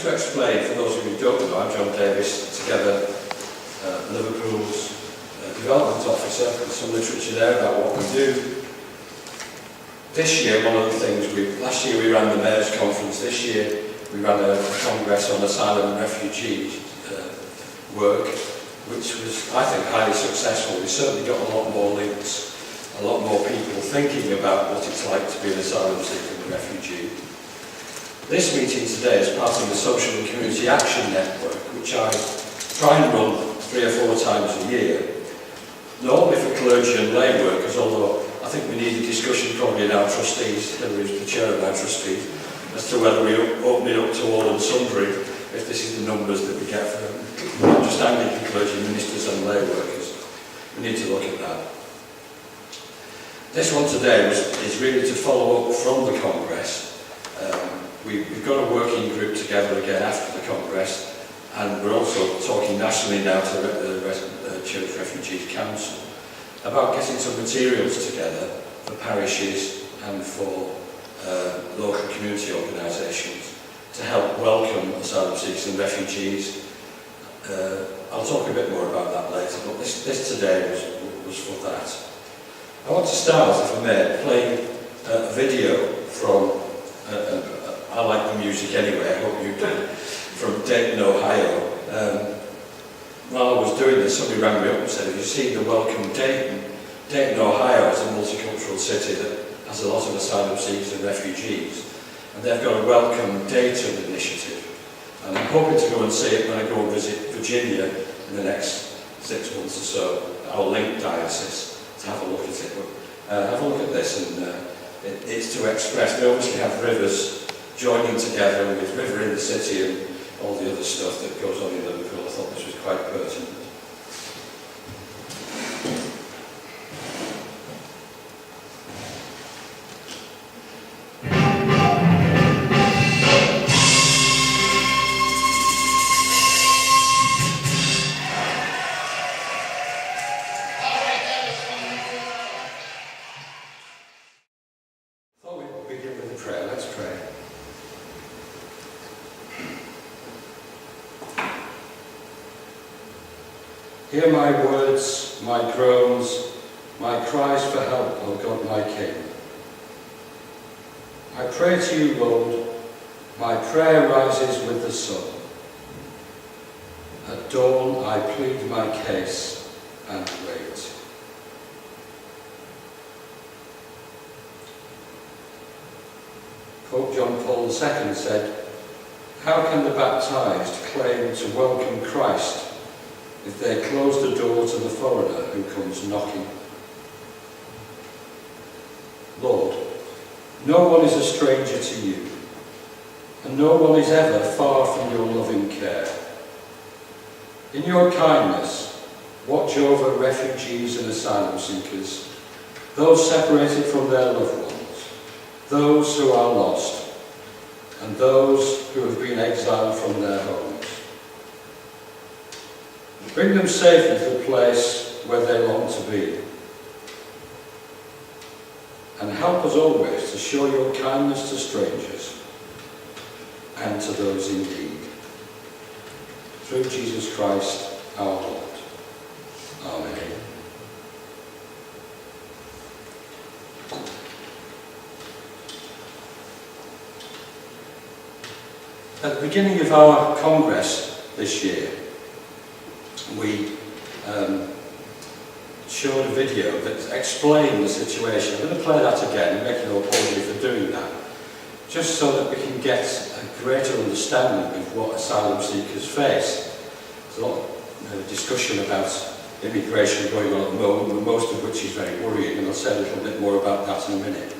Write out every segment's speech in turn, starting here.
to explain, for those of you who don't know, I'm John Davis, together Liverpool's development officer, with some literature there about what we do. This year, one of the things last year we ran the Mayor's Conference, this year we ran a congress on asylum and refugee work, which was, I think, highly successful. We certainly got a lot more links, a lot more people thinking about what it's like to be an asylum seeker and refugee. This meeting today is part of the Social and Community Action Network, which I try and run 3 or 4 times a year, normally for clergy and lay workers, although I think we need a discussion probably in our trustees, Hillary's the chair of our trustees, as to whether we open it up to all and sundry, if this is the numbers that we get for not just Anglican clergy, ministers and lay workers. We need to look at that. This one today is really to follow up from the Congress. We've got a working group together again after the Congress, and we're also talking nationally now to the Church Refugees Council about getting some materials together for parishes and for local community organisations to help welcome asylum seekers and refugees. I'll talk a bit more about that later, but this today was for that. I want to start, if I may, playing a video from, I like the music anyway, I hope you do, from Dayton, Ohio. While I was doing this, somebody rang me up and said, have you seen the Welcome Dayton? Dayton, Ohio is a multicultural city that has a lot of asylum seekers and refugees, and they've got a Welcome Dayton initiative. And I'm hoping to go and see it when I go and visit Virginia in the next 6 months or so, our Link diocese, to have a look at it. But have a look at this, and it's to express, we obviously have rivers joining together with River in the City and all the other stuff that goes on in Liverpool. I thought this was quite pertinent. Hear my words, my groans, my cries for help, O God, my King. I pray to you, Lord, my prayer rises with the sun. At dawn I plead my case and wait. Pope John Paul II said, how can the baptized claim to welcome Christ if they close the door to the foreigner who comes knocking? Lord, no one is a stranger to you, and no one is ever far from your loving care. In your kindness, watch over refugees and asylum seekers, those separated from their loved ones, those who are lost, and those who have been exiled from their homes. Bring them safely to the place where they long to be. And help us always to show your kindness to strangers and to those in need. Through Jesus Christ our Lord. Amen. At the beginning of our Congress this year, we showed a video that explained the situation. I'm going to play that again and make no apology for doing that, just so that we can get a greater understanding of what asylum seekers face. There's a lot of discussion about immigration going on at the moment, most of which is very worrying, and I'll say a little bit more about that in a minute.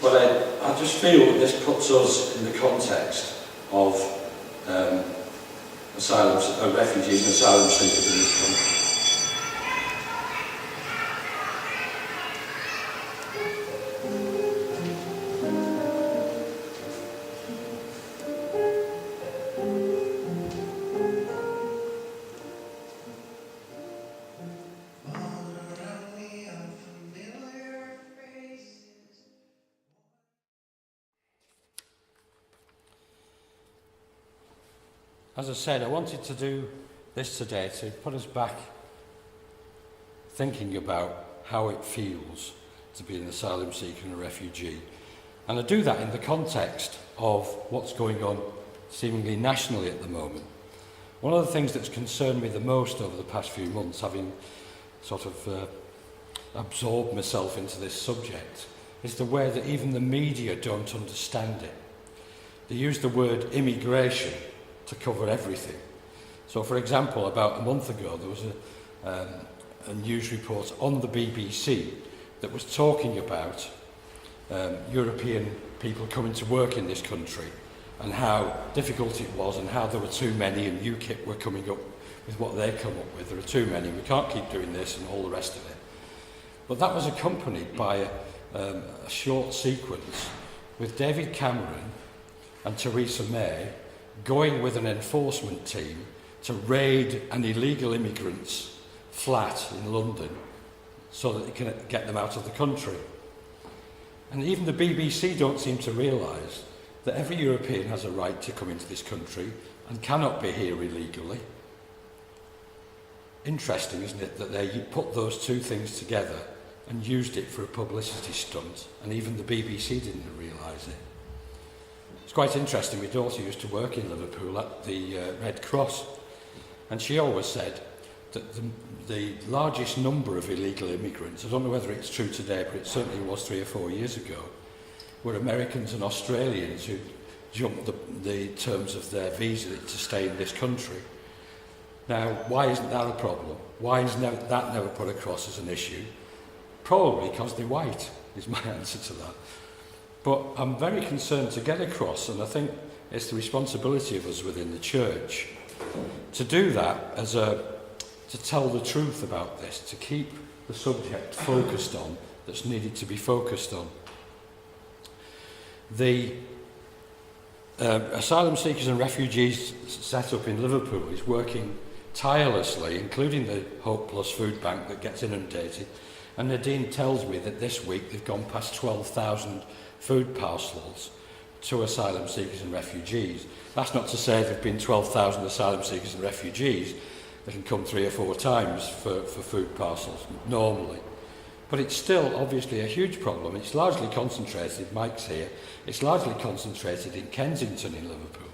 But I just feel that this puts us in the context of refugees and asylum seekers in this country. as I said, I wanted to do this today to put us back thinking about how it feels to be an asylum seeker and a refugee. And I do that in the context of what's going on seemingly nationally at the moment. One of the things that's concerned me the most over the past few months, having sort of absorbed myself into this subject, is the way that even the media don't understand it. They use the word immigration to cover everything. So, for example, about a month ago, there was a news report on the BBC that was talking about European people coming to work in this country and how difficult it was and how there were too many, and UKIP were coming up with what they come up with. There are too many, we can't keep doing this, and all the rest of it. But that was accompanied by a short sequence with David Cameron and Theresa May going with an enforcement team to raid an illegal immigrant's flat in London so that they can get them out of the country. And even the BBC don't seem to realise that every European has a right to come into this country and cannot be here illegally. Interesting, isn't it, that they put those two things together and used it for a publicity stunt, and even the BBC didn't realise it. It's quite interesting. My daughter used to work in Liverpool at the Red Cross, and she always said that the largest number of illegal immigrants, I don't know whether it's true today, but it certainly was 3 or 4 years ago, were Americans and Australians who jumped the terms of their visa to stay in this country. Now, why isn't that a problem? Why is that never put across as an issue? Probably because they're white, is my answer to that. But I'm very concerned to get across, and I think it's the responsibility of us within the church to do that, to tell the truth about this, to keep the subject focused on that's needed to be focused on. The asylum seekers and refugees set up in Liverpool is working tirelessly, including the Hope Plus food bank that gets inundated. And Nadine tells me that this week they've gone past 12,000 food parcels to asylum seekers and refugees. That's not to say there have been 12,000 asylum seekers and refugees. They can come 3 or 4 times for food parcels normally. But it's still obviously a huge problem. It's largely concentrated, Mike's here, it's largely concentrated in Kensington in Liverpool.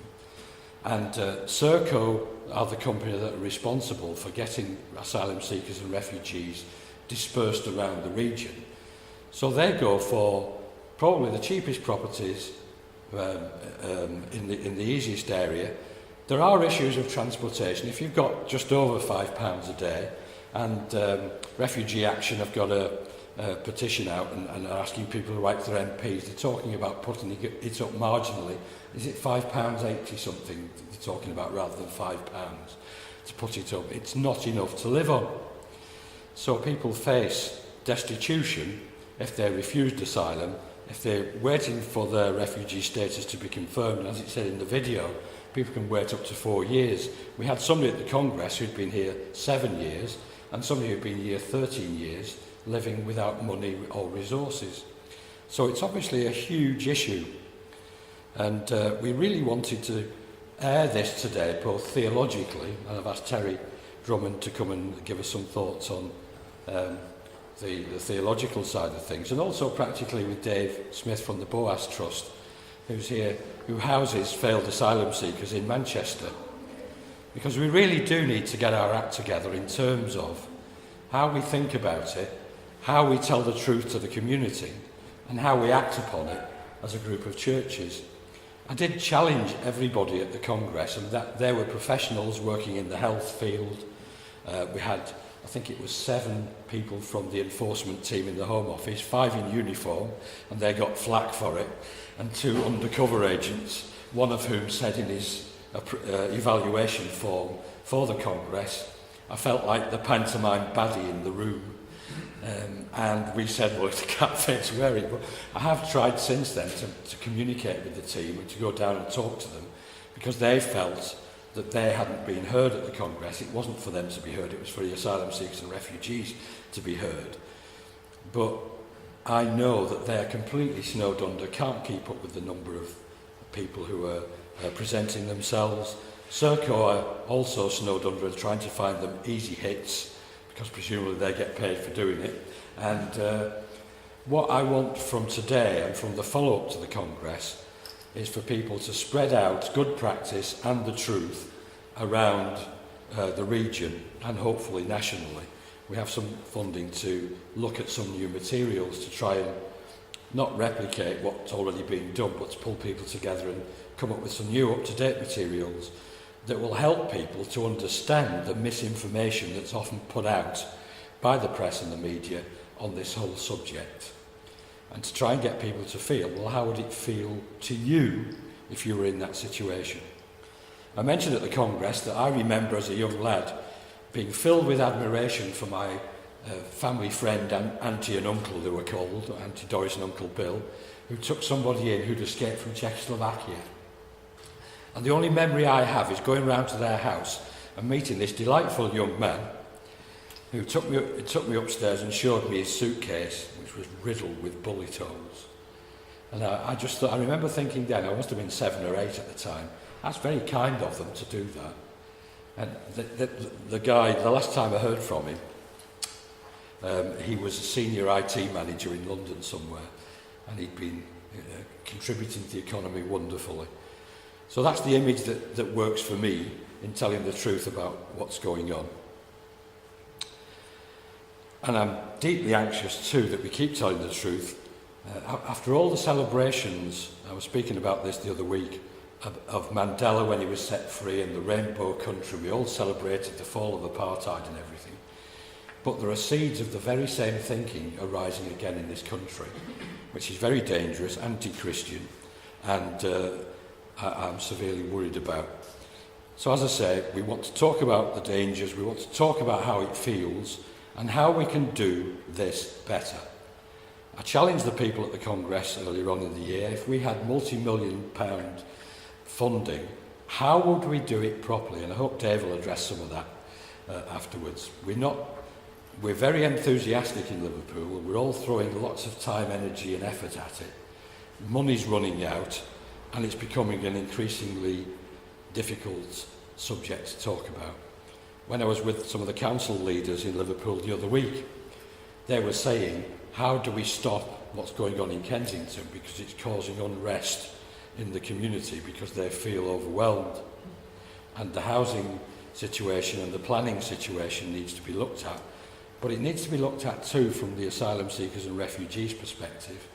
And Serco are the company that are responsible for getting asylum seekers and refugees dispersed around the region. So they go for probably the cheapest properties in the easiest area. There are issues of transportation. If you've got just over £5 a day, and Refugee Action have got a petition out and are asking people to write to their MPs, they're talking about putting it up marginally. Is it £5.80 something they're talking about rather than £5 to put it up? It's not enough to live on. So people face destitution if they're refused asylum, if they're waiting for their refugee status to be confirmed. And as it said in the video, people can wait up to 4 years. We had somebody at the Congress who'd been here 7 years, and somebody who'd been here 13 years, living without money or resources. So it's obviously a huge issue. And we really wanted to air this today, both theologically, and I've asked Terry Drummond to come and give us some thoughts on the theological side of things, and also practically with Dave Smith from the Boas Trust, who's here, who houses failed asylum seekers in Manchester. Because we really do need to get our act together in terms of how we think about it, how we tell the truth to the community, and how we act upon it as a group of churches. I did challenge everybody at the Congress, and that there were professionals working in the health field. We had, I think it was 7 people from the enforcement team in the Home Office, 5 in uniform, and they got flack for it, and 2 undercover agents, one of whom said in his evaluation form for the Congress, I felt like the pantomime baddie in the room. And we said, well, if the cat fits, wear it. But I have tried since then to communicate with the team and to go down and talk to them, because they felt that they hadn't been heard at the Congress. It wasn't for them to be heard, it was for the asylum seekers and refugees to be heard. But I know that they're completely snowed under, can't keep up with the number of people who are presenting themselves. Serco are also snowed under and trying to find them easy hits, because presumably they get paid for doing it. And what I want from today and from the follow-up to the Congress is for people to spread out good practice and the truth around the region and hopefully nationally. We have some funding to look at some new materials to try and not replicate what's already been done, but to pull people together and come up with some new up-to-date materials that will help people to understand the misinformation that's often put out by the press and the media on this whole subject. And to try and get people to feel, well, how would it feel to you if you were in that situation? I mentioned at the Congress that I remember as a young lad being filled with admiration for my family friend, Auntie and Uncle, they were called, Auntie Doris and Uncle Bill, who took somebody in who'd escaped from Czechoslovakia. And the only memory I have is going round to their house and meeting this delightful young man who took me upstairs and showed me his suitcase, which was riddled with bullet holes. And I just thought, I remember thinking then, I must have been 7 or 8 at the time, that's very kind of them to do that. And the guy, the last time I heard from him, he was a senior IT manager in London somewhere, and he'd been contributing to the economy wonderfully. So that's the image that works for me in telling the truth about what's going on. And I'm deeply anxious too that we keep telling the truth. After all the celebrations, I was speaking about this the other week, of Mandela when he was set free and the rainbow country, we all celebrated the fall of apartheid and everything. But there are seeds of the very same thinking arising again in this country, which is very dangerous, anti-Christian, and I'm severely worried about. So as I say, we want to talk about the dangers, we want to talk about how it feels, and how we can do this better. I challenged the people at the Congress earlier on in the year, if we had multi-million-pound funding, how would we do it properly? And I hope Dave will address some of that afterwards. We're very enthusiastic in Liverpool. We're all throwing lots of time, energy and effort at it. Money's running out and it's becoming an increasingly difficult subject to talk about. When I was with some of the council leaders in Liverpool the other week, they were saying, how do we stop what's going on in Kensington, because it's causing unrest in the community because they feel overwhelmed. And the housing situation and the planning situation needs to be looked at. But it needs to be looked at too from the asylum seekers and refugees perspective.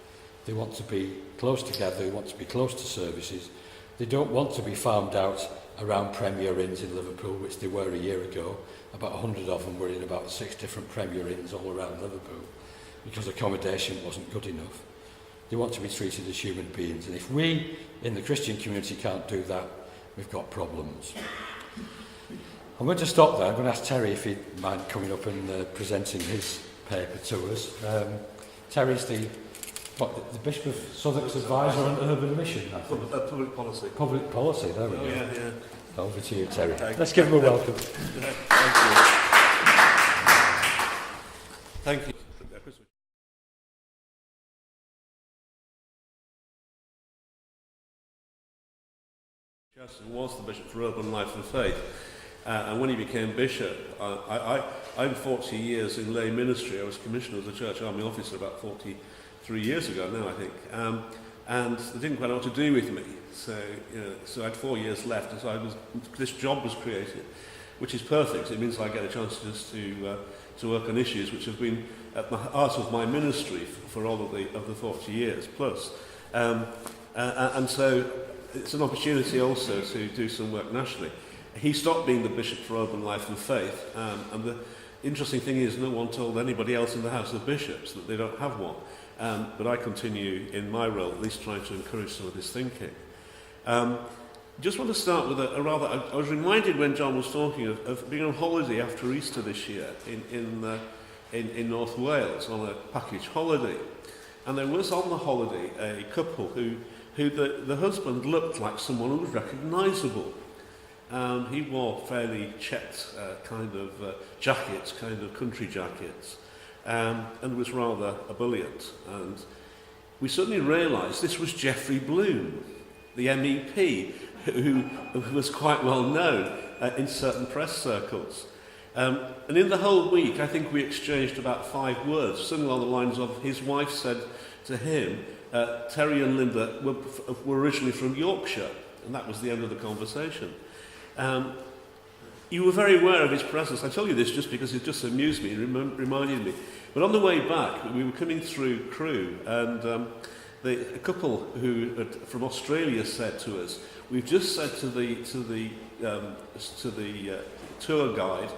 They want to be close together, they want to be close to services. They don't want to be farmed out around Premier Inns in Liverpool, which they were a year ago. About 100 of them were in about 6 different Premier Inns all around Liverpool because accommodation wasn't good enough. They want to be treated as human beings. And if we in the Christian community can't do that, we've got problems. I'm going to stop there. I'm going to ask Terry if he'd mind coming up and presenting his paper to us. Terry's the Bishop of Southwark's advisor on urban mission, I think. Public policy. Public policy, there we go. Yeah. Over to you, Terry. Let's give him a welcome. Thank you. Justin was the Bishop for Urban Life and Faith. And when he became bishop, I'm 40 years in lay ministry. I was commissioner as a church army officer about 43 years ago now, I think. And they didn't quite know what to do with me. So I had 4 years left, and so this job was created, which is perfect. It means I get a chance just to work on issues which have been at the heart of my ministry for all of the 40 years plus. And so it's an opportunity also to do some work nationally. He stopped being the Bishop for Urban Life and Faith, and the interesting thing is no one told anybody else in the House of Bishops that they don't have one. But I continue in my role, at least trying to encourage some of this thinking. Just want to start with I was reminded when John was talking of being on holiday after Easter this year in North Wales on a package holiday. And there was on the holiday a couple who the husband looked like someone who was recognisable. He wore fairly checked kind of jackets, kind of country jackets, and was rather ebullient. And we suddenly realised this was Geoffrey Bloom. the MEP, who was quite well known in certain press circles. And in the whole week, I think we exchanged about 5 words, something along the lines of his wife said to him, Terry and Linda were originally from Yorkshire, and that was the end of the conversation. You were very aware of his presence. I tell you this just because it just amused me, reminded me. But on the way back, we were coming through Crewe, and a couple who from Australia said to us, "We've just said to the tour guide,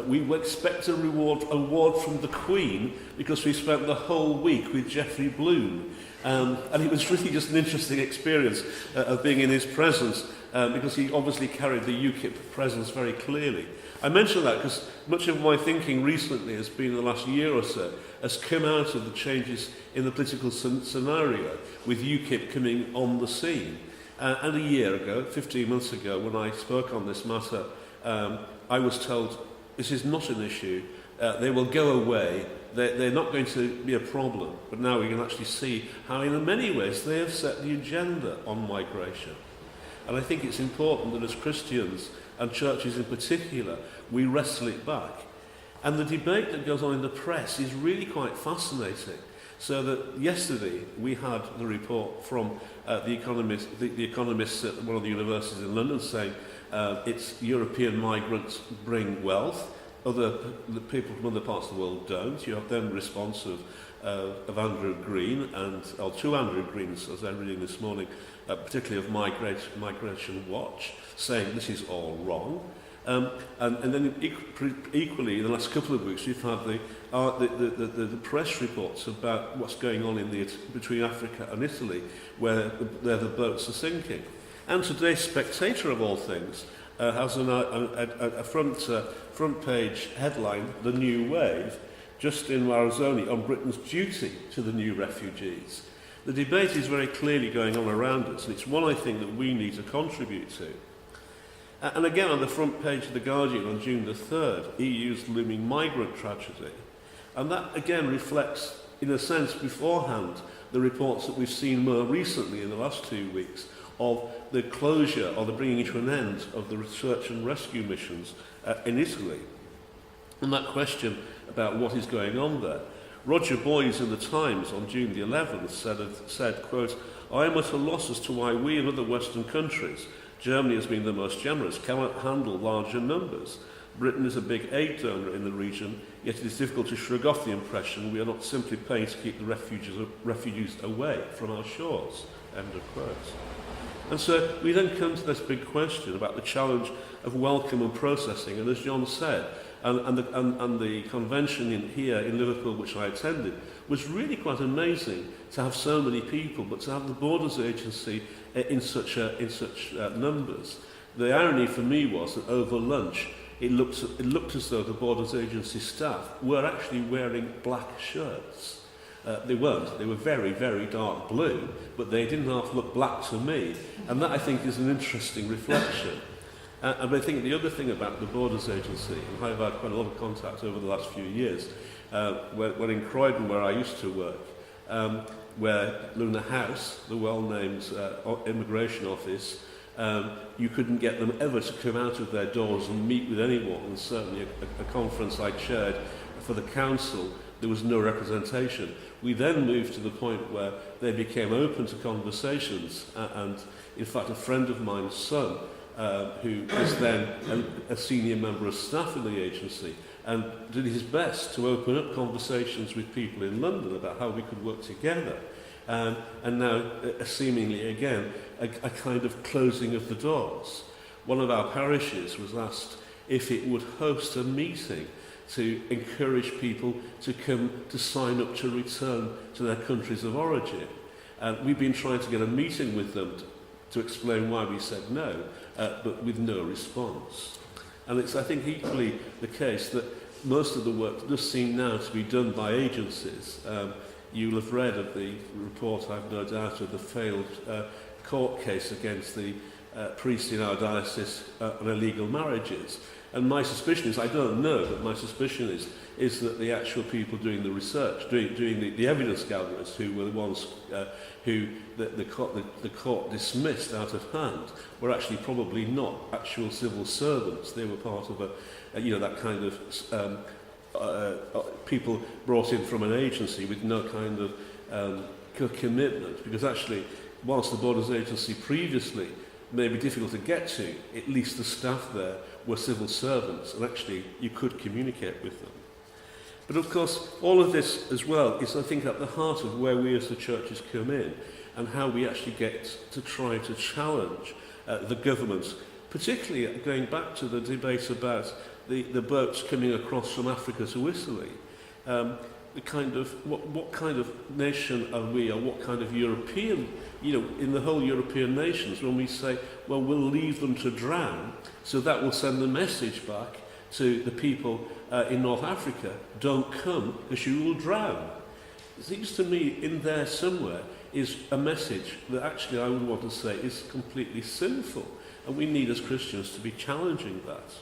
we expect a award from the Queen because we spent the whole week with Jeffrey Bloom." And it was really just an interesting experience of being in his presence, because he obviously carried the UKIP presence very clearly. I mention that because much of my thinking recently has been in the last year or so, has come out of the changes in the political scenario with UKIP coming on the scene. And a year ago, 15 months ago, when I spoke on this matter, I was told this is not an issue, they will go away, they're not going to be a problem. But now we can actually see how in many ways they have set the agenda on migration. And I think it's important that as Christians, and churches in particular, we wrestle it back. And the debate that goes on in the press is really quite fascinating. So that yesterday we had the report from the economists at one of the universities in London saying it's European migrants bring wealth, the people from other parts of the world don't. You have then the response of Andrew Green, or to Andrew Green, as I'm reading this morning, particularly of Migration Watch, saying this is all wrong. And then equally, in the last couple of weeks, we've had the press reports about what's going on between Africa and Italy, where the boats are sinking. And today's Spectator, of all things, has a front page headline, "The New Wave," Justin Marzoni on Britain's duty to the new refugees. The debate is very clearly going on around us, and it's one I think that we need to contribute to. And again, on the front page of The Guardian on June the 3rd, EU's looming migrant tragedy. And that again reflects, in a sense, beforehand, the reports that we've seen more recently in the last 2 weeks of the closure or the bringing to an end of the search and rescue missions in Italy. And that question about what is going on there. Roger Boyes in the Times on June the 11th said, quote, "I am at a loss as to why we and other Western countries, Germany has been the most generous, cannot handle larger numbers. Britain is a big aid donor in the region, yet it is difficult to shrug off the impression we are not simply paying to keep the refugees away from our shores." End of quote. And so we then come to this big question about the challenge of welcome and processing. And as John said, and the convention here in Liverpool, which I attended, was really quite amazing to have so many people, but to have the Borders Agency in such numbers. The irony for me was that over lunch, it looked as though the Borders Agency staff were actually wearing black shirts. They weren't. They were very, very dark blue, but they didn't half look black to me. And that, I think, is an interesting reflection. And I think the other thing about the Borders Agency, and I've had quite a lot of contact over the last few years, when in Croydon, where I used to work, where Luna House, the well-named immigration office, you couldn't get them ever to come out of their doors and meet with anyone. And certainly a conference I chaired for the council, there was no representation. We then moved to the point where they became open to conversations, and in fact a friend of mine's son, who was then a senior member of staff in the agency, and did his best to open up conversations with people in London about how we could work together. And now, seemingly again, a kind of closing of the doors. One of our parishes was asked if it would host a meeting to encourage people to come to sign up to return to their countries of origin. We've been trying to get a meeting with them to explain why we said no, but with no response. And it's, I think, equally the case that most of the work does seem now to be done by agencies. You'll have read of the report, I've no doubt, of the failed court case against the priest in our diocese on illegal marriages. And my suspicion is, I don't know, but my suspicion is that the actual people doing the research, doing the evidence gatherers, who were the ones who the court dismissed out of hand, were actually probably not actual civil servants. They were part of that kind of people brought in from an agency with no kind of commitment. Because actually, whilst the Borders Agency previously may be difficult to get to, at least the staff there were civil servants, and actually you could communicate with them. But of course, all of this as well is, I think, at the heart of where we as the churches come in, and how we actually get to try to challenge the government, particularly going back to the debate about the boats coming across from Africa to Italy. The kind of what kind of nation are we, or what kind of European, in the whole European nations, when we say, well, we'll leave them to drown, so that will send the message back to the people in North Africa, don't come because you will drown. It seems to me in there somewhere is a message that actually I would want to say is completely sinful, and we need as Christians to be challenging that.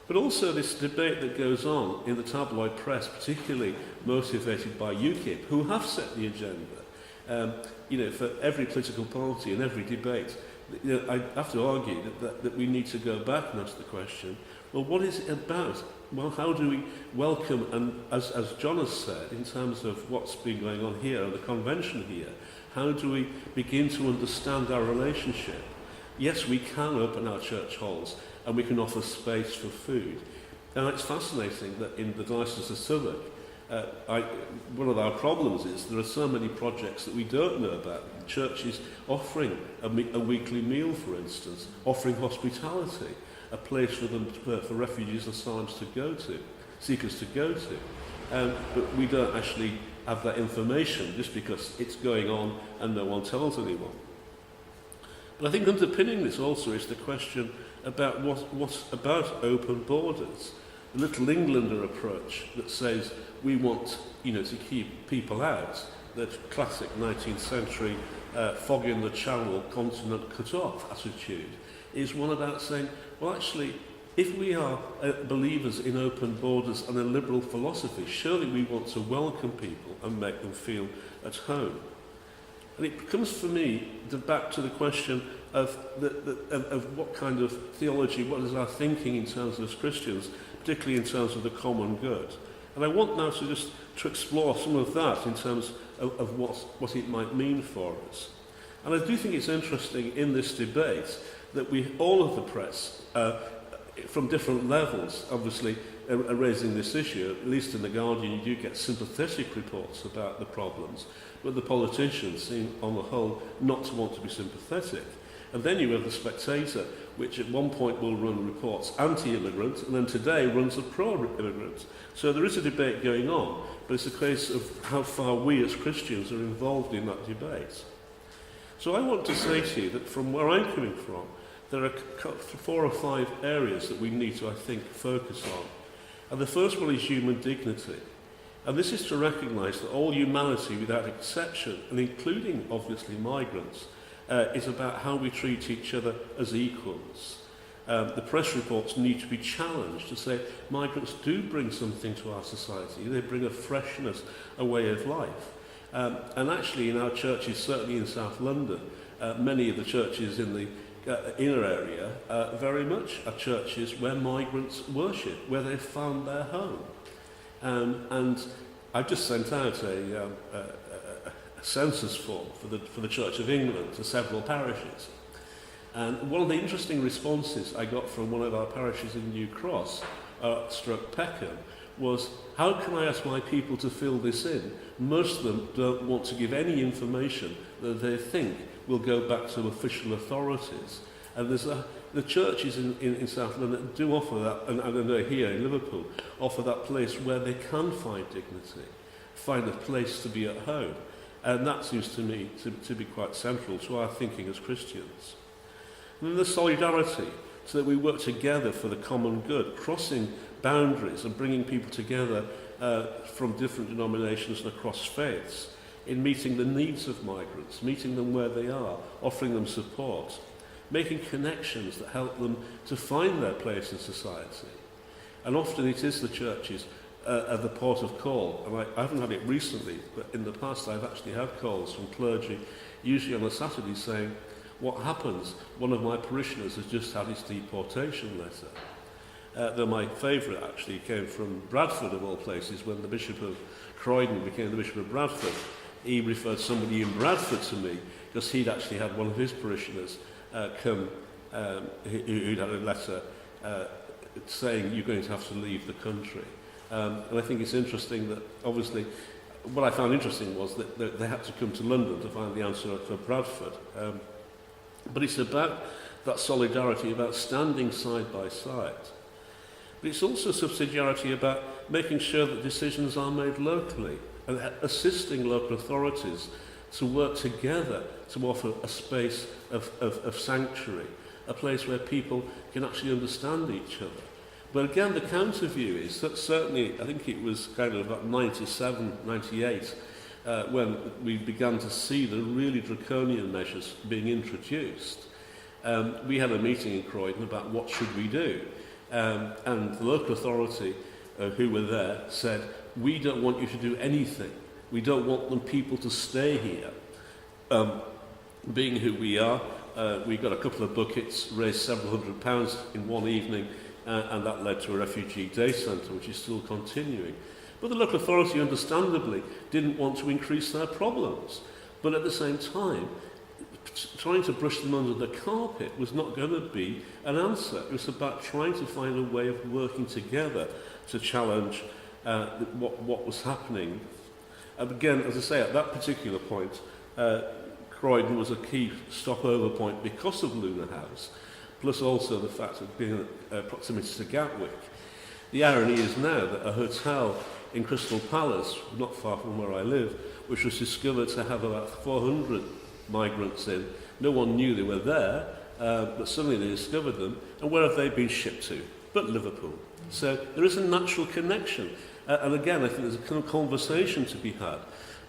But also this debate that goes on in the tabloid press, particularly motivated by UKIP, who have set the agenda. For every political party and every debate, I have to argue that we need to go back and ask the question, well, what is it about? Well, how do we welcome, and as John has said, in terms of what's been going on here and the convention here, how do we begin to understand our relationship? Yes, we can open our church halls and we can offer space for food. And it's fascinating that in the Diocese of Southwark, one of our problems is there are so many projects that we don't know about. Churches offering a weekly meal, for instance, offering hospitality, a place for them for refugees and asylums to go to, seekers to go to. But we don't actually have that information just because it's going on and no one tells anyone. But I think underpinning this also is the question about what's about open borders. The Little Englander approach that says we want, to keep people out, that classic 19th century fog in the channel, continent cut off attitude, is one about saying, well, actually, if we are believers in open borders and a liberal philosophy, surely we want to welcome people and make them feel at home. And it comes for me back to the question of what kind of theology, what is our thinking in terms of as Christians, particularly in terms of the common good. And I want now to explore some of that in terms of what it might mean for us. And I do think it's interesting in this debate that all of the press, from different levels, obviously, are raising this issue. At least in The Guardian, you do get sympathetic reports about the problems, but the politicians seem, on the whole, not to want to be sympathetic. And then you have The Spectator, which at one point will run reports anti-immigrant, and then today runs a pro-immigrant. So there is a debate going on, but it's a case of how far we as Christians are involved in that debate. So I want to say to you that from where I'm coming from, there are 4 or 5 areas that we need to, I think, focus on. And the first one is human dignity. And this is to recognise that all humanity, without exception, and including, obviously, migrants, is about how we treat each other as equals. The press reports need to be challenged to say migrants do bring something to our society. They bring a freshness, a way of life. And actually, in our churches, certainly in South London, many of the churches in the inner area very much are churches where migrants worship, where they've found their home. And I've just sent out a census form for the Church of England to several parishes. And one of the interesting responses I got from one of our parishes in New Cross, Peckham, was, how can I ask my people to fill this in? Most of them don't want to give any information that they think will go back to official authorities. And the churches in South London do offer that, and I know here in Liverpool, offer that place where they can find dignity, find a place to be at home. And that seems to me to be quite central to our thinking as Christians. And then the solidarity, so that we work together for the common good, crossing boundaries and bringing people together from different denominations and across faiths, in meeting the needs of migrants, meeting them where they are, offering them support. making connections that help them to find their place in society. And often it is the churches at the port of call. And I haven't had it recently, but in the past I've actually had calls from clergy, usually on a Saturday, saying, what happens? One of my parishioners has just had his deportation letter. Though my favourite actually came from Bradford, of all places, when the Bishop of Croydon became the Bishop of Bradford. He referred somebody in Bradford to me, because he'd actually had one of his parishioners come, who'd had a letter saying, you're going to have to leave the country. And I think it's interesting that, obviously, what I found interesting was that they had to come to London to find the answer for Bradford. But it's about that solidarity, about standing side by side. But it's also subsidiarity about making sure that decisions are made locally and assisting local authorities to work together to offer a space of sanctuary, a place where people can actually understand each other. But again, the counter view is that certainly, I think it was kind of about 97, 98, when we began to see the really draconian measures being introduced. We had a meeting in Croydon about what should we do. And the local authority who were there said, we don't want you to do anything. We don't want them people to stay here. Being who we are, we got a couple of buckets, raised several £100 in one evening, and that led to a refugee day centre, which is still continuing. But the local authority, understandably, didn't want to increase their problems. But at the same time, trying to brush them under the carpet was not going to be an answer. It was about trying to find a way of working together to challenge what was happening. And again, as I say, at that particular point, Croydon was a key stopover point because of Luna House, plus also the fact of being proximity to Gatwick. The irony is now that a hotel in Crystal Palace, not far from where I live, which was discovered to have about 400 migrants in, no one knew they were there, but suddenly they discovered them, and where have they been shipped to? But Liverpool. So there is a natural connection. And again, I think there's a kind of conversation to be had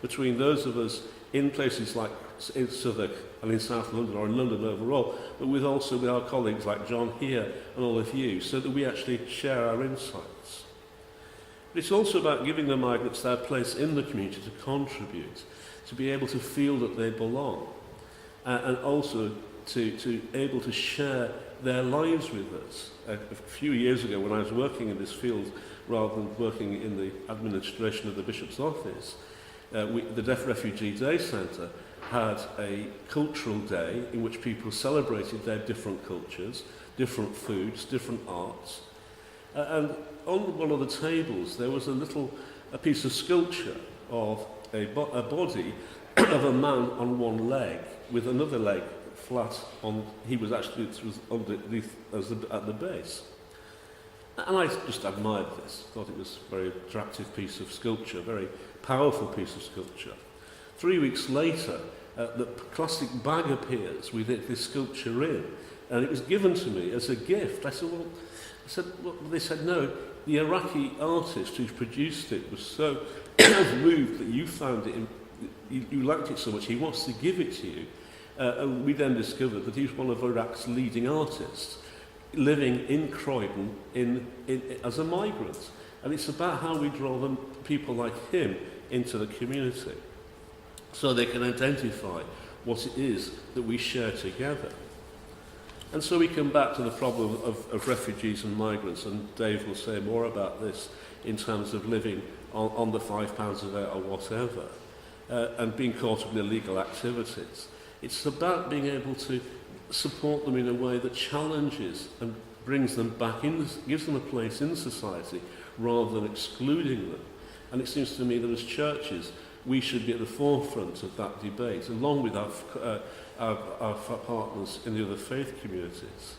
between those of us in places like in Southwark and in South London, or in London overall, but also with our colleagues like John here and all of you, so that we actually share our insights. But it's also about giving the migrants their place in the community to contribute, to be able to feel that they belong, and also to able to share their lives with us. A few years ago, when I was working in this field, rather than working in the administration of the Bishop's office, the Deaf Refugee Day Centre had a cultural day in which people celebrated their different cultures, different foods, different arts. And on one of the tables, there was a piece of sculpture of a body of a man on one leg, with another leg flat on, he was actually underneath at the base. And I just admired this, thought it was a very attractive piece of sculpture, very powerful piece of sculpture. 3 weeks later, the plastic bag appears with this sculpture in, and it was given to me as a gift. I said, well, they said, no, the Iraqi artist who produced it was so moved that you found it, you liked it so much, he wants to give it to you. And we then discovered that he was one of Iraq's leading artists, living in Croydon as a migrant. And it's about how we draw people like him into the community, so they can identify what it is that we share together. And so we come back to the problem of refugees and migrants, and Dave will say more about this in terms of living on the £5 a day or whatever, and being caught up in illegal activities. It's about being able to support them in a way that challenges and brings them back in, gives them a place in society rather than excluding them. And it seems to me that as churches, we should be at the forefront of that debate, along with our partners in the other faith communities.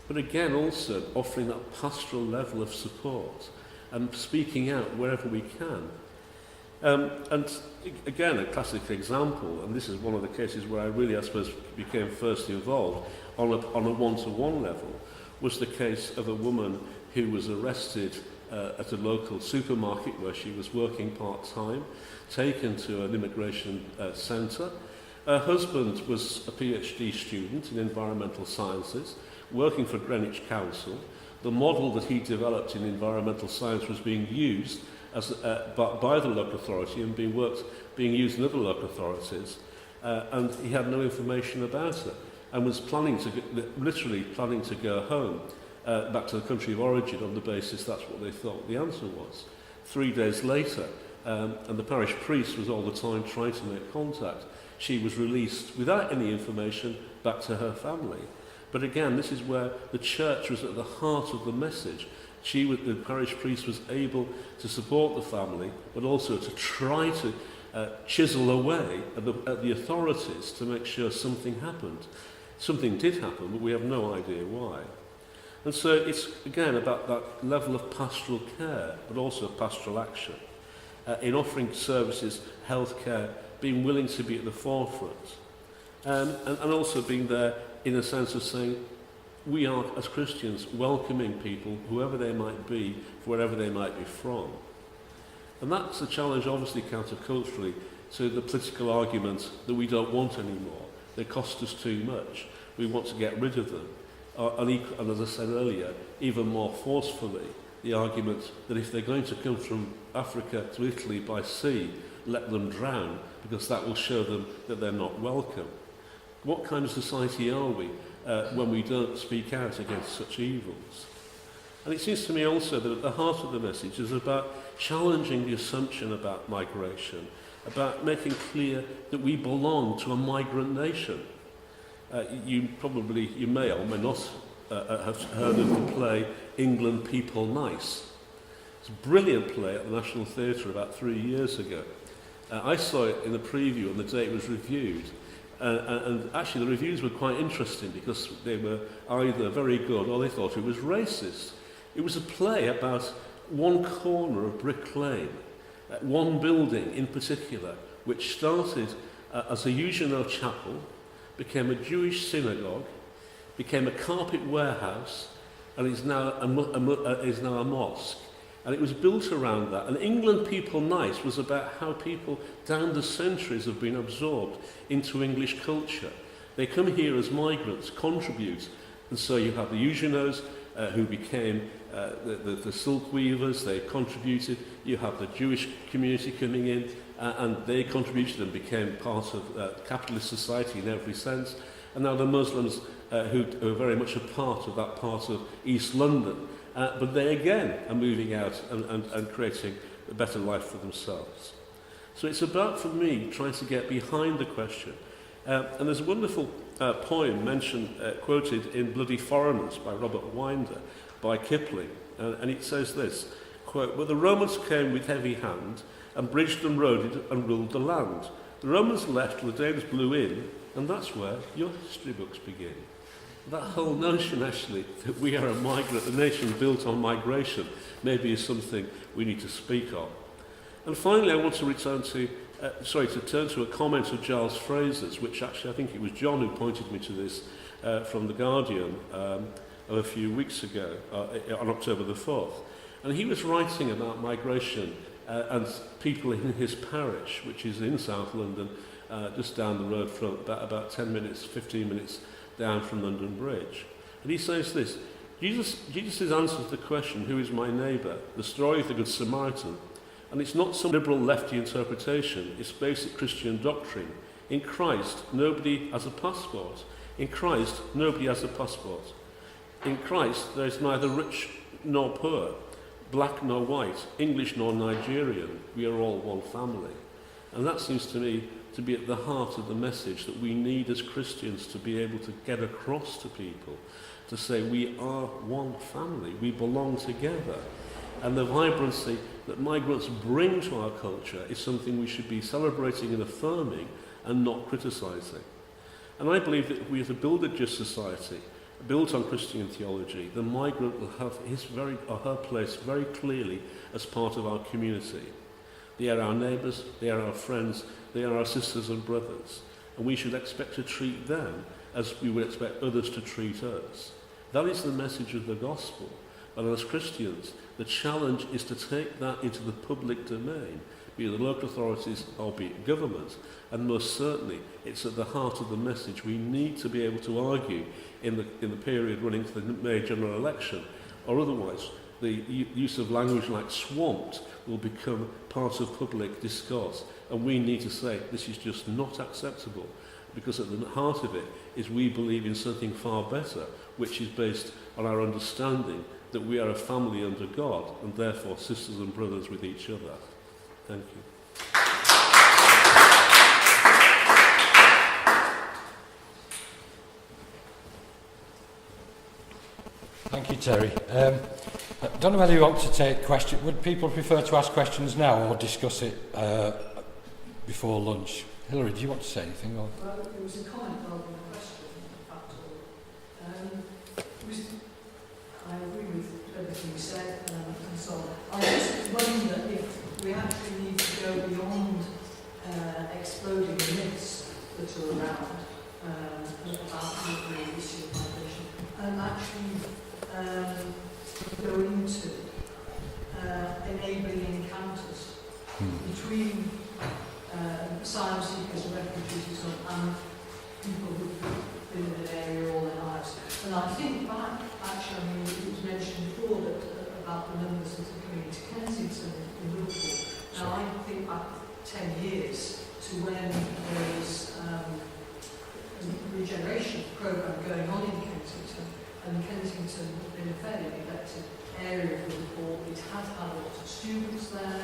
But again, also offering that pastoral level of support and speaking out wherever we can. And again, a classic example, and this is one of the cases where I really, I suppose, became first involved on a one-to-one level, was the case of a woman who was arrested at a local supermarket where she was working part-time, taken to an immigration centre, Her husband was a PhD student in environmental sciences, working for Greenwich Council. The model that he developed in environmental science was being used by the local authority and being used in other local authorities, and he had no information about it and was literally planning to go home, back to the country of origin on the basis that's what they thought the answer was. 3 days later, and the parish priest was all the time trying to make contact, she was released without any information back to her family. But again, this is where the church was at the heart of the message. The parish priest was able to support the family, but also to try to chisel away at the authorities to make sure something happened. Something did happen, but we have no idea why. And so it's, again, about that level of pastoral care, but also pastoral action. In offering services, healthcare, being willing to be at the forefront. And also being there in a sense of saying, we are, as Christians, welcoming people, whoever they might be, wherever they might be from. And that's a challenge, obviously, counterculturally, to the political argument that we don't want anymore. They cost us too much. We want to get rid of them. And as I said earlier, even more forcefully, the argument that if they're going to come from Africa to Italy by sea, let them drown, because that will show them that they're not welcome. What kind of society are we when we don't speak out against such evils? And it seems to me also that at the heart of the message is about challenging the assumption about migration, about making clear that we belong to a migrant nation. You may or may not have heard of the play England People Nice. It's a brilliant play at the National Theatre about 3 years ago. I saw it in the preview on the day it was reviewed. And actually the reviews were quite interesting because they were either very good or they thought it was racist. It was a play about one corner of Brick Lane, one building in particular, which started as a Huguenot chapel, became a Jewish synagogue, became a carpet warehouse, and is now a mosque. And it was built around that. And England People Nice was about how people down the centuries have been absorbed into English culture. They come here as migrants, contribute. And so you have the Huguenots who became the silk weavers, they contributed. You have the Jewish community coming in and they contributed and became part of capitalist society in every sense. And now the Muslims who are very much a part of that part of East London. But they again are moving out and creating a better life for themselves. So it's about, for me, trying to get behind the question. And there's a wonderful poem mentioned, quoted in Bloody Foreigners by Robert Winder, by Kipling. And it says this, quote, "But the Romans came with heavy hand and bridged and roaded and ruled the land. The Romans left, the Danes blew in, and that's where your history books begin." That whole notion, actually, that we are a nation built on migration, maybe is something we need to speak of. And finally, I want to turn to a comment of Giles Fraser's, which actually I think it was John who pointed me to this from The Guardian a few weeks ago, on October the 4th. And he was writing about migration and people in his parish, which is in South London, just down the road from about 10 minutes, 15 minutes down from London Bridge. And he says this, Jesus' answer to the question, who is my neighbour, the story of the Good Samaritan, and it's not some liberal lefty interpretation, it's basic Christian doctrine. In Christ, nobody has a passport. In Christ, nobody has a passport. In Christ, there is neither rich nor poor, black nor white, English nor Nigerian. We are all one family. And that seems to me to be at the heart of the message that we need as Christians to be able to get across to people, to say we are one family, we belong together. And the vibrancy that migrants bring to our culture is something we should be celebrating and affirming and not criticising. And I believe that if we are to build a just society, built on Christian theology, the migrant will have his or her place very clearly as part of our community. They are our neighbours, they are our friends, they are our sisters and brothers. And we should expect to treat them as we would expect others to treat us. That is the message of the gospel. And as Christians, the challenge is to take that into the public domain, be it the local authorities or be it government. And most certainly, it's at the heart of the message. We need to be able to argue in the period running to the May general election, or otherwise the use of language like swamped will become part of public discourse. And we need to say this is just not acceptable, because at the heart of it is we believe in something far better, which is based on our understanding that we are a family under God and therefore sisters and brothers with each other. Thank you. Thank you, Terry. I don't know whether you want to take questions. Would people prefer to ask questions now or discuss it before lunch? Hilary, do you want to say anything? Or? Well, it was a comment rather than a question, in fact. I agree with everything you said, and so on. I just wonder if we actually need to go beyond exploding the myths that are around about the issue of migration, and actually go into enabling encounters between asylum seekers and refugees and people who've been in an area all their lives. And I think back, actually, I mean, it was mentioned before about the numbers that are coming to Kensington in Liverpool. Now, I think back 10 years to when there was a regeneration programme going on in Kensington, and Kensington had been a fairly neglected area of Liverpool. It had had a lot of students there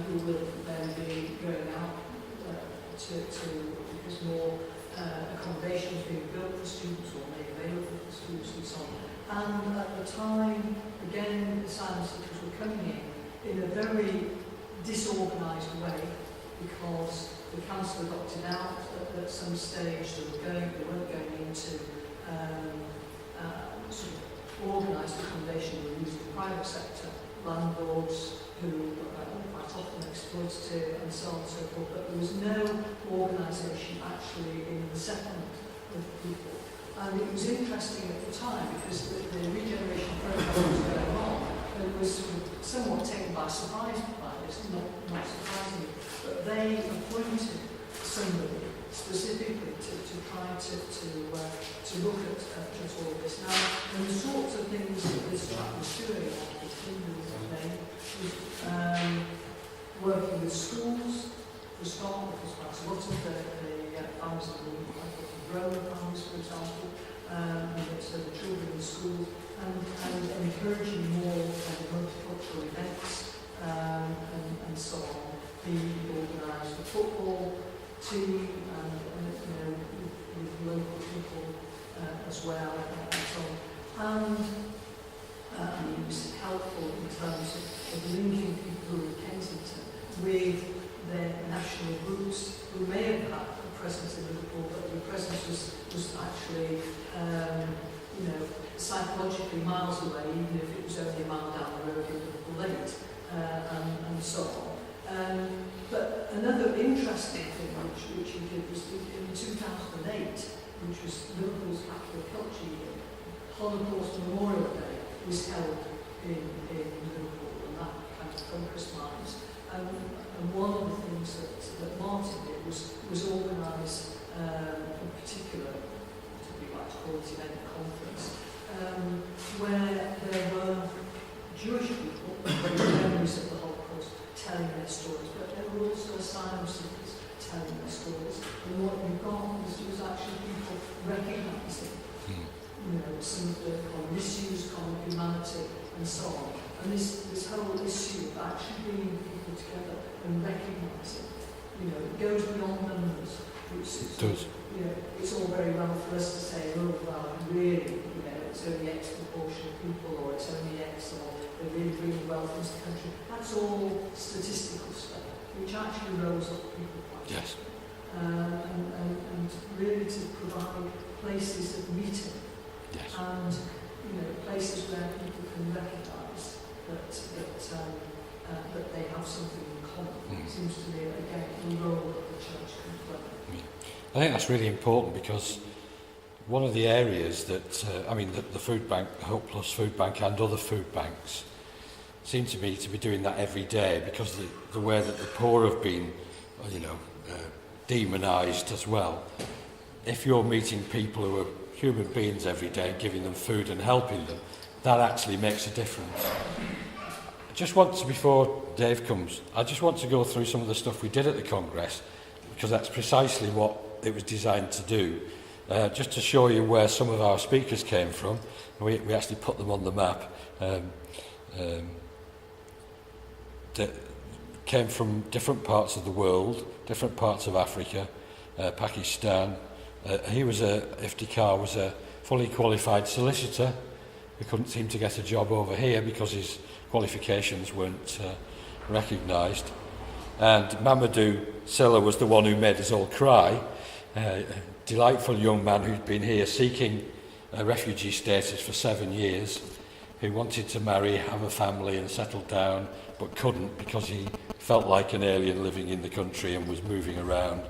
who will then be going out because more accommodations being built for students or made available for students and so on. And at the time, again, asylum seekers were coming in a very disorganised way, because the council had opted out at some stage. They weren't going into sort of organised accommodation. They were using the private sector, landlords who quite often exploitative and so on and so forth, but there was no organisation actually in the settlement of people. And it was interesting at the time because the regeneration programme was going on, and it was sort of somewhat taken by surprise by this, not surprisingly, but they appointed somebody specifically to try to look at all of this. Now, and the sorts of things that this chap was doing, working with schools, for start, because perhaps a lot of the families in the Roman families, for example, so the children in schools, and encouraging more multicultural events and so on. He organised a football team and with local people as well and so on. And he was helpful in terms of linking people who were in Kensington with their national groups who may have had a presence in Liverpool, but the presence was actually, psychologically miles away, even if it was only a mile down the road in Liverpool late, and so on. But another interesting thing which he did was in 2008, which was Liverpool's Capital Culture Year, Holocaust Memorial Day was held in Liverpool, and that kind of focused minds. And one of the things that Martin did was organise a particular, to be like to call it, event conference, where there were Jewish people, memories of the Holocaust, telling their stories, but there were also asylum seekers telling their stories. And what you got was actually people recognising some of the common issues, common humanity, and so on. And this whole issue of actually bringing people together and recognising, it goes beyond numbers. It does. It's all very well for us to say, oh, well, really, it's only X proportion of people, or it's only X, or they're really bringing wealth into the country. That's all statistical stuff, which actually rolls off people quite yes. And really to provide places of meeting. Yes. And places where people can recognise that they have something in common. It seems to me, again, the role that the church can play. I think that's really important, because one of the areas that, the food bank, the Hope Plus Food Bank and other food banks seem to me to be doing that every day, because the way that the poor have been, demonised as well. If you're meeting people who are human beings every day and giving them food and helping them, that actually makes a difference. I just want to, before Dave comes, I just want to go through some of the stuff we did at the Congress, because that's precisely what it was designed to do. Just to show you where some of our speakers came from. We actually put them on the map. That came from different parts of the world, different parts of Africa, Pakistan. Iftikhar was a fully qualified solicitor who couldn't seem to get a job over here because his qualifications weren't recognised. And Mamadou Silla was the one who made us all cry. A delightful young man who'd been here seeking refugee status for 7 years, who wanted to marry, have a family and settle down, but couldn't because he felt like an alien living in the country and was moving around,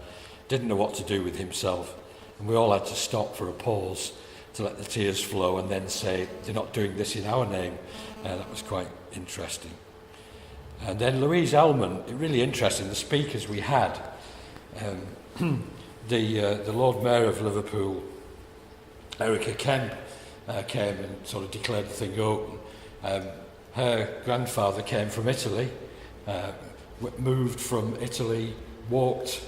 didn't know what to do with himself. And we all had to stop for a pause to let the tears flow and then say, they're not doing this in our name. That was quite interesting. And then Louise Ellman, really interesting, the speakers we had. The Lord Mayor of Liverpool, Erica Kemp, came and sort of declared the thing open. Her grandfather came from Italy, moved from Italy, walked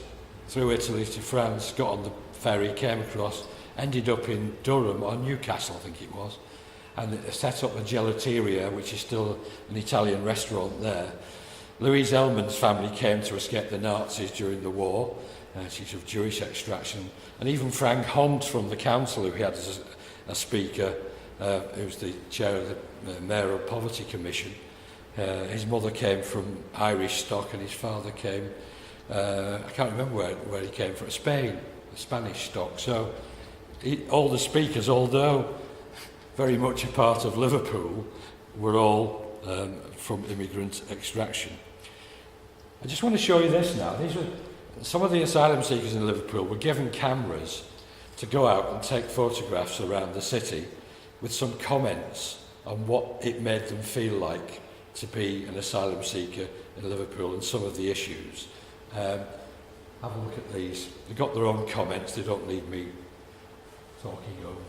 through Italy to France, got on the ferry, came across, ended up in Durham, or Newcastle I think it was, and set up a gelateria, which is still an Italian restaurant there. Louise Ellman's family came to escape the Nazis during the war. She's of Jewish extraction. And even Frank Hunt from the council, who he had as a speaker, who's the chair of the Mayoral Poverty Commission, his mother came from Irish stock and his father came, I can't remember where he came from, Spain, Spanish stock. So all the speakers, although very much a part of Liverpool, were all from immigrant extraction. I just want to show you this now. These were some of the asylum seekers in Liverpool were given cameras to go out and take photographs around the city with some comments on what it made them feel like to be an asylum seeker in Liverpool and some of the issues. Have a look at these. They've got their own comments, they don't need me talking over them.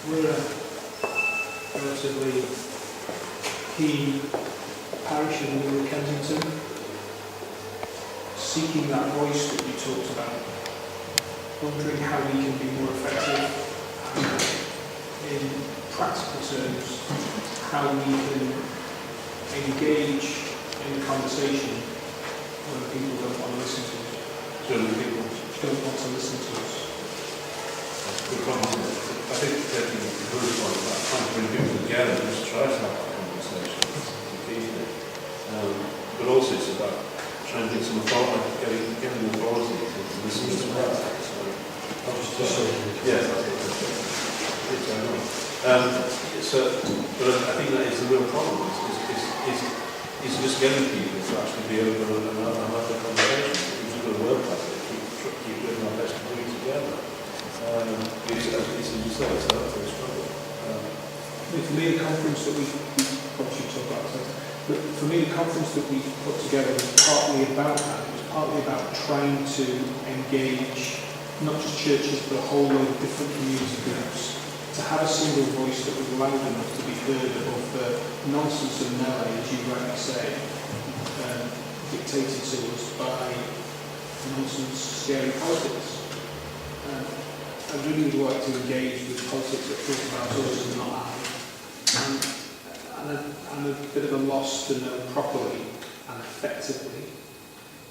We're a relatively key parish in New Kensington, seeking that voice that you talked about, wondering how we can be more effective, in practical terms, how we can engage in the conversation when people don't want to listen to us. So people Don't want to listen to us. I think that the group on that trying to bring people together and just try to have that conversation. But also it's about trying to get some authority, getting authority to listen as well. Yeah, that's what it's going on. But I think that is the real problem. Is just getting people to actually be open and have the conversation. It's going to work like it. Keep doing our best to do it together. It's as you say, it's a struggle. For me, the conference that we probably should talk about this, but for me, the conference that we put together was partly about that. It was partly about trying to engage not just churches, but a whole load of different community groups, to have a single voice that was loud enough to be heard above the nonsense and melee, as you rightly say, dictated to us by nonsense, scary politics. I really would like to engage with politics that talk about us and not I. And I'm a bit of a loss to know properly and effectively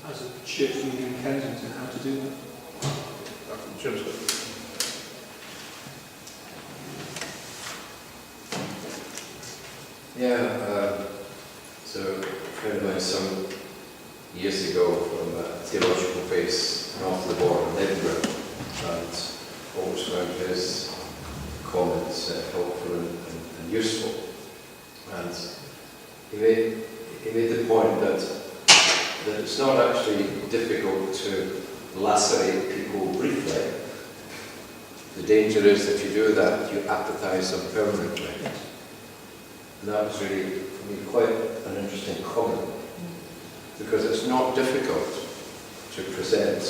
as a church leader in Kensington how to do that. Yeah, so a friend of mine some years ago from a theological base north of the border in Edinburgh, and always found his comments helpful and useful. And he made the point that it's not actually difficult to lacerate people briefly. The danger is that if you do that, you apathize them permanently. And that was really, for me, quite an interesting comment, because it's not difficult to present,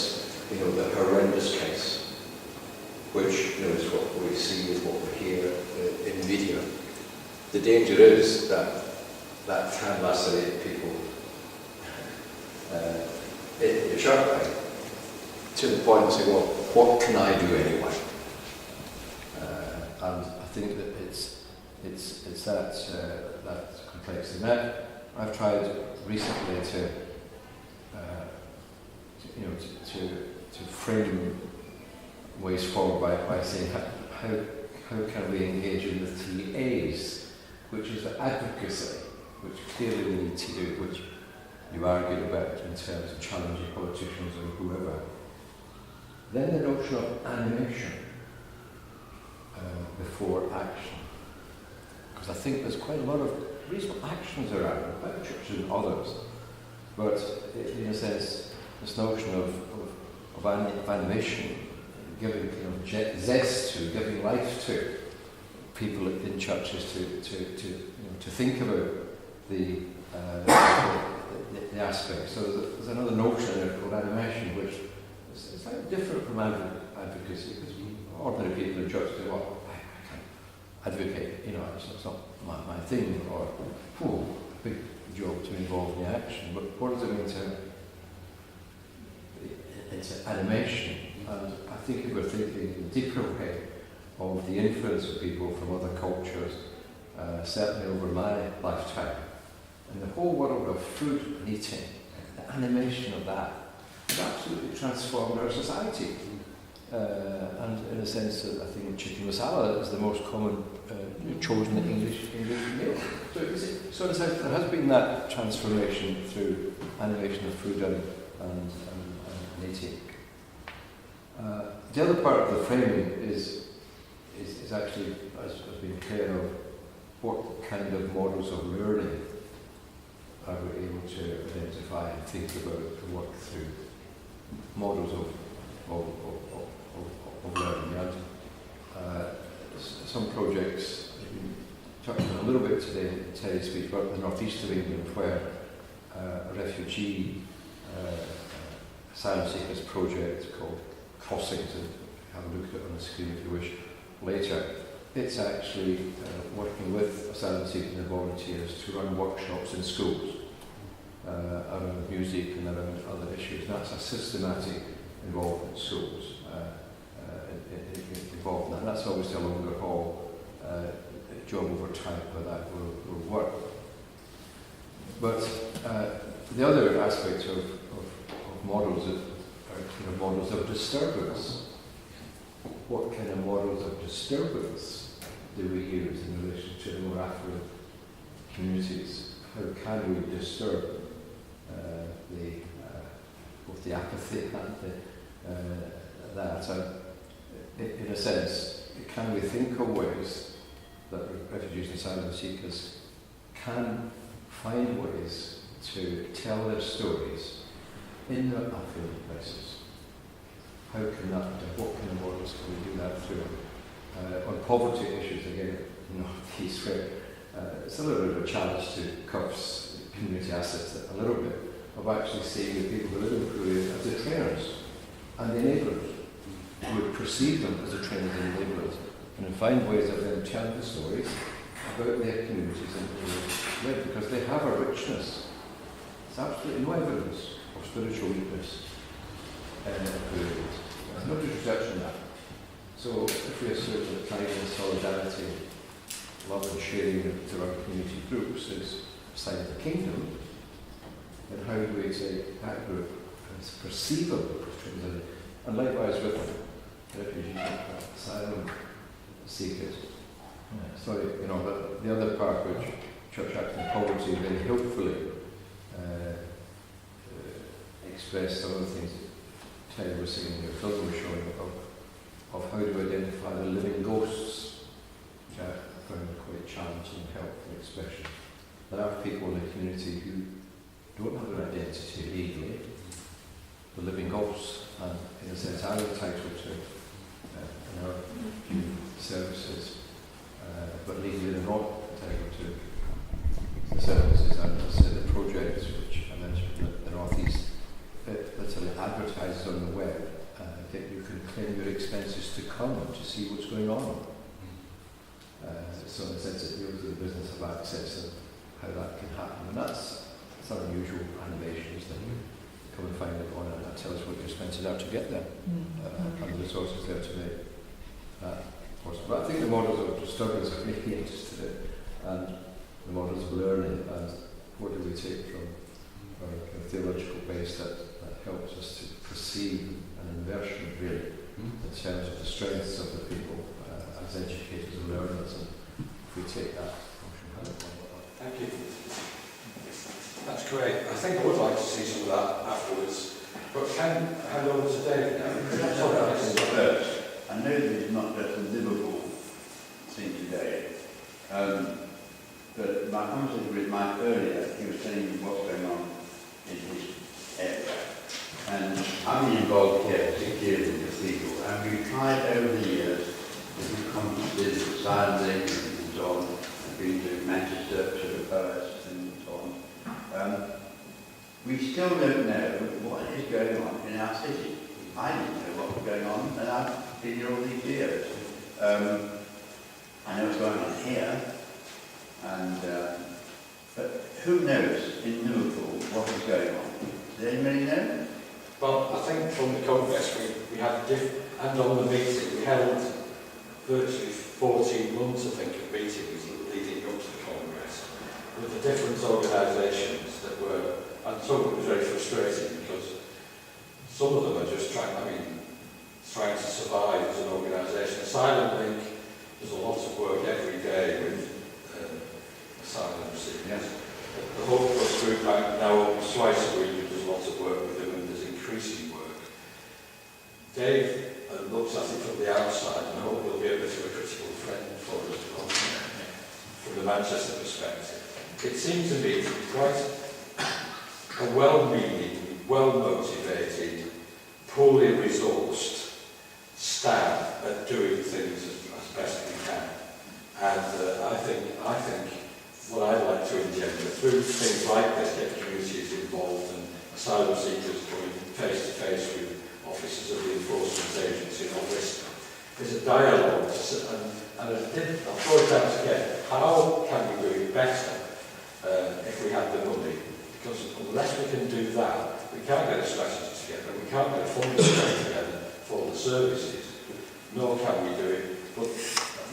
the horrendous case, which, is what we see and what we hear in media. The danger is that can lacerate people sharply, to the point of saying, well, what can I do anyway? And I think that it's that complexity. Now, I've tried recently to frame ways forward by saying how can we engage in the 3 A's, which is the advocacy, which clearly we need to do, which you argued about in terms of challenging politicians or whoever. Then the notion of animation before action. Because I think there's quite a lot of reasonable actions around, by churches and others, but in a sense, this notion of animation, giving zest to, giving life to people in churches to think about the aspects. So there's another notion there called animation, which is slightly different from advocacy, because ordinary people in church say, well, I can't advocate, it's not my thing, or, big job to involve in the action. But what does it mean to, it's animation? And I think we were thinking in a deeper way of the influence of people from other cultures, certainly over my lifetime. And the whole world of food and eating, the animation of that, has absolutely transformed our society. And in a sense, I think chicken masala is the most common chosen English meal. So in a sense, there has been that transformation through animation of food and eating. The other part of the framing is actually as being clear of what kind of models of learning are we able to identify and think about and work through models of learning. And some projects, we touched on a little bit today in Terry's speech, but in the northeast of England, where a refugee asylum seekers project called Crossings, and have a look at it on the screen if you wish later. It's actually working with asylum seekers and volunteers to run workshops in schools around music and around other issues. And that's a systematic involvement in schools. Involved in that. And that's obviously a longer haul job over time, but that will work. But the other aspect of models are models of disturbance. What kind of models of disturbance do we use in relation to the more affluent communities? How can we disturb both the apathy and that? In a sense, can we think of ways that refugees and asylum seekers can find ways to tell their stories in their affluent places? How can that be done? What kind of models can we do that through? On poverty issues, again, in the North-East, where it's a little bit of a challenge to Cuff's community assets a little bit, of actually seeing the people who live in Korea as the trainers and the enablers. We would perceive them as the trainers and enablers, and find ways of them telling the stories about their communities and where they live, because they have a richness. There's absolutely no evidence of spiritual weakness in Koreans. There's no disrespect in that. So if we assert that kindness, solidarity, love and sharing to our community groups is a sign of the kingdom, then how do we say that group it's perceivable. And likewise with refugees and asylum seekers. So, you know, the other part which Church Acting Poverty very helpfully expressed some of the things that Terry was saying in your film was showing of how to identify the living ghosts, which I found quite challenging and helpful expression. There are people in the community who don't have an identity legally, the living ghosts, and in a sense are entitled to in our few services, but legally they're not entitled to the services. And as I said, the projects which I mentioned, the North East, literally advertises on the web that you can claim your expenses to come to see what's going on. So in a sense it deals with the business of access and how that can happen. And that's some unusual animations that you come and find it on, and that tells what your expenses are to get there, and the resources there to make that possible. But I think the models of disturbance are really interested in, and the models of learning, and what do we take from our kind of theological base that helps us to perceive an inversion really in terms of the strengths of the people as educators and learners, and if we take that function. Thank you. That's great. I think I would like to see some of that afterwards. But can I hand over to David now? First, I know that it's not just a Liverpool thing today, but my conversation with Mike earlier, he was telling me what's going on in his area. And I've been involved here, particularly in the cathedral, and we've tried over the years different conferences, asylum and so on. I've been to Manchester, to the Boas and so on. We still don't know what is going on in our city. I didn't know what was going on, and I've been here all these years. I know what's going on here, and but who knows in Liverpool what is going on? Does anybody know? Well, I think from the Congress we had and on the meeting we held virtually 14 months, I think, of meetings leading up to the Congress with the different organisations that were, and some of it was very frustrating because some of them are just trying to survive as an organisation. Asylum Link does a lot of work every day with asylum seekers. Yes. The Hope Plus Food Bank now almost twice a week does lots of work with them, and there's increasing work. Dave looks at it from the outside, and I hope he'll be a bit of a critical friend for us from the Manchester perspective. It seems to me to be quite a well-meaning, well-motivated, poorly resourced staff at doing things as best we can. And I think what I'd like to engender through things like this, get communities involved and asylum seekers coming face to face with officers of the enforcement agency and all this, is a dialogue. And I'll throw it out again. How can we do it better if we have the money? Because unless we can do that, we can't get a strategy together, we can't get a funding together for the services, nor can we do it. But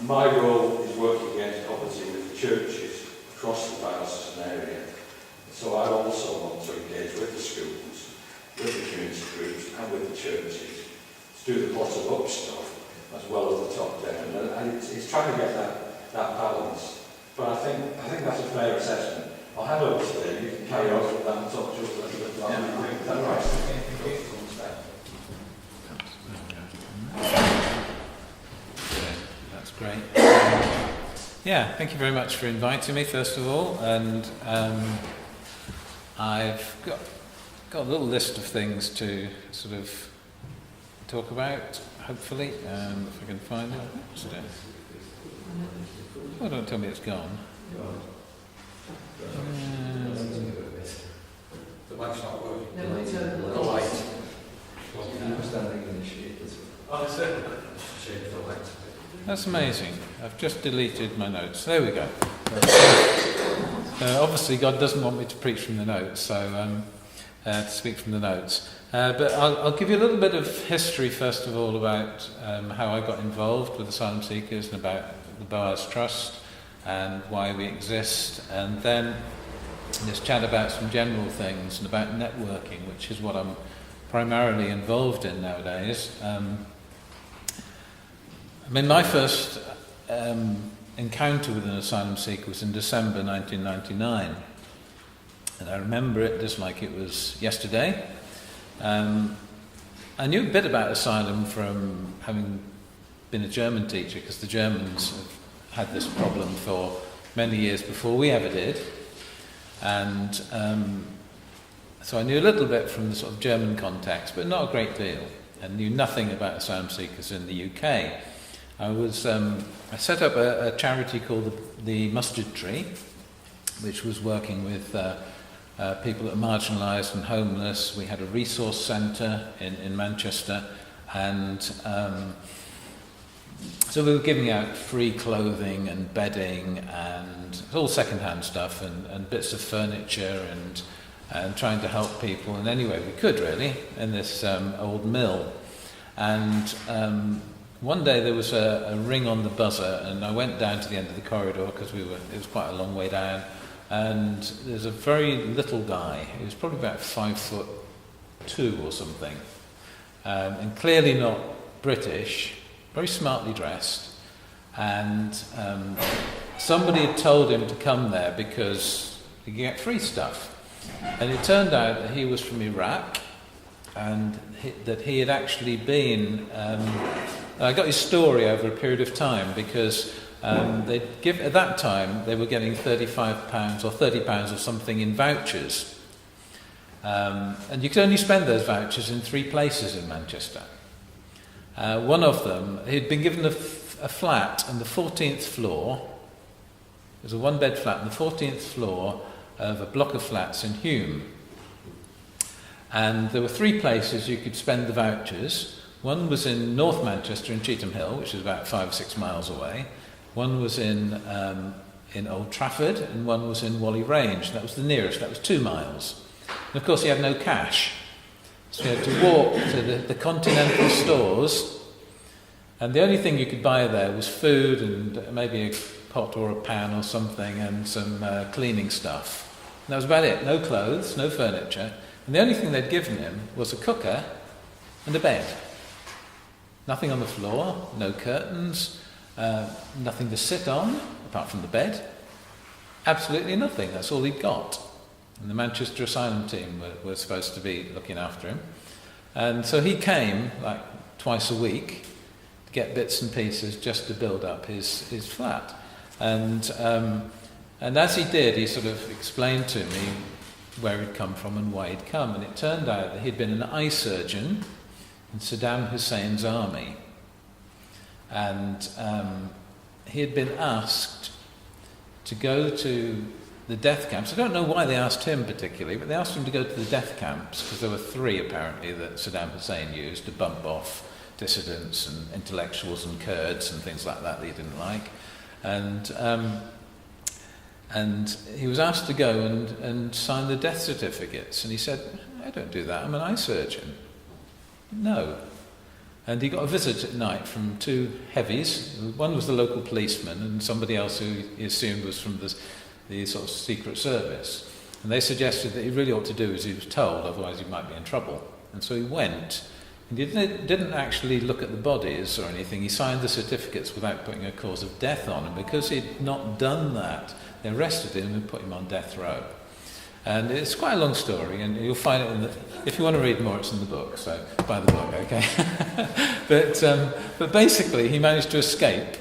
my role is working against poverty with the churches across the diocesan area. So I also want to engage with the schools, with the community groups and with the churches to do the bottom-up stuff as well as the top-down. And it's trying to get that balance. But I think that's a fair assessment. I'll hand over to Dave. You can carry on with that and talk to us a little bit longer. Is that right? That's great. Yeah, thank you very much for inviting me, first of all. And I've got a little list of things to sort of talk about, hopefully, if I can find it. Oh, don't tell me it's gone. The mic's not working. No, it's The light. That's amazing. I've just deleted my notes. There we go. Obviously, God doesn't want me to preach from the notes, so to speak from the notes. But I'll give you a little bit of history, first of all, about how I got involved with asylum seekers and about the Boas Trust and why we exist, and then just chat about some general things and about networking, which is what I'm primarily involved in nowadays. My first encounter with an asylum seeker was in December 1999, and I remember it just like it was yesterday. I knew a bit about asylum from having been a German teacher, because the Germans have had this problem for many years before we ever did, and so I knew a little bit from the sort of German context, but not a great deal, and knew nothing about asylum seekers in the UK. I set up a charity called the Mustard Tree, which was working with people that are marginalised and homeless. We had a resource centre in Manchester, and so we were giving out free clothing and bedding and all second-hand stuff and bits of furniture and trying to help people in any way we could, really, in this old mill. And one day there was a ring on the buzzer, and I went down to the end of the corridor because it was quite a long way down, and there's a very little guy. He was probably about 5'2" or something, and clearly not British, very smartly dressed, and somebody had told him to come there because he could get free stuff. And it turned out that he was from Iraq, and that he had actually been... I got his story over a period of time, because at that time they were getting £35 or £30 or something in vouchers. And you could only spend those vouchers in 3 places in Manchester. One of them, he'd been given a flat on the 14th floor. It was a 1-bed flat on the 14th floor of a block of flats in Hume. And there were 3 places you could spend the vouchers. One was in North Manchester in Cheetham Hill, which is about 5 or 6 miles away. One was in Old Trafford, and one was in Whalley Range. That was the nearest, that was 2 miles. And of course he had no cash. So you had to walk to the continental stores, and the only thing you could buy there was food and maybe a pot or a pan or something, and some cleaning stuff. And that was about it. No clothes, no furniture. And the only thing they'd given him was a cooker and a bed. Nothing on the floor, no curtains, nothing to sit on, apart from the bed. Absolutely nothing. That's all he'd got. And the Manchester Asylum team were supposed to be looking after him. And so he came, like, twice a week to get bits and pieces just to build up his flat. And as he did, he sort of explained to me where he'd come from and why he'd come. And it turned out that he'd been an eye surgeon in Saddam Hussein's army. And he had been asked to go to the death camps. I don't know why they asked him particularly, but they asked him to go to the death camps, because there were 3 apparently that Saddam Hussein used to bump off dissidents and intellectuals and Kurds and things like that he didn't like. And he was asked to go and sign the death certificates, and he said, "I don't do that, I'm an eye surgeon." No. And he got a visit at night from 2 heavies. One was the local policeman, and somebody else who he assumed was from the sort of secret service. And they suggested that he really ought to do as he was told, otherwise he might be in trouble. And so he went, and he didn't actually look at the bodies or anything. He signed the certificates without putting a cause of death on, and because he'd not done that, they arrested him and put him on death row. And it's quite a long story, and you'll find it if you want to read more, it's in the book, so buy the book, okay? But basically, he managed to escape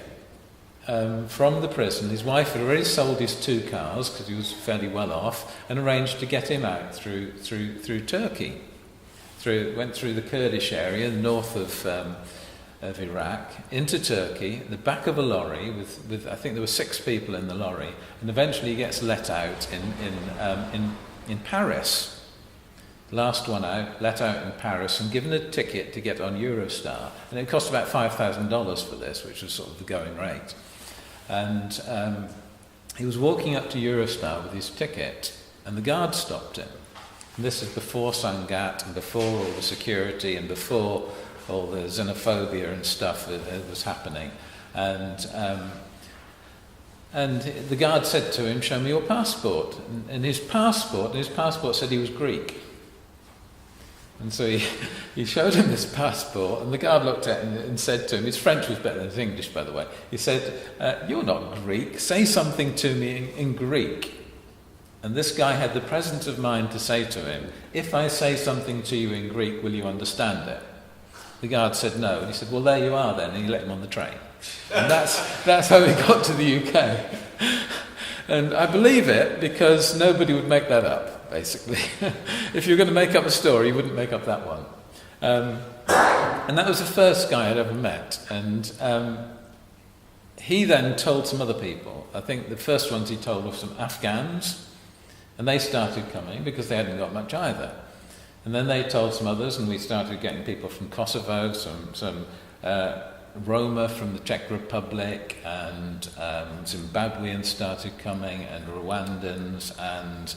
from the prison. His wife had already sold his 2 cars, because he was fairly well off, and arranged to get him out through Turkey. Went through the Kurdish area, north of Iraq, into Turkey, the back of a lorry with I think there were 6 people in the lorry, and eventually he gets let out in Paris. Last one out, let out in Paris, and given a ticket to get on Eurostar, and it cost about $5,000 for this, which was sort of the going rate. And he was walking up to Eurostar with his ticket, and the guard stopped him. And this is before Sangat, and before all the security, and before all the xenophobia and stuff that was happening. And the guard said to him, "Show me your passport." And his passport said he was Greek. And so he showed him this passport, and the guard looked at him and said to him, his French was better than his English, by the way. He said, "You're not Greek. Say something to me in Greek." And this guy had the presence of mind to say to him, "If I say something to you in Greek, will you understand it?" The guard said no, and he said, "Well, there you are then," and he let him on the train. And that's how he got to the UK. And I believe it because nobody would make that up, basically. If you're going to make up a story, you wouldn't make up that one. And that was the first guy I'd ever met. And he then told some other people. I think the first ones he told were some Afghans, and they started coming because they hadn't got much either. And then they told some others, and we started getting people from Kosovo, some Roma from the Czech Republic, and Zimbabweans started coming, and Rwandans, and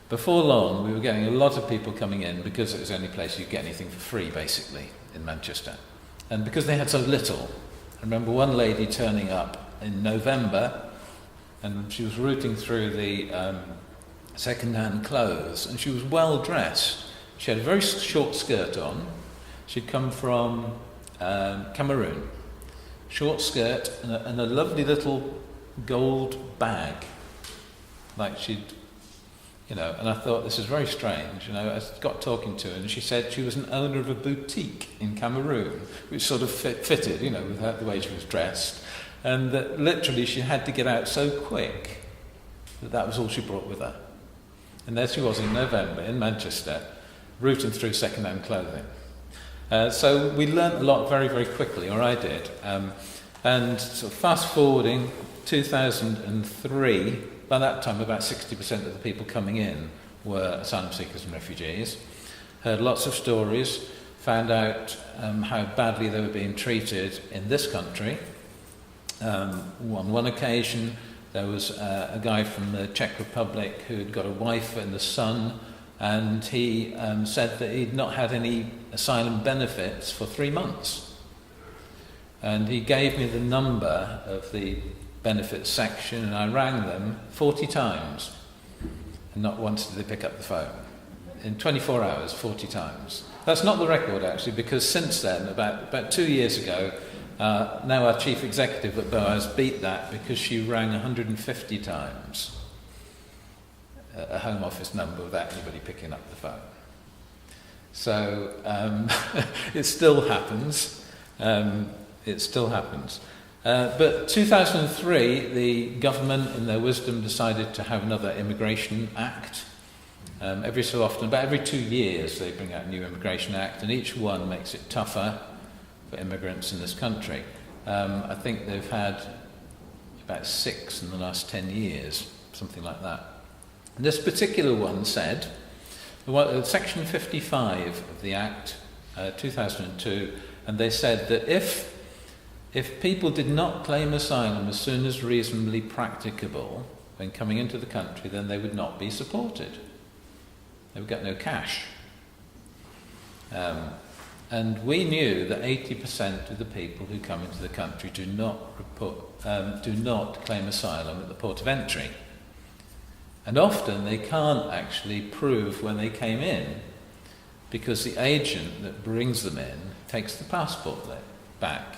before long we were getting a lot of people coming in because it was the only place you could get anything for free, basically, in Manchester. And because they had so little. I remember one lady turning up in November, and she was rooting through the second-hand clothes, and she was well dressed. She had a very short skirt on. She'd come from Cameroon. Short skirt and a lovely little gold bag, like she'd, and I thought, this is very strange. I got talking to her, and she said she was an owner of a boutique in Cameroon, which sort of fitted, with the way she was dressed, and that literally she had to get out so quick that was all she brought with her. And there she was in November in Manchester, rooting through second-hand clothing. So we learnt a lot very, very quickly, or I did. And sort of fast-forwarding, 2003, by that time about 60% of the people coming in were asylum seekers and refugees. Heard lots of stories, found out how badly they were being treated in this country. On one occasion, there was a guy from the Czech Republic who'd got a wife and a son, and he said that he'd not had any asylum benefits for 3 months. And he gave me the number of the benefits section, and I rang them 40 times, and not once did they pick up the phone. In 24 hours, 40 times. That's not the record, actually, because since then, about 2 years ago, now our chief executive at Boaz beat that because she rang 150 times a Home Office number without anybody picking up the phone. So it still happens. But 2003, the government, in their wisdom, decided to have another Immigration Act. Every so often, about every 2 years, they bring out a new Immigration Act, and each one makes it tougher for immigrants in this country. I think they've had about 6 in the last 10 years, something like that. And this particular one said, Section 55 of the Act, 2002, and they said that if people did not claim asylum as soon as reasonably practicable when coming into the country, then they would not be supported. They would get no cash. And we knew that 80% of the people who come into the country do not claim asylum at the port of entry. And often they can't actually prove when they came in, because the agent that brings them in takes the passport back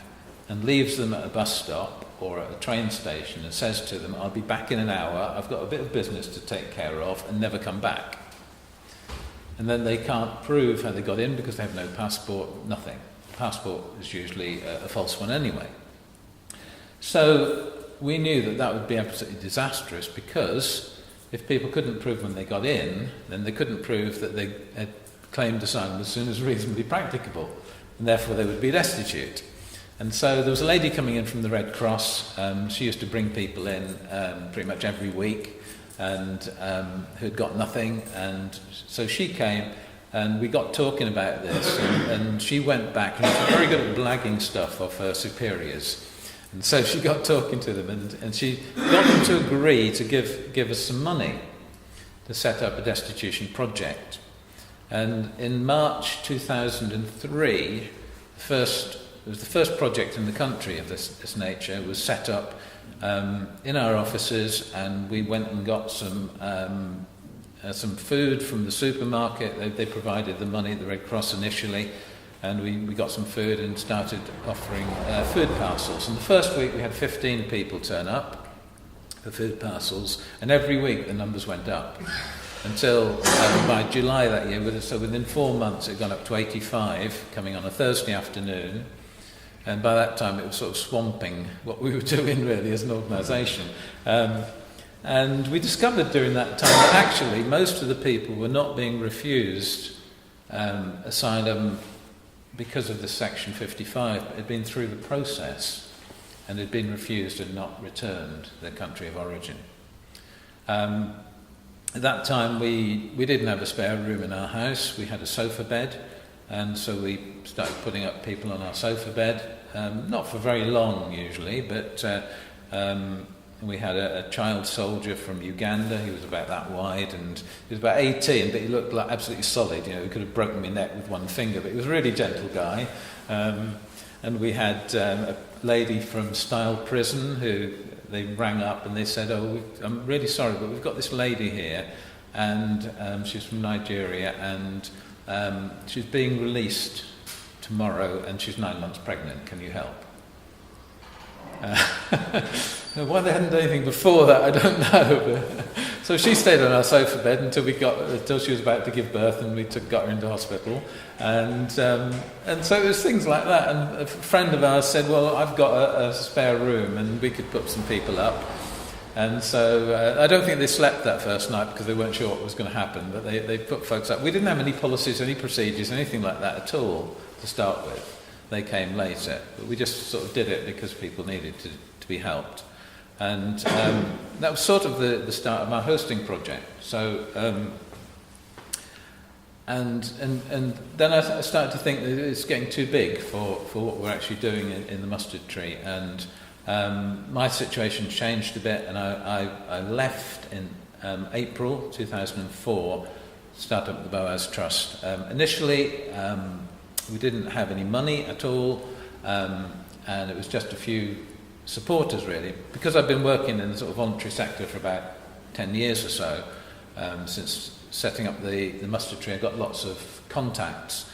and leaves them at a bus stop or at a train station and says to them, "I'll be back in an hour, I've got a bit of business to take care of," and never come back. And then they can't prove how they got in because they have no passport, nothing. The passport is usually a false one anyway. So we knew that would be absolutely disastrous, because if people couldn't prove when they got in, then they couldn't prove that they had claimed asylum as soon as reasonably practicable, and therefore they would be destitute. And so there was a lady coming in from the Red Cross. She used to bring people in pretty much every week, and who'd got nothing. And so she came, and we got talking about this, and she went back, and she was very good at blagging stuff off her superiors. And so she got talking to them, and she got them to agree to give us some money to set up a destitution project. And in March 2003, it was the first project in the country of this nature. It was set up in our offices, and we went and got some some food from the supermarket. They provided the money, the Red Cross initially, and we got some food and started offering food parcels. And the first week we had 15 people turn up for food parcels, and every week the numbers went up until by July that year, so within 4 months it had gone up to 85, coming on a Thursday afternoon, and by that time it was sort of swamping what we were doing really as an organisation. And we discovered during that time that actually most of the people were not being refused asylum because of the Section 55, but had been through the process and had been refused and not returned to their country of origin. At that time we didn't have a spare room in our house. We had a sofa bed, and so we started putting up people on our sofa bed, not for very long usually, but we had a child soldier from Uganda. He was about that wide, and he was about 18, but he looked like absolutely solid. You know, he could have broken my neck with one finger, but he was a really gentle guy. And we had a lady from Style Prison who they rang up and they said, I'm really sorry, but we've got this lady here, and she's from Nigeria, and she's being released tomorrow, and she's 9 months pregnant. Can you help? Why they hadn't done anything before that, I don't know. So she stayed on our sofa bed until she was about to give birth, and we got her into hospital. And so it was things like that. And a friend of ours said, well, I've got a spare room, and we could put some people up. And so I don't think they slept that first night because they weren't sure what was going to happen, but they put folks up. We didn't have any policies, any procedures, anything like that at all to start with. They came later, but we just sort of did it because people needed to be helped. And that was sort of the start of our hosting project. So, and then I started to think that it's getting too big for what we're actually doing in the Mustard Tree. And my situation changed a bit, and I left in April 2004 to start up the Boaz Trust. Initially, we didn't have any money at all, and it was just a few supporters really. Because I've been working in the sort of voluntary sector for about 10 years or so, since setting up the Mustard Tree, I got lots of contacts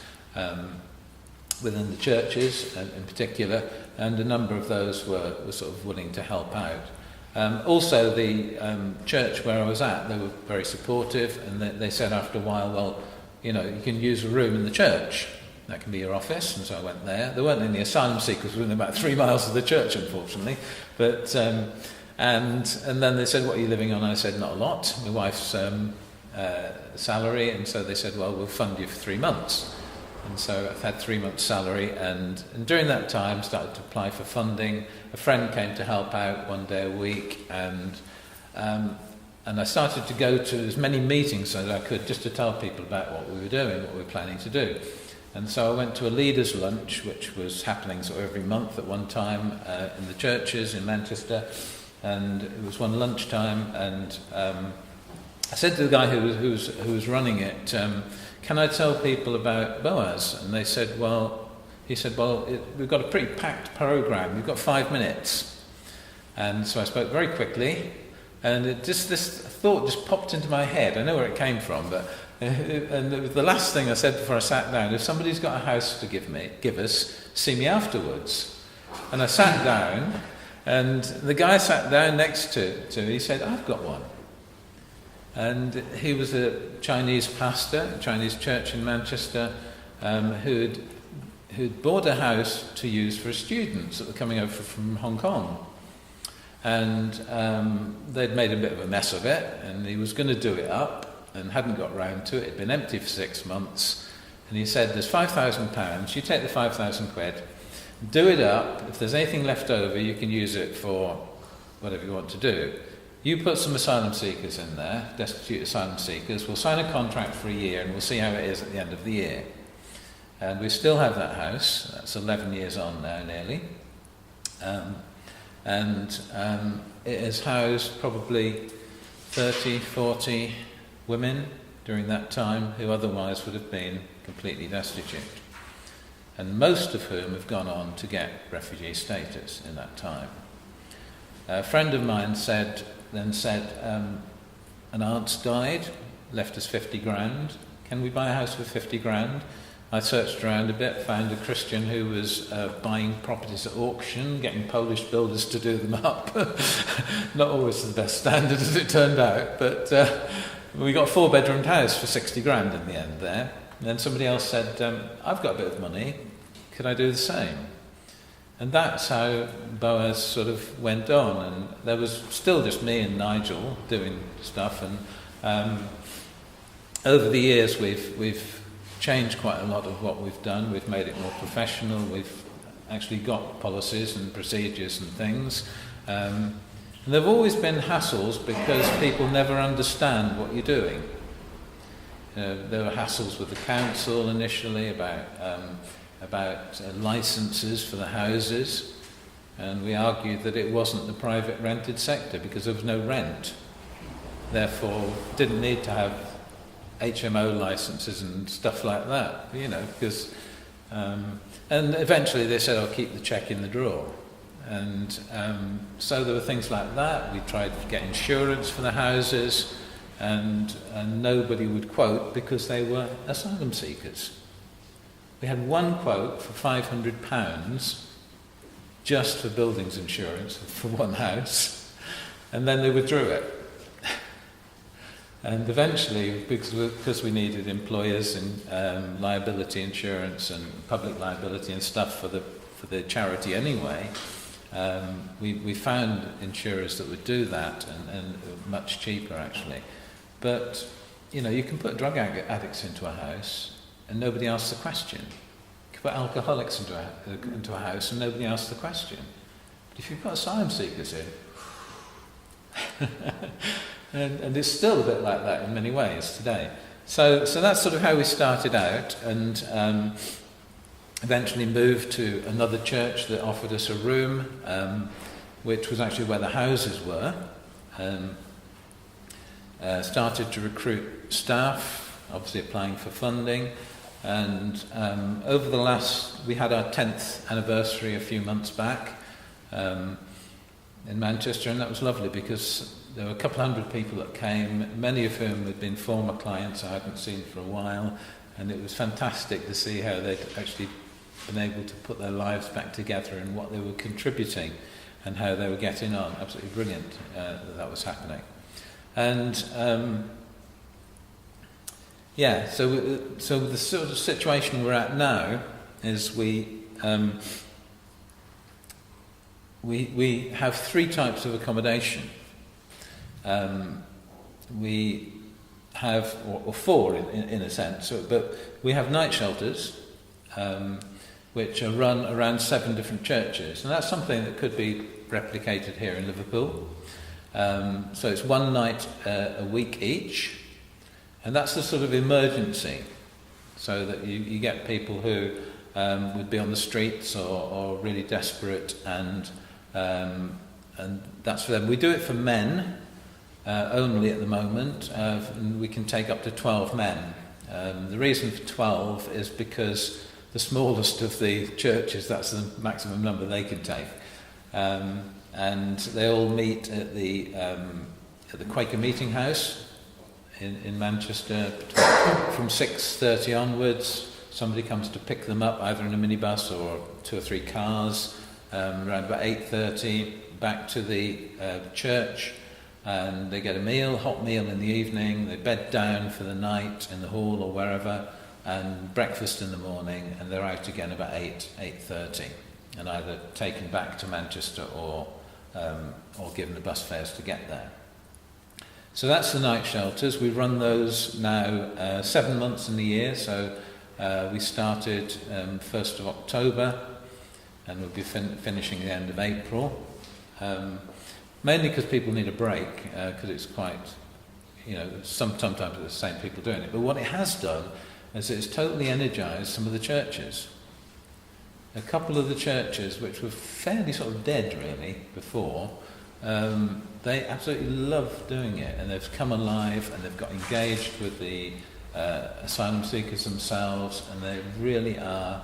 within the churches in particular, and a number of those were sort of willing to help out. Also the church where I was at, they were very supportive, and they said after a while, well, you know, you can use a room in the church. That can be your office, and so I went there. There weren't any asylum seekers within about 3 miles of the church, unfortunately. But and then they said, "What are you living on?" I said, "Not a lot. My wife's salary." And so they said, "Well, we'll fund you for 3 months." And so I've had 3 months' salary, and during that time, started to apply for funding. A friend came to help out 1 day a week, and I started to go to as many meetings as I could, just to tell people about what we were doing, what we were planning to do. And so I went to a leaders' lunch, which was happening sort of every month at one time in the churches in Manchester, and it was one lunchtime, and I said to the guy who was running it, "Can I tell people about Boaz?" And he said, "Well, we've got a pretty packed program. We've got 5 minutes." And so I spoke very quickly, and this thought just popped into my head. I know where it came from, but. And it was the last thing I said before I sat down: if somebody's got a house to give us, see me afterwards. And I sat down, and the guy sat down next to me. He said, "I've got one." And he was a Chinese pastor, a Chinese church in Manchester, who'd bought a house to use for students that were coming over from Hong Kong. And they'd made a bit of a mess of it, and he was going to do it up, and hadn't got round to it. It'd been empty for 6 months, and he said, "There's £5,000. You take the 5,000 quid, do it up. If there's anything left over, you can use it for whatever you want to do. You put some asylum seekers in there, destitute asylum seekers. We'll sign a contract for a year, and we'll see how it is at the end of the year." And we still have that house. That's 11 years on now, nearly. It has housed probably 30, 40 women during that time who otherwise would have been completely destitute, and most of whom have gone on to get refugee status in that time. A friend of mine said, an aunt's died left us 50 grand. Can we buy a house with 50 grand? I searched around a bit, found a Christian who was buying properties at auction, getting Polish builders to do them up. Not always to the best standard as it turned out, but we got a 4-bedroomed house for 60 grand in the end there. And then somebody else said, I've got a bit of money, could I do the same? And that's how Boaz sort of went on, and there was still just me and Nigel doing stuff, and over the years we've changed quite a lot of what we've done. We've made it more professional. We've actually got policies and procedures and things. And there have always been hassles because people never understand what you're doing. There were hassles with the council initially about licences for the houses, and we argued that it wasn't the private rented sector because there was no rent. Therefore, didn't need to have HMO licences and stuff like that, because and eventually they said, I'll keep the cheque in the drawer. And so there were things like that. We tried to get insurance for the houses, and nobody would quote because they were asylum seekers. We had one quote for £500 just for buildings insurance for one house, and then they withdrew it. And eventually, because we needed employers and liability insurance and public liability and stuff for the charity anyway, we found insurers that would do that, and much cheaper actually. But you can put drug addicts into a house and nobody asks the question. You can put alcoholics into a house and nobody asks the question. But if you put asylum seekers in, and it's still a bit like that in many ways today. So that's sort of how we started out, and eventually moved to another church that offered us a room, which was actually where the houses were. Started to recruit staff, obviously applying for funding, and over the we had our 10th anniversary a few months back in Manchester, and that was lovely because there were a couple hundred people that came, many of whom had been former clients I hadn't seen for a while, and it was fantastic to see how they'd actually been able to put their lives back together and what they were contributing and how they were getting on. Absolutely brilliant that was happening. And so the sort of situation we're at now is we have 3 types of accommodation. We have, or 4 in a sense, but we have night shelters, which are run around 7 different churches, and that's something that could be replicated here in Liverpool. So it's 1 night a week each, and that's the sort of emergency, so that you get people who would be on the streets or really desperate, and that's for them. We do it for men only at the moment, and we can take up to 12 men. The reason for 12 is because the smallest of the churches, that's the maximum number they can take. And they all meet at the Quaker Meeting House in Manchester from 6:30 onwards. Somebody comes to pick them up either in a minibus or 2 or 3 cars around about 8:30 back to the church, and they get a meal, hot meal in the evening. They bed down for the night in the hall or wherever, and breakfast in the morning, and they're out again about 8:30, and either taken back to Manchester or given the bus fares to get there. So that's the night shelters. We run those now 7 months in the year. So we started 1st of October, and we'll be finishing the end of April. Mainly because people need a break, because it's quite, sometimes it's the same people doing it. But what it has done is it's totally energised some of the churches. A couple of the churches, which were fairly sort of dead really before, they absolutely love doing it, and they've come alive and they've got engaged with the asylum seekers themselves, and they really are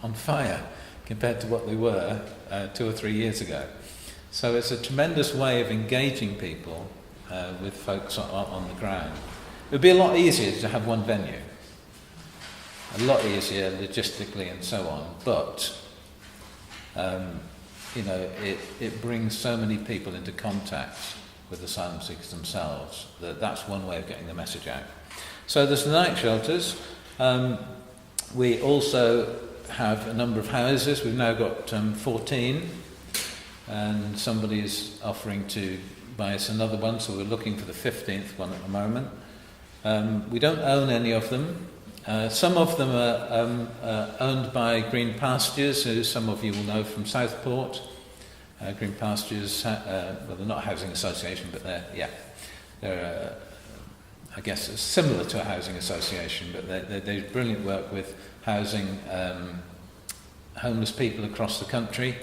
on fire compared to what they were 2 or 3 years ago. So it's a tremendous way of engaging people with folks on the ground. It would be a lot easier to have one venue. A lot easier logistically and so on. But, you know, it brings so many people into contact with asylum seekers themselves that that's one way of getting the message out. So there's the night shelters. We also have a number of houses. We've now got 14, and somebody's offering to buy us another one, so we're looking for the 15th one at the moment. We don't own any of them. Some of them are owned by Green Pastures, who some of you will know from Southport. Green Pastures, well, they're not a housing association, but they're I guess similar to a housing association, but they do brilliant work with housing homeless people across the country,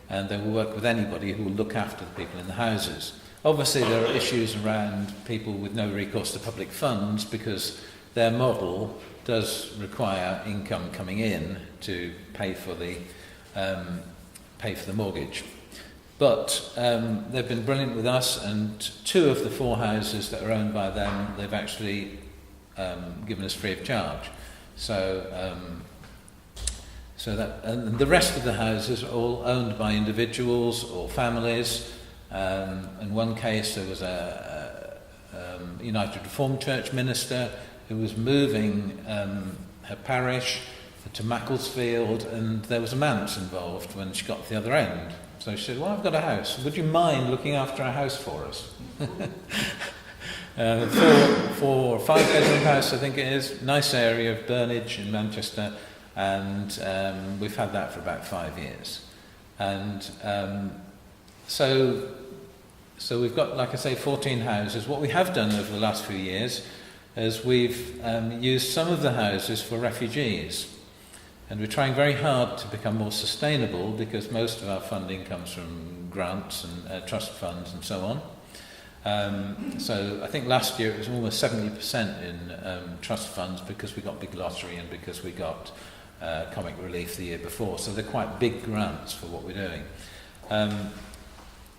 and they will work with anybody who will look after the people in the houses. Obviously there are issues around people with no recourse to public funds, because their model does require income coming in to pay for the mortgage. But they've been brilliant with us, and 2 of the 4 houses that are owned by them, they've actually given us free of charge. And the rest of the houses are all owned by individuals or families. In one case, there was a United Reformed Church minister who was moving her parish to Macclesfield, and there was a manse involved when she got to the other end. So she said, well, I've got a house. Would you mind looking after a house for us? 4 or 5 bedroom house, I think it is. Nice area of Burnage in Manchester. And we've had that for about 5 years. And so we've got, like I say, 14 houses. What we have done over the last few years is we've used some of the houses for refugees. And we're trying very hard to become more sustainable, because most of our funding comes from grants and trust funds and so on. So I think last year it was almost 70% in trust funds, because we got Big Lottery and because we got Comic Relief the year before. So they're quite big grants for what we're doing.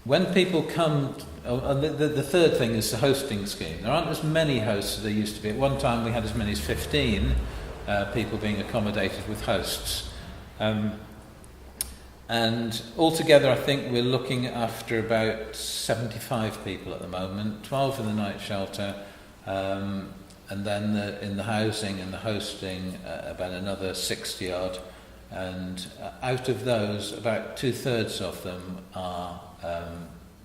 When people come, the third thing is the hosting scheme. There aren't as many hosts as there used to be. At one time we had as many as 15 people being accommodated with hosts. And altogether I think we're looking after about 75 people at the moment, 12 in the night shelter, and then in the housing and the hosting about another 60 odd. And out of those, about 2/3 of them are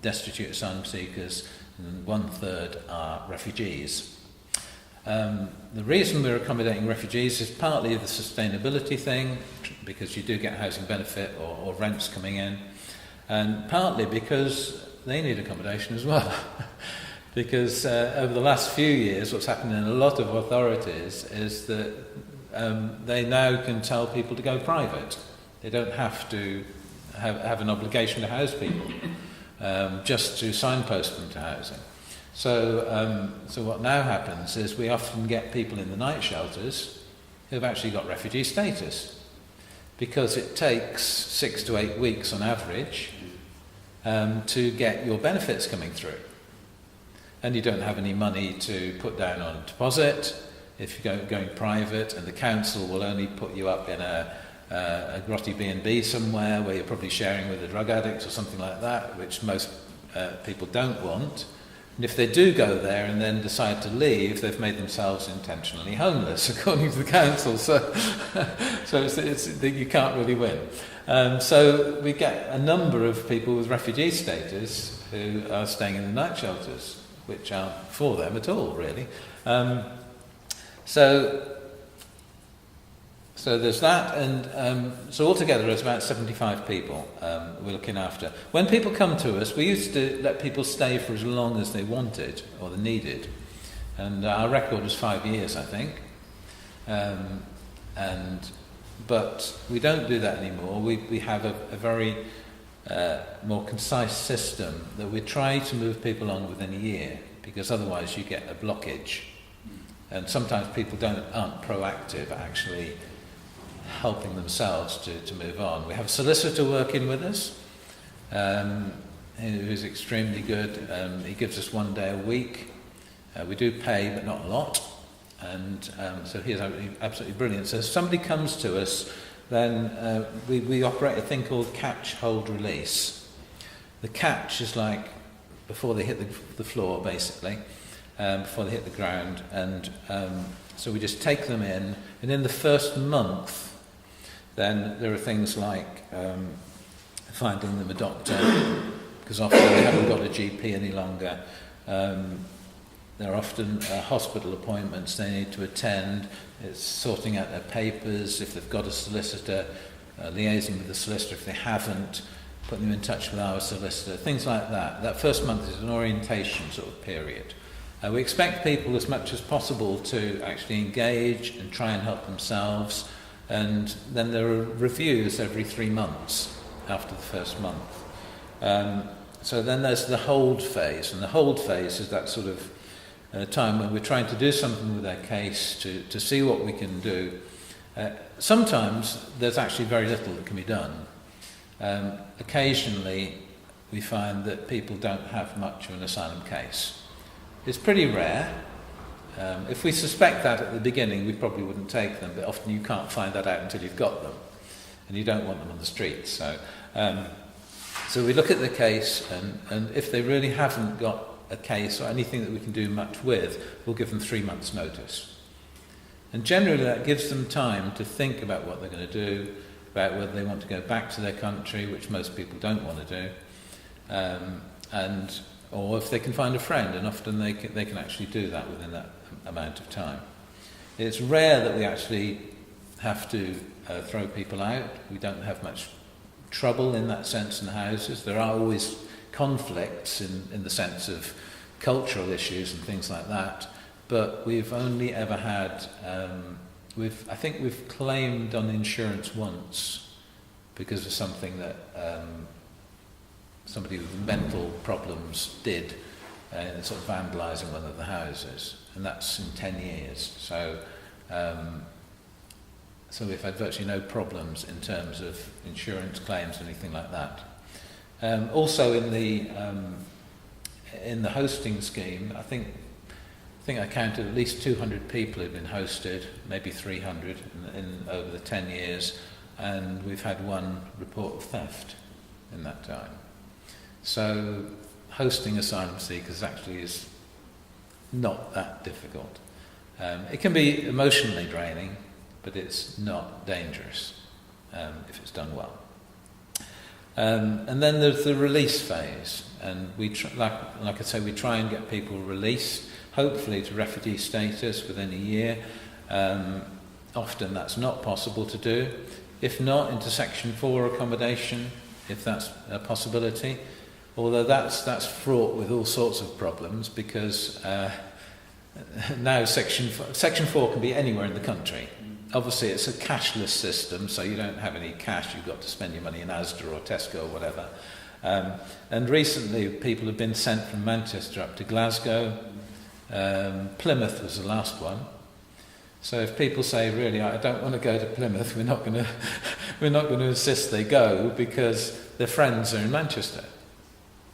destitute asylum seekers, and 1/3 are refugees. The reason we're accommodating refugees is partly the sustainability thing, because you do get housing benefit or rents coming in, and partly because they need accommodation as well. Because over the last few years, what's happened in a lot of authorities is that they now can tell people to go private. They don't have to have an obligation to house people, just to signpost them to housing. So what now happens is we often get people in the night shelters who've actually got refugee status, because it takes 6 to 8 weeks on average to get your benefits coming through. And you don't have any money to put down on a deposit if you're going private, and the council will only put you up in a grotty B&B somewhere where you're probably sharing with a drug addict or something like that, which most people don't want. And if they do go there and then decide to leave, they've made themselves intentionally homeless, according to the council. So you can't really win. So we get a number of people with refugee status who are staying in the night shelters, which aren't for them at all, really. So there's that, and so altogether there's about 75 people we're looking after. When people come to us, we used to let people stay for as long as they wanted or they needed, and our record was 5 years, I think. But we don't do that anymore. We have a very more concise system that we try to move people on within a year, because otherwise you get a blockage, and sometimes people aren't proactive actually helping themselves to move on. We have a solicitor working with us who's extremely good. He gives us 1 day a week We do pay, but not a lot, and so he is absolutely brilliant. So if somebody comes to us, then we operate a thing called catch, hold, release. The catch is like before they hit the floor, basically, before they hit the ground, and so we just take them in, and in the first month, then there are things like finding them a doctor, because often they haven't got a GP any longer. There are often hospital appointments they need to attend. It's sorting out their papers, if they've got a solicitor, liaising with the solicitor if they haven't, putting them in touch with our solicitor, things like that. That first month is an orientation sort of period. We expect people as much as possible to actually engage and try and help themselves, and then there are reviews every 3 months after the first month. So then there's the hold phase, and the hold phase is that sort of time when we're trying to do something with their case to see what we can do. Sometimes there's actually very little that can be done. Occasionally we find that people don't have much of an asylum case. It's pretty rare. If we suspect that at the beginning, we probably wouldn't take them, but often you can't find that out until you've got them, and you don't want them on the streets. So we look at the case, and if they really haven't got a case or anything that we can do much with, we'll give them 3 months' notice. And generally that gives them time to think about what they're going to do, about whether they want to go back to their country, which most people don't want to do, or if they can find a friend, and often they can actually do that within that amount of time. It's rare that we actually have to throw people out. We don't have much trouble in that sense in the houses. There are always conflicts in the sense of cultural issues and things like that, but we've only ever had, I think we've claimed on insurance once because of something that somebody with mental problems did, sort of vandalising one of the houses, and that's in 10 years. So we've had virtually no problems in terms of insurance claims or anything like that. Also in the hosting scheme, I think I counted at least 200 people who've been hosted, maybe 300 over the 10 years, and we've had one report of theft in that time. So hosting asylum seekers actually is not that difficult. It can be emotionally draining, but it's not dangerous if it's done well. And then there's the release phase, and like I say, we try and get people released, hopefully to refugee status within a year. Often that's not possible to do. If not, into Section 4 accommodation, if that's a possibility. Although that's fraught with all sorts of problems, because now Section 4 can be anywhere in the country. Obviously it's a cashless system, so you don't have any cash, you've got to spend your money in Asda or Tesco or whatever. And recently people have been sent from Manchester up to Glasgow. Plymouth was the last one. So if people say, really, I don't want to go to Plymouth, we're not going to insist they go, because their friends are in Manchester.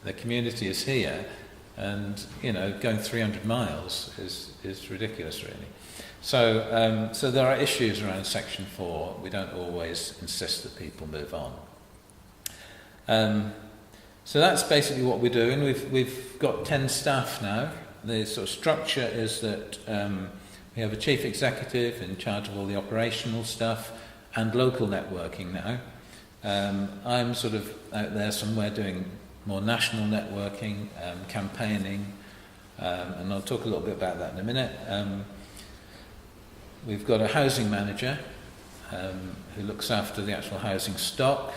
Their community is here, and going 300 miles is ridiculous, really. So there are issues around Section 4. We don't always insist that people move on. So that's basically what we're doing. We've got 10 staff now. The sort of structure is that we have a chief executive in charge of all the operational stuff and local networking now. I'm sort of out there somewhere doing more national networking, campaigning, and I'll talk a little bit about that in a minute. We've got a housing manager who looks after the actual housing stock,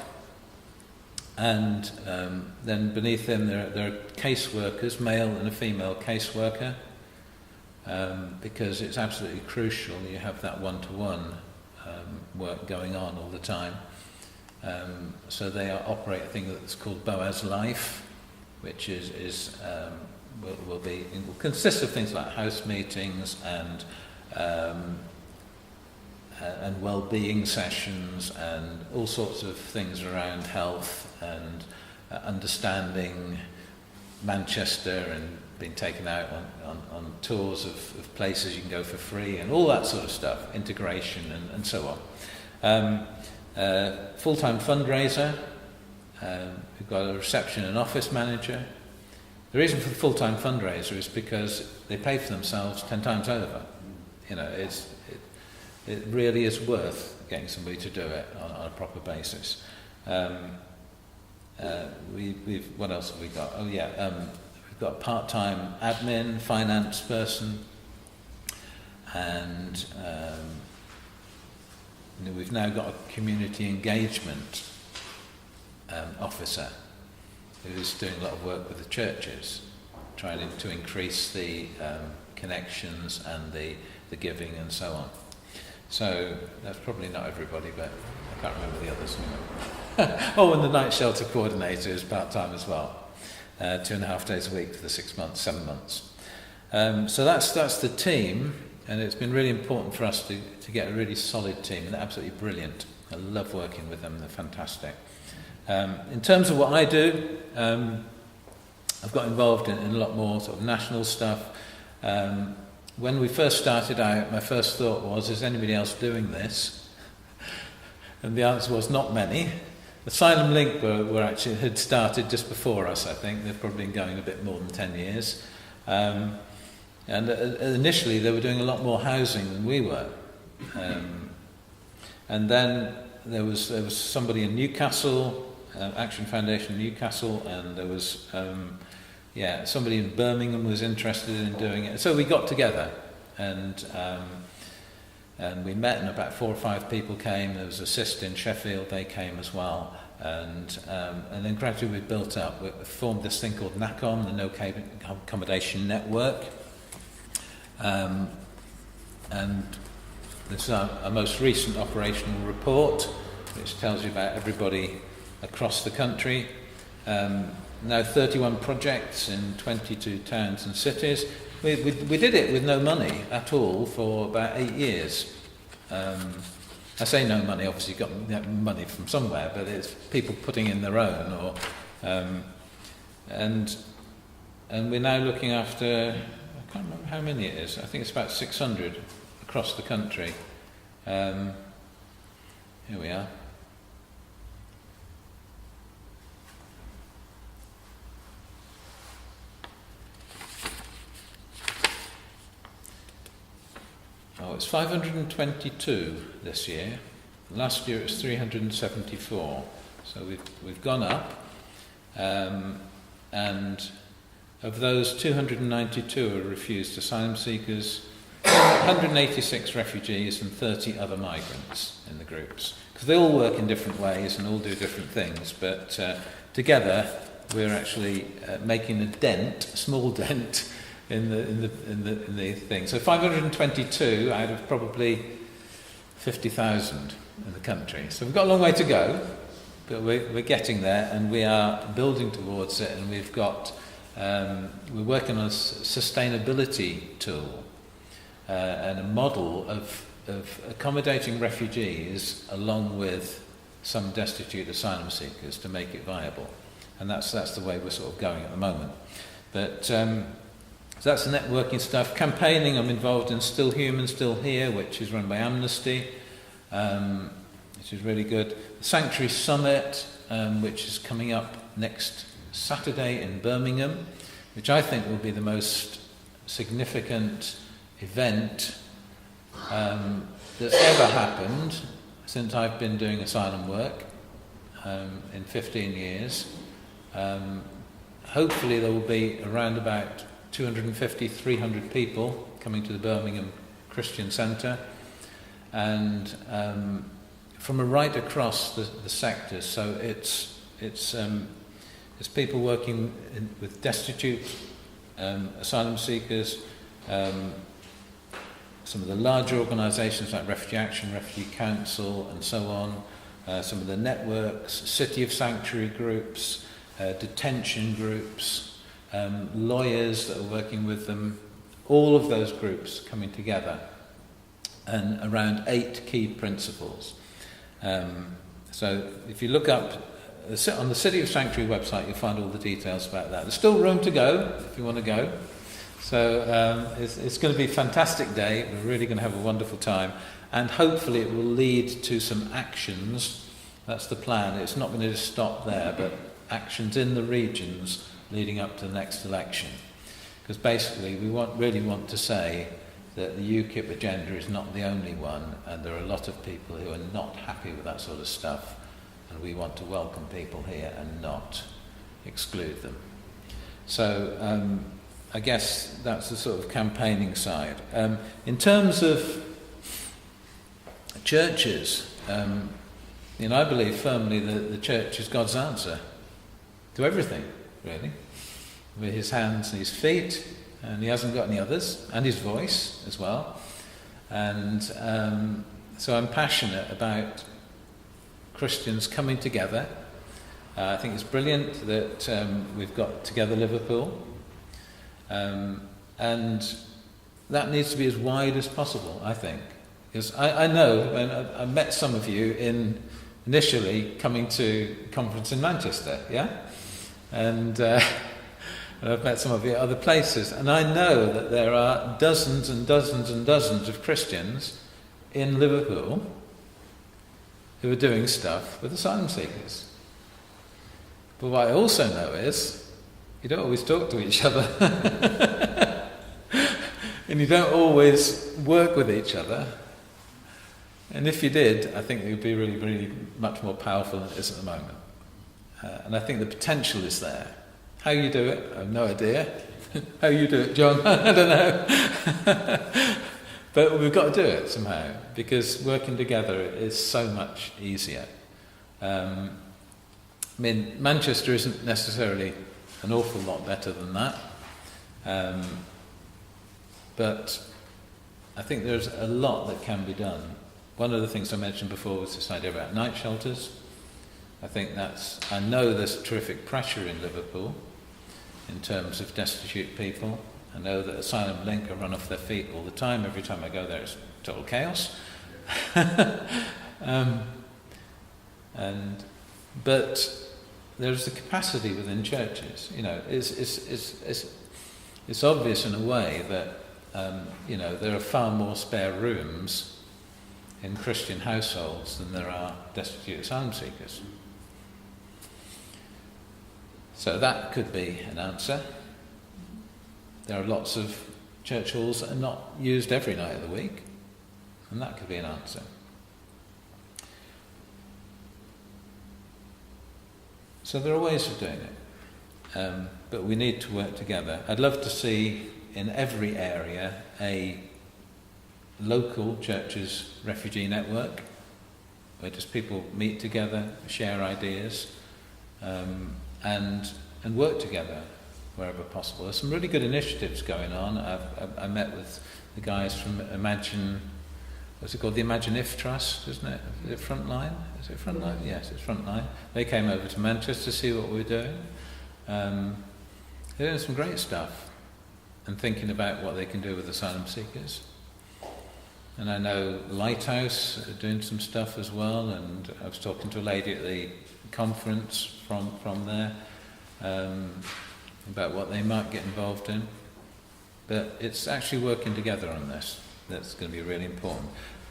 and then beneath them there are caseworkers, male and a female caseworker, because it's absolutely crucial you have that one-to-one work going on all the time. So they operate a thing that's called Boaz Life, which will consist of things like house meetings and well-being sessions and all sorts of things around health and understanding Manchester and been taken out on tours of places you can go for free and all that sort of stuff, integration and so on. Full-time fundraiser. We've got a reception and office manager. The reason for the full-time fundraiser is because they pay for themselves 10 times over. You know, it really is worth getting somebody to do it on a proper basis. We've what else have we got? Oh yeah, we've got a part-time admin, finance person, and we've now got a community engagement officer who's doing a lot of work with the churches, trying to increase the connections and the giving and so on. So that's probably not everybody, but I can't remember the others. Oh, and the night shelter coordinator is part-time as well. 2.5 days a week for the 6 months, 7 months. So that's the team, and it's been really important for us to get a really solid team, and they're absolutely brilliant. I love working with them, they're fantastic. In terms of what I do, I've got involved in a lot more sort of national stuff. When we first started out, my first thought was, is anybody else doing this? And the answer was not many. Asylum Link had started just before us, I think. They've probably been going a bit more than 10 years. And initially they were doing a lot more housing than we were. And then there was somebody in Newcastle, Action Foundation Newcastle, and there was somebody in Birmingham was interested in doing it. So we got together and we met, and about 4 or 5 people came. There was a sister in Sheffield, they came as well, and then gradually we built up. We formed this thing called NACOM, the No Accommodation Network, and this is our most recent operational report, which tells you about everybody across the country. Now 31 projects in 22 towns and cities. We did it with no money at all for about 8 years. I say no money, obviously you got money from somewhere, but it's people putting in their own. And we're now looking after, I can't remember how many it is, I think it's about 600 across the country. Here we are. Oh, it's 522 this year. Last year it was 374. So we've gone up. And of those, 292 are refused asylum seekers, 186 refugees, and 30 other migrants in the groups. Because they all work in different ways and all do different things, but together we're actually making a small dent in the thing. So 522 out of probably 50,000 in the country. So we've got a long way to go, but we're getting there, and we are building towards it. And we've got we're working on a sustainability tool and a model of accommodating refugees along with some destitute asylum seekers to make it viable. And that's the way we're sort of going at the moment. But so that's the networking stuff. Campaigning, I'm involved in Still Human, Still Here, which is run by Amnesty, which is really good. The Sanctuary Summit, which is coming up next Saturday in Birmingham, which I think will be the most significant event that's ever happened since I've been doing asylum work in 15 years. Hopefully there will be around about 250, 300 people coming to the Birmingham Christian Centre, and from right across the sectors. So it's people working with destitute asylum seekers, some of the larger organisations like Refugee Action, Refugee Council, and so on. Some of the networks, City of Sanctuary groups, detention groups. Lawyers that are working with them, all of those groups coming together, and around 8 key principles. So if you look up on the City of Sanctuary website, you'll find all the details about that. There's still room to go if you want to go. So it's going to be a fantastic day. We're really going to have a wonderful time. And hopefully it will lead to some actions. That's the plan. It's not going to just stop there, but actions in the regions leading up to the next election. Because basically we really want to say that the UKIP agenda is not the only one, and there are a lot of people who are not happy with that sort of stuff, and we want to welcome people here and not exclude them. So I guess that's the sort of campaigning side. In terms of churches, I believe firmly that the church is God's answer to everything, really. With his hands and his feet, and he hasn't got any others, and his voice as well. And so I'm passionate about Christians coming together. I think it's brilliant that we've got Together Liverpool. And that needs to be as wide as possible, I think. Because I know, and I met some of you initially coming to a conference in Manchester, yeah? And I've met some of you at other places. And I know that there are dozens and dozens and dozens of Christians in Liverpool who are doing stuff with asylum seekers. But what I also know is you don't always talk to each other. And you don't always work with each other. And if you did, I think it would be really, really much more powerful than it is at the moment. And I think the potential is there. How you do it, I have no idea. How you do it, John, I don't know. But we've got to do it somehow, because working together is so much easier. Manchester isn't necessarily an awful lot better than that. But I think there's a lot that can be done. One of the things I mentioned before was this idea about night shelters. I know there's terrific pressure in Liverpool in terms of destitute people. I know that Asylum Link are run off their feet all the time. Every time I go there, it's total chaos. But there's the capacity within churches. It's obvious in a way that there are far more spare rooms in Christian households than there are destitute asylum seekers. So that could be an answer. There are lots of church halls that are not used every night of the week, and that could be an answer. So there are ways of doing it, but we need to work together. I'd love to see in every area a local churches refugee network where just people meet together, share ideas, and work together wherever possible. There's some really good initiatives going on. I met with the guys from Imagine, what's it called? The Imagine If Trust, isn't it? Is it Frontline? Is it Frontline? Yes, it's Frontline. They came over to Manchester to see what we're doing. They're doing some great stuff and thinking about what they can do with asylum seekers. And I know Lighthouse are doing some stuff as well, and I was talking to a lady at the conference from there about what they might get involved in. But it's actually working together on this that's going to be really important.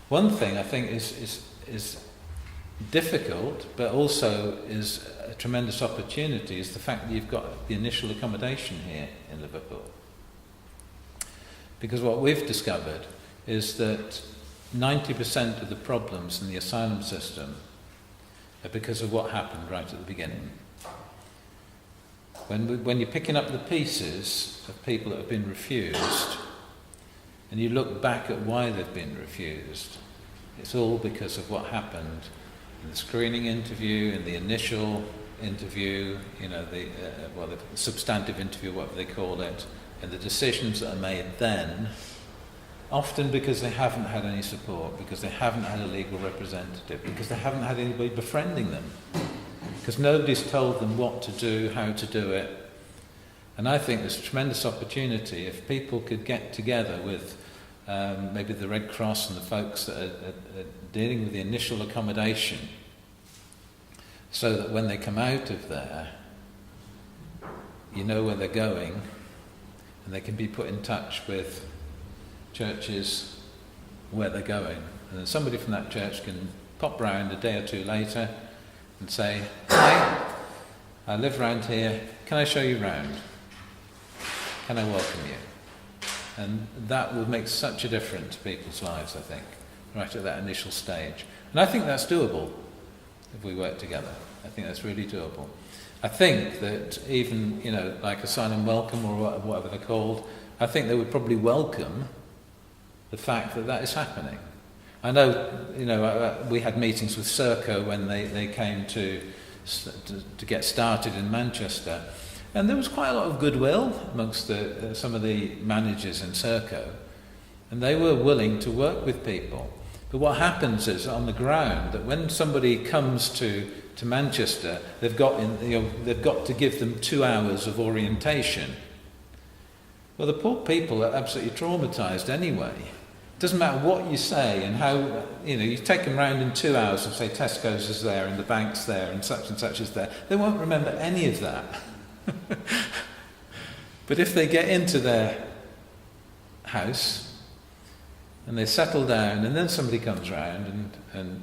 One thing I think is difficult, but also is a tremendous opportunity, is the fact that you've got the initial accommodation here in Liverpool. Because what we've discovered is that 90% of the problems in the asylum system are because of what happened right at the beginning. When you're picking up the pieces of people that have been refused, and you look back at why they've been refused, it's all because of what happened in the screening interview, in the initial interview, the substantive interview, whatever they call it, and the decisions that are made then, often because they haven't had any support, because they haven't had a legal representative, because they haven't had anybody befriending them, because nobody's told them what to do, how to do it. And I think there's a tremendous opportunity if people could get together with maybe the Red Cross and the folks that are dealing with the initial accommodation, so that when they come out of there, you know where they're going, and they can be put in touch with churches where they're going. And then somebody from that church can pop round a day or two later and say, "Hi, I live round here, can I show you round? Can I welcome you?" And that will make such a difference to people's lives, I think, right at that initial stage. And I think that's doable if we work together. I think that's really doable. I think that even, like asylum welcome or whatever they're called, I think they would probably welcome the fact that that is happening. I know, we had meetings with Serco when they came to get started in Manchester, and there was quite a lot of goodwill amongst some of the managers in Serco, and they were willing to work with people. But what happens is, on the ground, that when somebody comes to Manchester, they've got to give them 2 hours of orientation. Well, the poor people are absolutely traumatised anyway. It doesn't matter what you say and how, you take them round in 2 hours and say Tesco's is there and the bank's there and such is there. They won't remember any of that. But if they get into their house and they settle down, and then somebody comes round and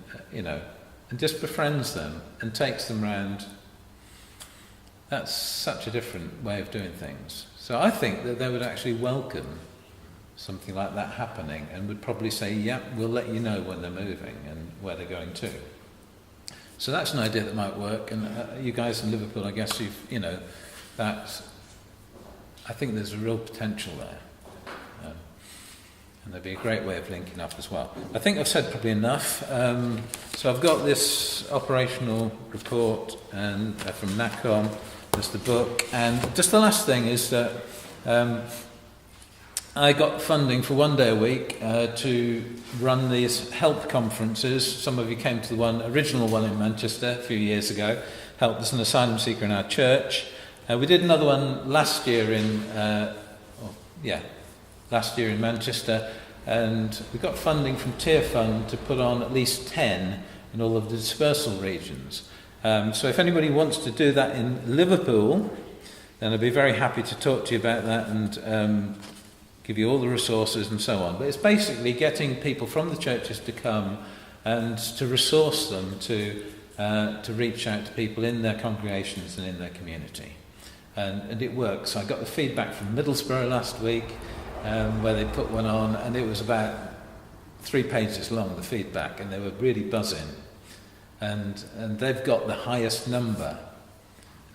just befriends them and takes them round, that's such a different way of doing things. So I think that they would actually welcome something like that happening, and would probably say, "Yeah, we'll let you know when they're moving and where they're going to." So that's an idea that might work. And you guys in Liverpool, I guess that I think there's a real potential there. And there'd be a great way of linking up as well. I think I've said probably enough. So I've got this operational report and from NACOM, there's the book. And just the last thing is that I got funding for 1 day a week to run these help conferences. Some of you came to the original one in Manchester a few years ago. Helped us an asylum seeker in our church. We did another one last year in Manchester, and we got funding from Tier Fund to put on at least 10 in all of the dispersal regions. So if anybody wants to do that in Liverpool, then I'd be very happy to talk to you about that and give you all the resources and so on. But it's basically getting people from the churches to come and to resource them to reach out to people in their congregations and in their community. And it works. I got the feedback from Middlesbrough last week, where they put one on, and it was about 3 pages long, the feedback, and they were really buzzing. And they've got the highest number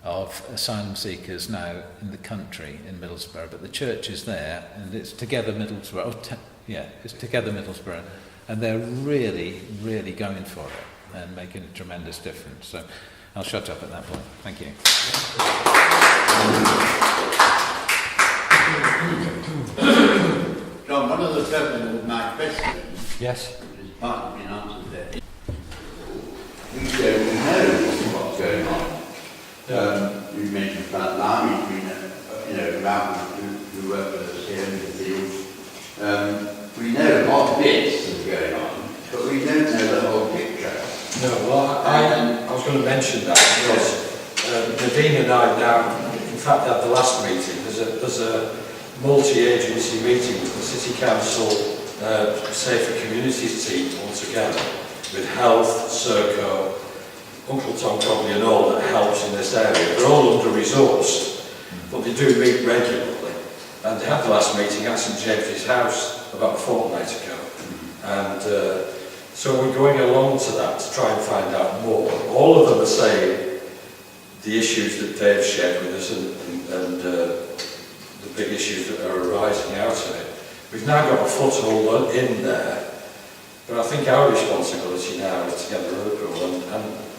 of asylum seekers now in the country in Middlesbrough, but the church is there, and it's Together Middlesbrough. It's Together Middlesbrough, and they're really, really going for it and making a tremendous difference. So I'll shut up at that point. Thank you. John, one of the purposes of my question, Yes. which is partly been answered there, we don't know what's going on. You mentioned about Lamy, Malcolm, who work with us here in the field. We know what bits are going on, but we don't know the whole picture. No, well, I was going to mention that because Nadine and I now, in fact, at the last meeting, there's a multi-agency meeting with the City Council Safer Communities team all together, with Health, Serco, Uncle Tom Cobley and all that helps in this area. They're all under-resourced, but they do meet regularly. And they had the last meeting at St James's House about a fortnight ago. And so we're going along to that to try and find out more. All of them are saying the issues that Dave shared with us and the big issues that are arising out of it. We've now got a foothold in there, but I think our responsibility now is Together Liverpool and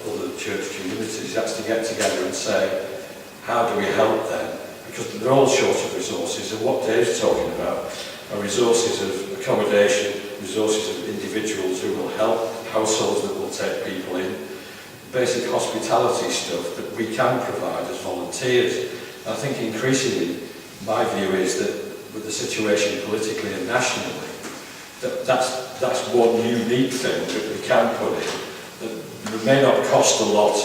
other church communities actually get together and say, how do we help them? Because they're all short of resources, and what Dave's talking about are resources of accommodation, resources of individuals who will help, households that will take people in, basic hospitality stuff that we can provide as volunteers. I think increasingly my view is that with the situation politically and nationally, that's one unique thing that we can put in. That may not cost a lot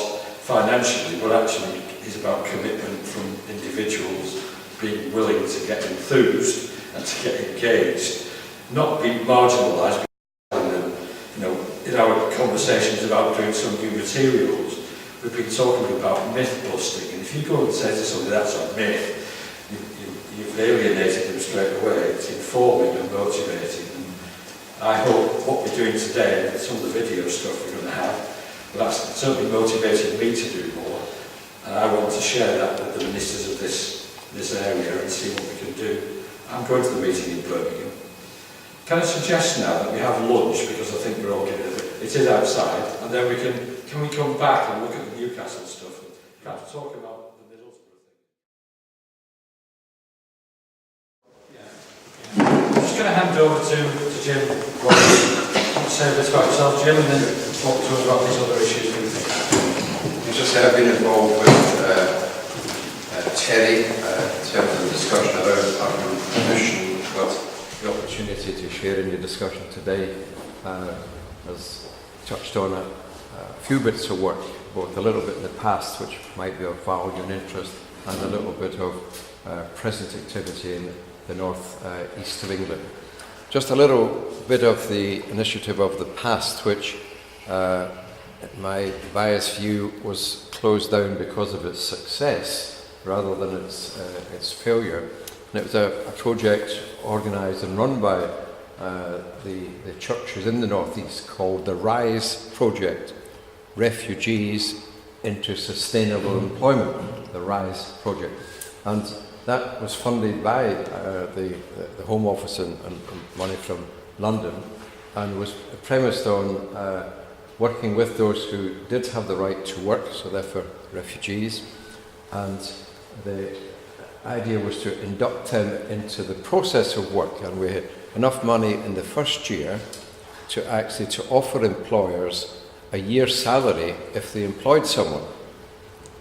financially, but actually is about commitment from individuals being willing to get enthused and to get engaged, not be marginalised. You know, in our conversations about doing some new materials, we've been talking about myth busting, and if you go and say to somebody that's a myth, you've alienated them straight away. It's informing and motivating. And I hope what we're doing today, and some of the video stuff we're going to have, well, that's certainly motivated me to do more. And I want to share that with the ministers of this area and see what we can do. I'm going to the meeting in Birmingham. Can I suggest now that we have lunch, because I think we're all getting it. It is outside, and then we can we come back and look at the Newcastle stuff and perhaps talk about the Middlesbrough thing. I'm just going to hand over to Jim. Say a bit about yourself, Jim, and then talk to us about these other issues. Just have been involved with Terry in terms of the discussion about our commission. Got the opportunity to share in your discussion today has touched on a few bits of work, both a little bit in the past, which might be of value and interest, and a little bit of present activity in the north east of England. Just a little bit of the initiative of the past, which in my biased view was closed down because of its success rather than its failure. And it was a project organised and run by the churches in the northeast called the RISE project, Refugees into Sustainable Employment, the RISE project. And that was funded by the Home Office and money from London, and was premised on working with those who did have the right to work, so therefore refugees, and the idea was to induct them into the process of work, and we had enough money in the first year to offer employers a year's salary if they employed someone.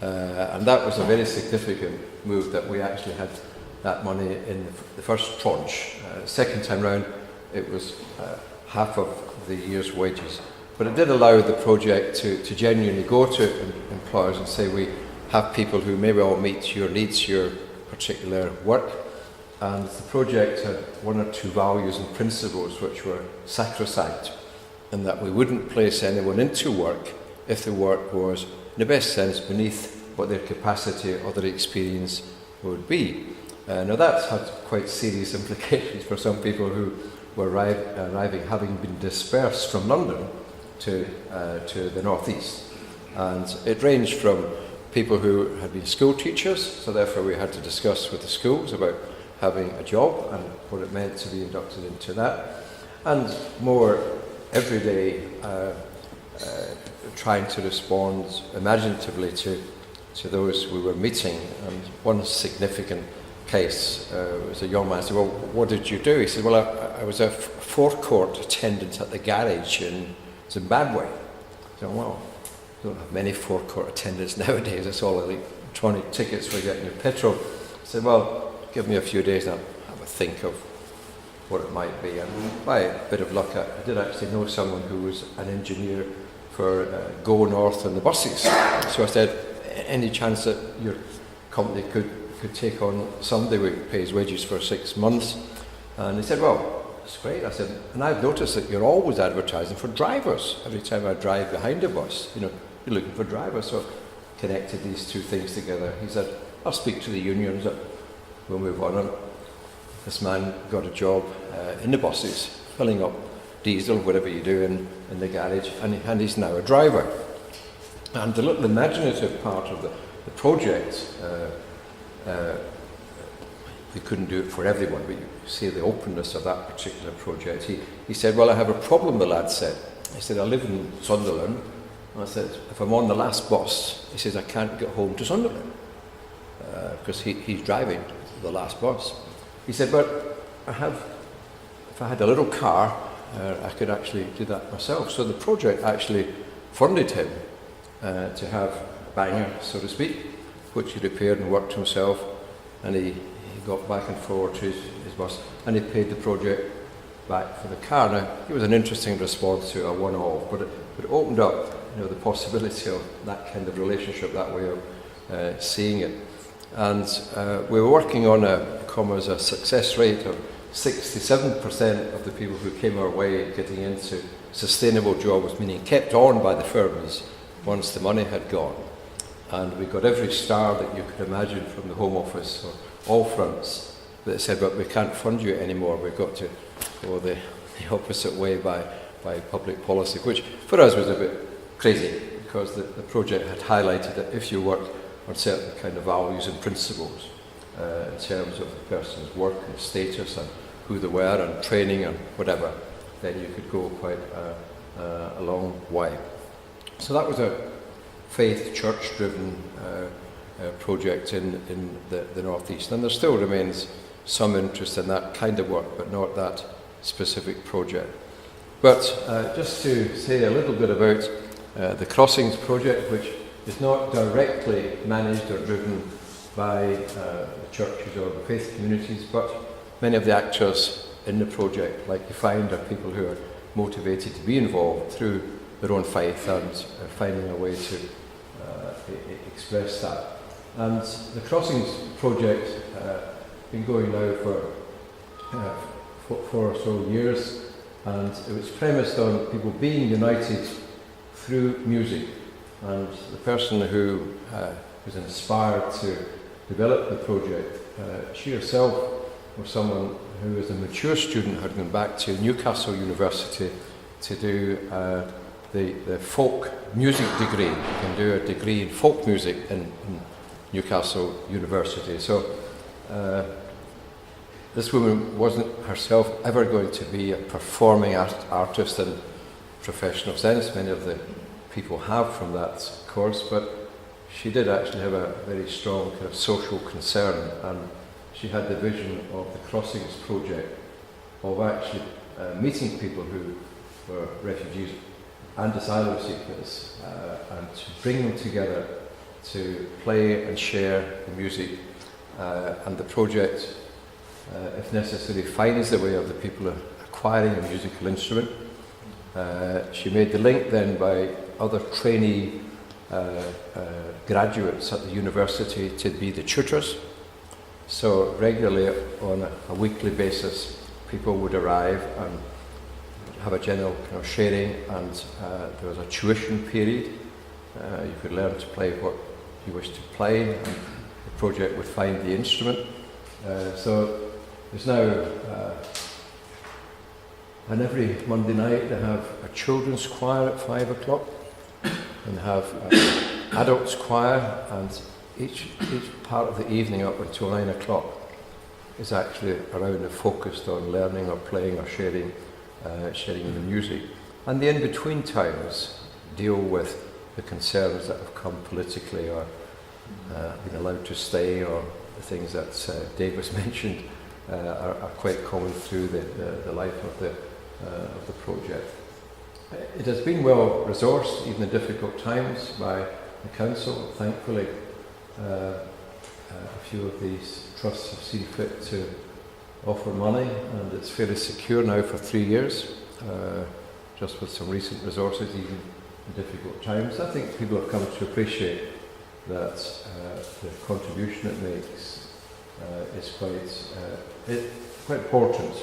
And that was a very significant move, that we actually had that money in the first tranche. Second time round, it was half of the year's wages. But it did allow the project to genuinely go to employers and say, we have people who may well meet your needs, your particular work. And the project had one or two values and principles which were sacrosanct, in that we wouldn't place anyone into work if the work was, in the best sense, beneath what their capacity or their experience would be. Now that's had quite serious implications for some people who were arriving having been dispersed from London to the northeast. And it ranged from people who had been school teachers, so therefore we had to discuss with the schools about having a job and what it meant to be inducted into that, and more everyday trying to respond imaginatively to those we were meeting. And one significant case was a young man said, well, what did you do? He said, well, I was a forecourt attendant at the garage in Zimbabwe. I said, well, we don't have many forecourt attendants nowadays, it's all electronic tickets for getting your petrol. I said, well, give me a few days and I'll have a think of what it might be. And by a bit of luck, I did actually know someone who was an engineer for Go North on the buses. So I said, any chance that your company could take on somebody who pays wages for 6 months? And he said, well, that's great. I said, and I've noticed that you're always advertising for drivers. Every time I drive behind a bus, you're looking for drivers. So I connected these two things together. He said, I'll speak to the unions. We'll move on. And this man got a job in the buses, filling up diesel, whatever you do in the garage, and he's now a driver. And the little imaginative part of the project, we couldn't do it for everyone, but you see the openness of that particular project. He said, well, I have a problem, the lad said. He said, I live in Sunderland. And I said, if I'm on the last bus, he says, I can't get home to Sunderland, because he's driving the last bus. He said, but if I had a little car, I could actually do that myself. So the project actually funded him to have a banger, so to speak, which he repaired and worked himself, and he got back and forward to his bus, and he paid the project back for the car. Now, it was an interesting response to a one-off, but it opened up, the possibility of that kind of relationship, that way of seeing it. And we were working on a success rate of 67% of the people who came our way getting into sustainable jobs, meaning kept on by the firms once the money had gone. And we got every star that you could imagine from the Home Office, or all fronts, that said, but we can't fund you anymore, we've got to go the opposite way by public policy, which for us was a bit crazy, because the project had highlighted that if you work on certain kind of values and principles in terms of the person's work and status and who they were and training and whatever, then you could go quite a long way. So that was a faith, church-driven project in the North East, and there still remains some interest in that kind of work, but not that specific project. But just to say a little bit about the Crossings project, which is not directly managed or driven by the churches or the faith communities, but many of the actors in the project, like you find, are people who are motivated to be involved through their own faith and finding a way to express that. And the Crossings project has been going now for 4 or so years, and it was premised on people being united through music. And the person who was inspired to develop the project, she herself was someone who, as a mature student, had gone back to Newcastle University to do the folk music degree. You can do a degree in folk music in Newcastle University. So this woman wasn't herself ever going to be a performing artist in professional sense. Many of the people have from that course, but she did actually have a very strong kind of social concern, and she had the vision of the Crossings project of actually meeting people who were refugees and asylum seekers, and to bring them together to play and share the music. And the project, if necessary, finds the way of the people acquiring a musical instrument. She made the link then by other trainee graduates at the university to be the tutors. So regularly on a weekly basis, people would arrive and have a general kind of sharing, and there was a tuition period. You could learn to play what you wish to play, and the project would find the instrument. So there's now, and every Monday night they have a children's choir at 5 o'clock, and have adults choir, and each part of the evening up until 9 o'clock is actually around and focused on learning or playing or sharing the music. And the in-between times deal with the concerns that have come politically, or being allowed to stay, or the things that Dave has mentioned are quite common through the life of the project. It has been well resourced, even in difficult times, by the council. Thankfully, a few of these trusts have seen fit to offer money, and it's fairly secure now for 3 years, just with some recent resources, even in difficult times. I think people have come to appreciate that the contribution it makes is quite important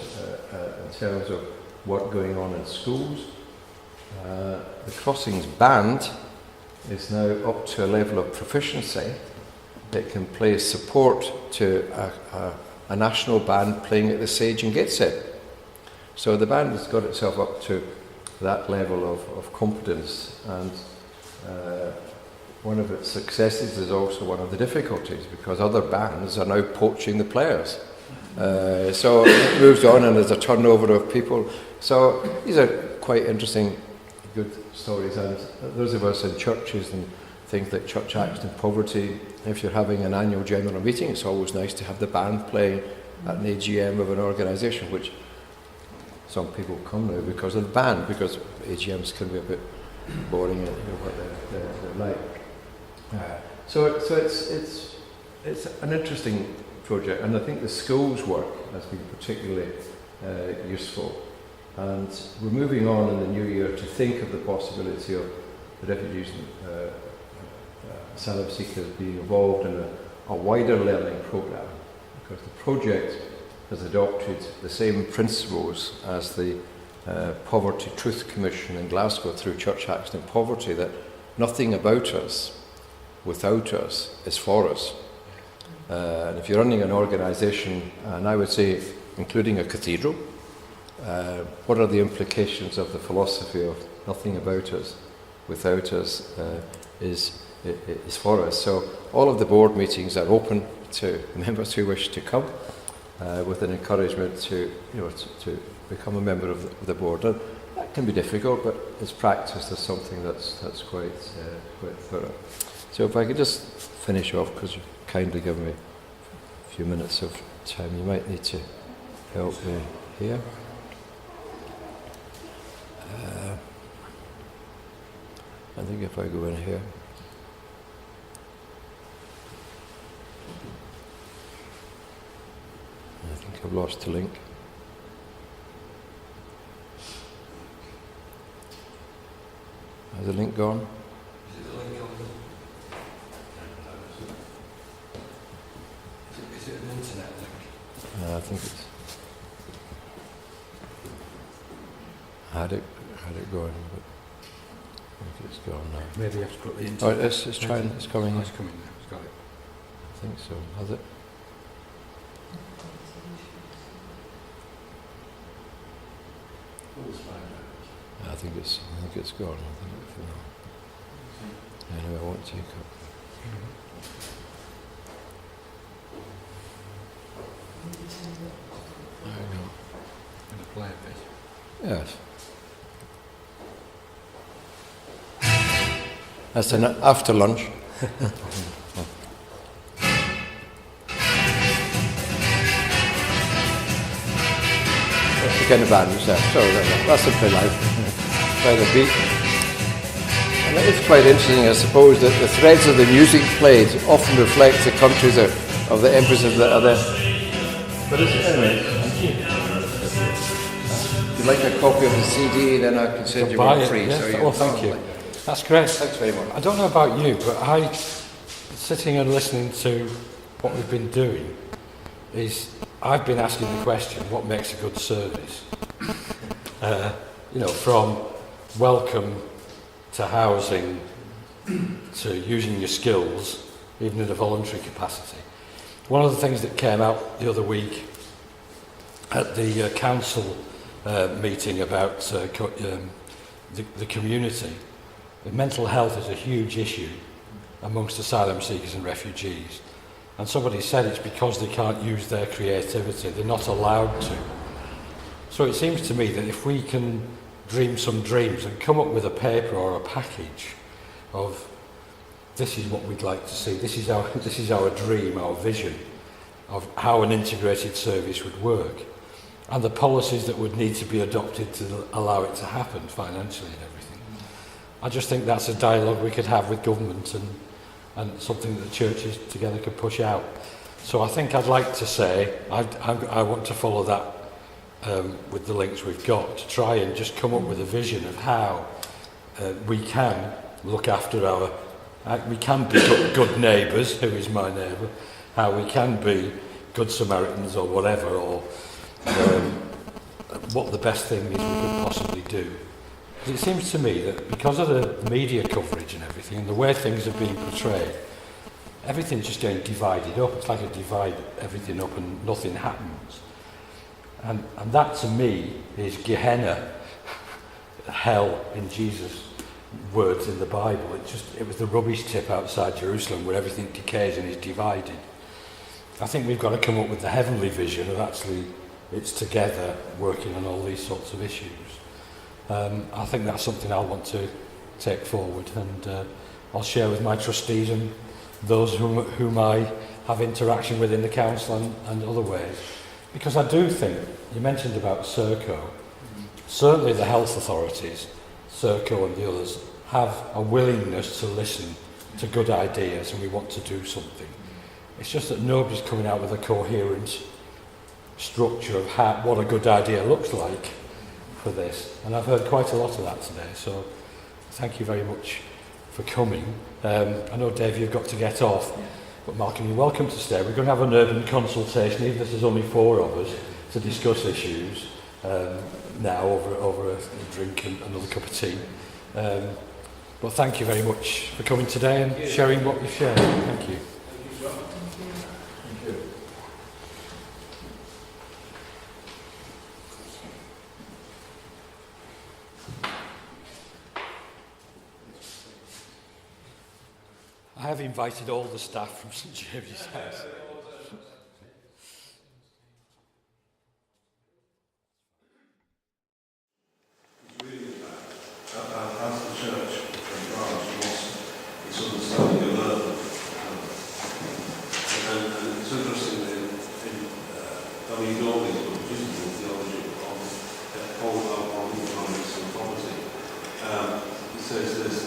in terms of work going on in schools. The Crossings band is now up to a level of proficiency that can play support to a national band playing at the Sage in Gateshead. So the band has got itself up to that level of competence, and one of its successes is also one of the difficulties, because other bands are now poaching the players. So it moves on, and there's a turnover of people. So these are quite interesting, good stories. And those of us in churches and things like Church Action and Poverty, if you're having an annual general meeting, it's always nice to have the band playing at an AGM of an organisation, which some people come now because of the band, because AGMs can be a bit boring and what they're like. So it's an interesting project, and I think the schools work has been particularly useful. And we're moving on in the new year to think of the possibility of the refugees and asylum seekers being involved in a wider learning programme, because the project has adopted the same principles as the Poverty Truth Commission in Glasgow through Church Action in Poverty, that nothing about us without us is for us. And if you're running an organisation, and I would say including a cathedral, what are the implications of the philosophy of nothing about us without us is for us? So all of the board meetings are open to members who wish to come, with an encouragement to become a member of the board. And that can be difficult, but it's practiced as something that's quite thorough. So if I could just finish off, because you've kindly given me a few minutes of time, you might need to help me here. I think if I go in here. I think I've lost the link. Has the link gone? Is it the link on Is it an internet link? I think it's. I had it going, but I think it's gone now. Maybe you have to put the Oh, internet. it's trying. It's coming. It's coming now. It's got it. I think so. Has it? I think it's gone. I think for now. Anyway, I won't take up. There we go. Gonna play a bit. Yes. That's an after lunch. That's the kind of band was that. Sorry, that's simply life. By the beat. And it is quite interesting, I suppose, that the threads of the music played often reflect the countries of the empresses that are there. But anyway, thank you. If you'd like a copy of the CD, then I can send you one free. Yes. So you Oh, thank you. That's great. Thanks very much. I don't know about you, but sitting and listening to what we've been doing, I've been asking the question, what makes a good service? From welcome to housing to using your skills, even in a voluntary capacity. One of the things that came out the other week at the council meeting about the community, mental health is a huge issue amongst asylum seekers and refugees. And somebody said it's because they can't use their creativity, they're not allowed to. So it seems to me that if we can dream some dreams and come up with a paper or a package of this is what we'd like to see, this is our dream, our vision of how an integrated service would work, and the policies that would need to be adopted to allow it to happen financially and everything. I just think that's a dialogue we could have with government and something that the churches together could push out. So I think I'd like to say, I want to follow that with the links we've got, to try and just come up with a vision of how we can look after we can be good neighbours, who is my neighbour, how we can be good Samaritans or whatever, or what the best thing is we could possibly do. It seems to me that because of the media coverage and everything, and the way things are being portrayed, everything's just getting divided up. It's like a divide everything up and nothing happens. And that to me is Gehenna, hell in Jesus' words in the Bible. It was the rubbish tip outside Jerusalem where everything decays and is divided. I think we've got to come up with the heavenly vision of actually it's together working on all these sorts of issues. I think that's something I want to take forward, and I'll share with my trustees and those whom I have interaction with in the council and other ways. Because I do think, you mentioned about Serco, certainly the health authorities, Serco and the others, have a willingness to listen to good ideas, and we want to do something. It's just that nobody's coming out with a coherent structure of what a good idea looks like, for this. And I've heard quite a lot of that today, so thank you very much for coming. I know, Dave, you've got to get off, but Malcolm, you're welcome to stay. We're going to have an urban consultation, even if there's only 4 of us, to discuss issues now over a drink and another cup of tea. But thank you very much for coming today and sharing what you've shared. Thank you. I have invited all the staff from St James's House. As the church and branch lost its understanding of urban, and it's interesting in Dominic Norley's book, Digital Theology on economics and poverty, it says this: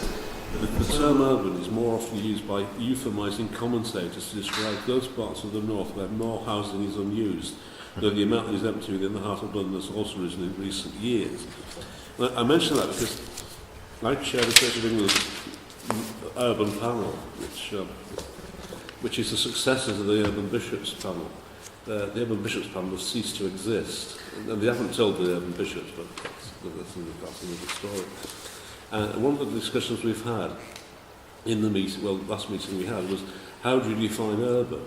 the term urban is more often used by euphemising commentators to describe those parts of the north where more housing is unused, though the amount that is empty within the heart of London has also risen in recent years. I mention that because I chair the Church of England's Urban Panel, which is the successor to the Urban Bishops Panel. The Urban Bishops Panel has ceased to exist, and they haven't told the Urban Bishops, but that's another story. And one of the discussions we've had in the meeting, last meeting we had, was how do you define urban?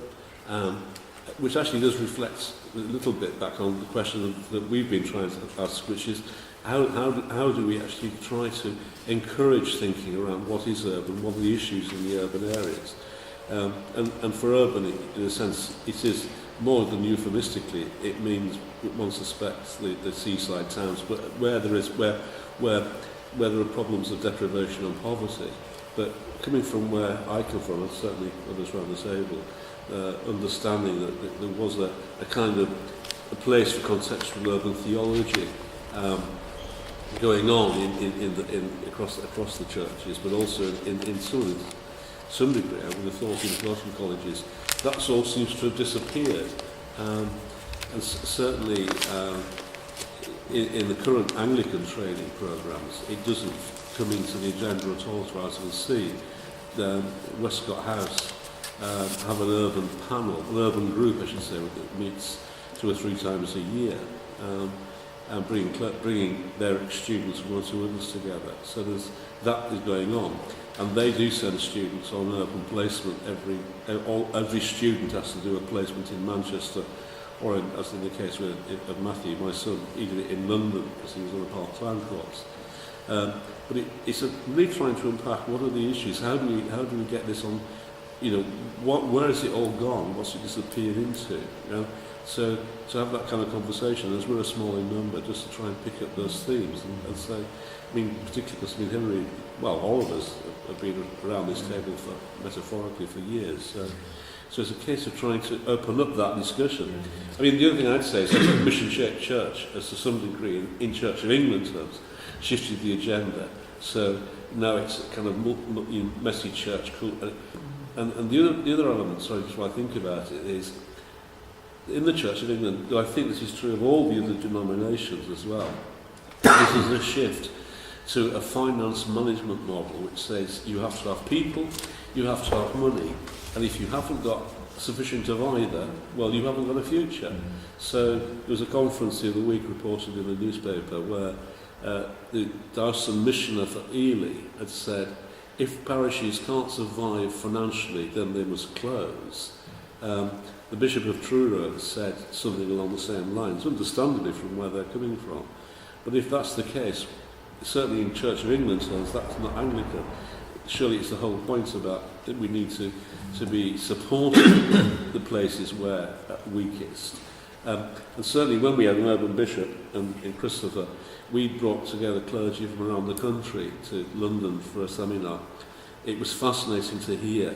Which actually does reflect a little bit back on the question that we've been trying to ask, which is how do we actually try to encourage thinking around what is urban, what are the issues in the urban areas? And for urban, in a sense, it is more than euphemistically, it means, one suspects, the seaside towns, but where there are problems of deprivation and poverty. But coming from where I come from, and certainly others around the table, understanding that there was a kind of a place for contextual urban theology going on across the churches, but also in some degree, I would have thought, in Northern colleges, that all seems to have disappeared. And certainly in the current Anglican training programmes, it doesn't come into the agenda at all, as far as I can see. Westcott House have an urban panel, an urban group, I should say, that meets 2 or 3 times a year, and bringing their students from one to others together. So that is going on. And they do send students on urban placement. Every student has to do a placement in Manchester, or as in the case of Matthew, my son, either in London, because he was on a part-time course. But it's really trying to unpack what are the issues, how do we get this on, where has it all gone, what's it disappeared into, So to have that kind of conversation, as we're a small in number, just to try and pick up those themes and say, particularly because Henry, all of us have been around this table metaphorically for years. So it's a case of trying to open up that discussion. The other thing I'd say is that Mission Church, as to some degree, in Church of England terms, shifted the agenda. So now it's a kind of messy church. And the other element, just what I think about it, is in the Church of England, though I think this is true of all the other denominations as well, this is a shift to a finance management model which says you have to have people, you have to have money, and if you haven't got sufficient of either, you haven't got a future. So there was a conference the other week reported in the newspaper where the Dowson missioner for Ely had said, if parishes can't survive financially, then they must close. The Bishop of Truro has said something along the same lines, understandably from where they're coming from. But if that's the case, certainly in Church of England terms, that's not Anglican. Surely it's the whole point about that we need to be supporting the places where weakest. And certainly when we had an urban bishop in Christopher, we brought together clergy from around the country to London for a seminar. It was fascinating to hear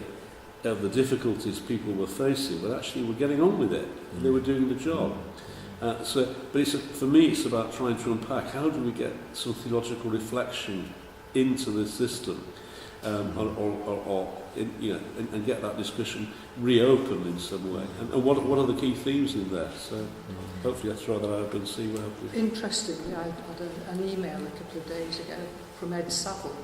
of the difficulties people were facing, but actually were getting on with it. They were doing the job. But for me, it's about trying to unpack how do we get some theological reflection into the system. and get that discussion reopened in some way. And what are the key themes in there? So hopefully I'll throw that out and see where we... Interestingly, I had an email a couple of days ago from Ed Saville,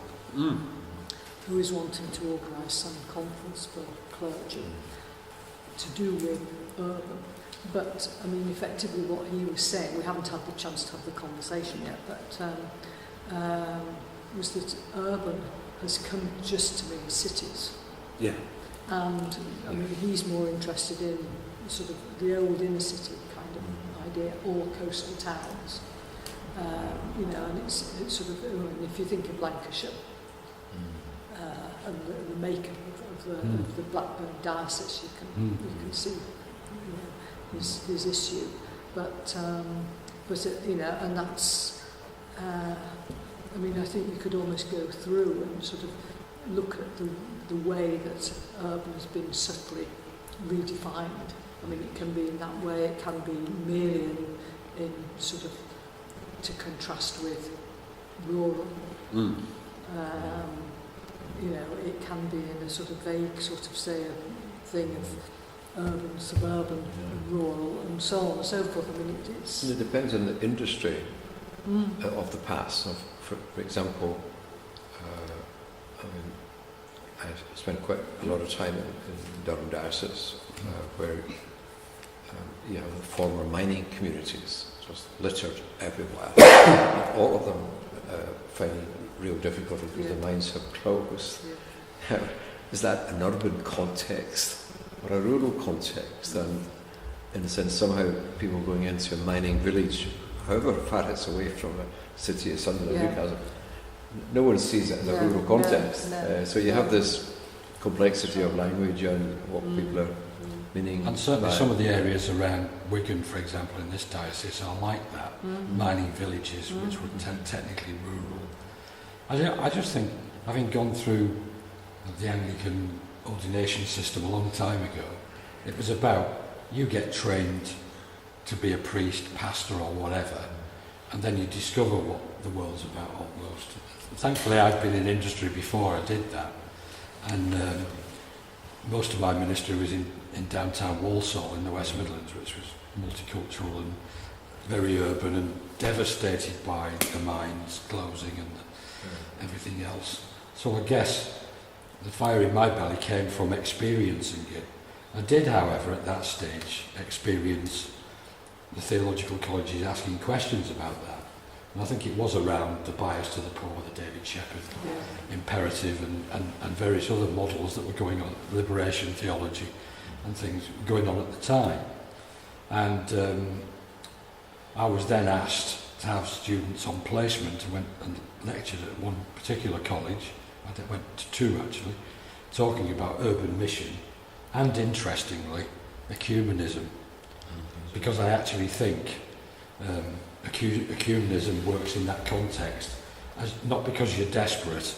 who is wanting to organise some conference for clergy to do with urban. But, I mean, effectively what he was saying, we haven't had the chance to have the conversation yet, but was that urban has come just to mean cities. Yeah. And, I mean, he's more interested in sort of the old inner city kind of idea, or coastal towns. You know, and it's sort of, if you think of Lancashire, and the makeup of the Blackburn diocese, you can see, you know, his issue, but you know, and that's I mean, I think you could almost go through and sort of look at the way that urban has been subtly redefined. I mean, it can be in that way, it can be merely in sort of to contrast with rural. You know, it can be in a sort of vague sort of, say, a thing of urban, suburban, rural, and so on and so forth. I mean, it's... And it depends on the industry of the past. For example, I mean, I spent quite a lot of time in Durham Diocese, where you have the former mining communities just littered everywhere. All of them finding real difficulty because the mines have closed. Is that an urban context or a rural context? And in a sense, somehow people going into a mining village, however far it's away from a city of Sunderland or Newcastle, no one sees it in a rural context. So you have this complexity of language and what people are meaning. And certainly some of the areas around Wigan, for example, in this diocese are like that, mining villages which were technically rural. I just think, having gone through the Anglican ordination system a long time ago, it was about, you get trained to be a priest, pastor or whatever, and then you discover what the world's about almost. Thankfully I've been in industry before I did that, and most of my ministry was in downtown Walsall in the West Midlands, which was multicultural and very urban and devastated by the mines closing and everything else. So I guess the fire in my belly came from experiencing it. I did, however, at that stage experience the theological colleges asking questions about that. And I think it was around the bias to the poor, the David Shepherd imperative and various other models that were going on, liberation theology and things going on at the time. And I was then asked to have students on placement and went and lectured at one particular college. I went to two actually, talking about urban mission and, interestingly, ecumenism, because I actually think ecumenism works in that context, as not because you're desperate,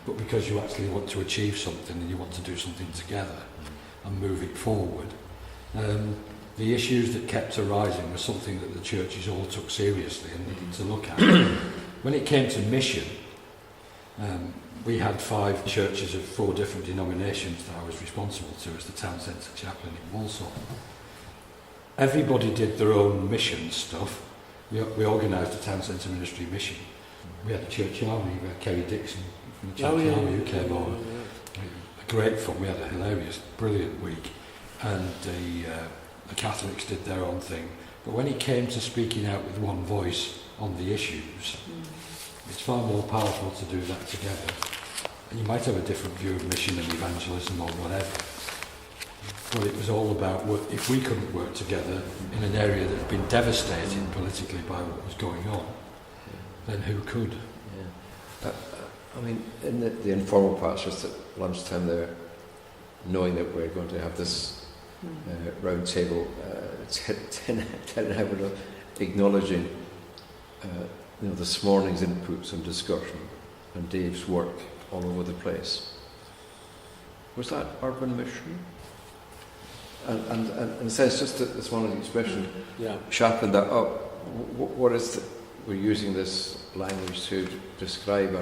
but because you actually want to achieve something and you want to do something together and move it forward. The issues that kept arising were something that the churches all took seriously and needed to look at. When it came to mission, we had 5 churches of 4 different denominations that I was responsible to as the town centre chaplain in Walsall. Everybody did their own mission stuff. We organised a town centre ministry mission. We had a church army, we had Kerry Dixon from the church army who came over. Great fun, we had a hilarious, brilliant week. And the Catholics did their own thing. But when it came to speaking out with one voice on the issues, it's far more powerful to do that together. And you might have a different view of mission and evangelism or whatever. But it was all about, if we couldn't work together in an area that had been devastated politically by what was going on, then who could? I mean, in the informal parts, just at lunchtime there, knowing that we're going to have this round table, 10 hours acknowledging this morning's inputs and discussion and Dave's work all over the place. Was that urban mission? And in a sense, just this one expression sharpened that up. What is we're using this language to describe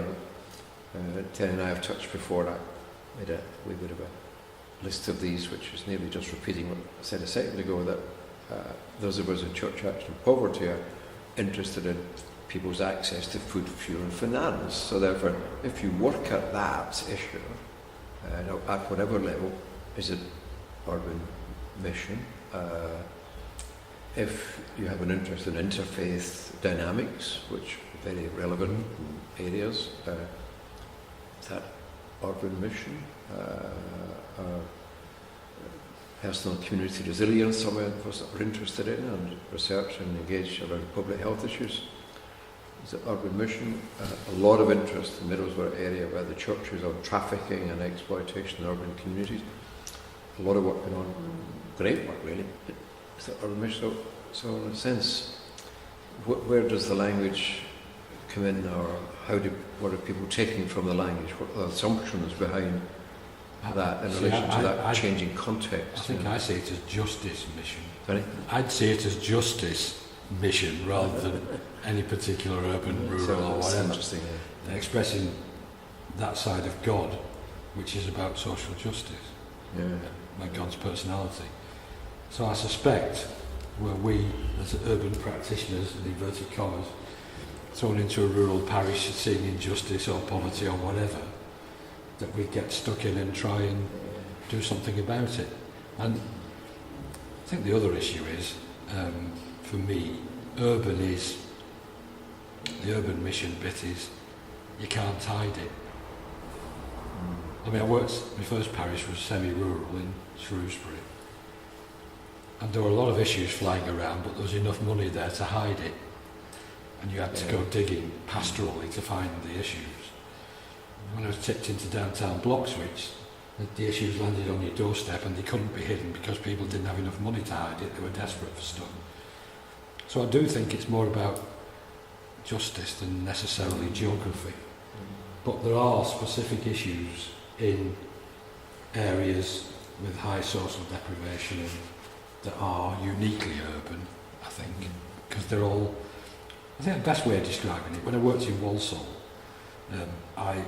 Terry and I have touched before. I made a wee bit of a list of these, which is nearly just repeating what I said a second ago, that those of us in Church Action and Poverty are interested in people's access to food, fuel and finance. So therefore, if you work at that issue, at whatever level, is it urban mission? If you have an interest in interfaith dynamics, which are very relevant areas, is that urban mission? Personal community resilience, some of us are interested in, and research and engaged around public health issues. Is it urban mission? A lot of interest in the Middlesbrough area where the church is on trafficking and exploitation in urban communities. A lot of work going on, great work really. Is it urban mission? So in a sense, where does the language come in, or what are people taking from the language? What are the assumptions behind that in relation to that changing context? I think I see it as justice mission. Sorry? I'd see it as justice mission rather than any particular urban, rural or whatever. Interesting, yeah. They're expressing that side of God, which is about social justice, like God's personality. So I suspect where we, as urban practitioners, in inverted commas, thrown into a rural parish seeing injustice or poverty or whatever, that we get stuck in and try and do something about it. And I think the other issue is, for me, the urban mission bit is, you can't hide it. I mean, my first parish was semi-rural in Shrewsbury. And there were a lot of issues flying around, but there was enough money there to hide it. And you had to go digging pastorally to find the issues. When I was tipped into downtown Bloxwich, the issues landed on your doorstep and they couldn't be hidden because people didn't have enough money to hide it. They were desperate for stuff. So I do think it's more about justice than necessarily geography. But there are specific issues in areas with high social deprivation and that are uniquely urban, I think, because they're all... I think the best way of describing it, when I worked in Walsall, I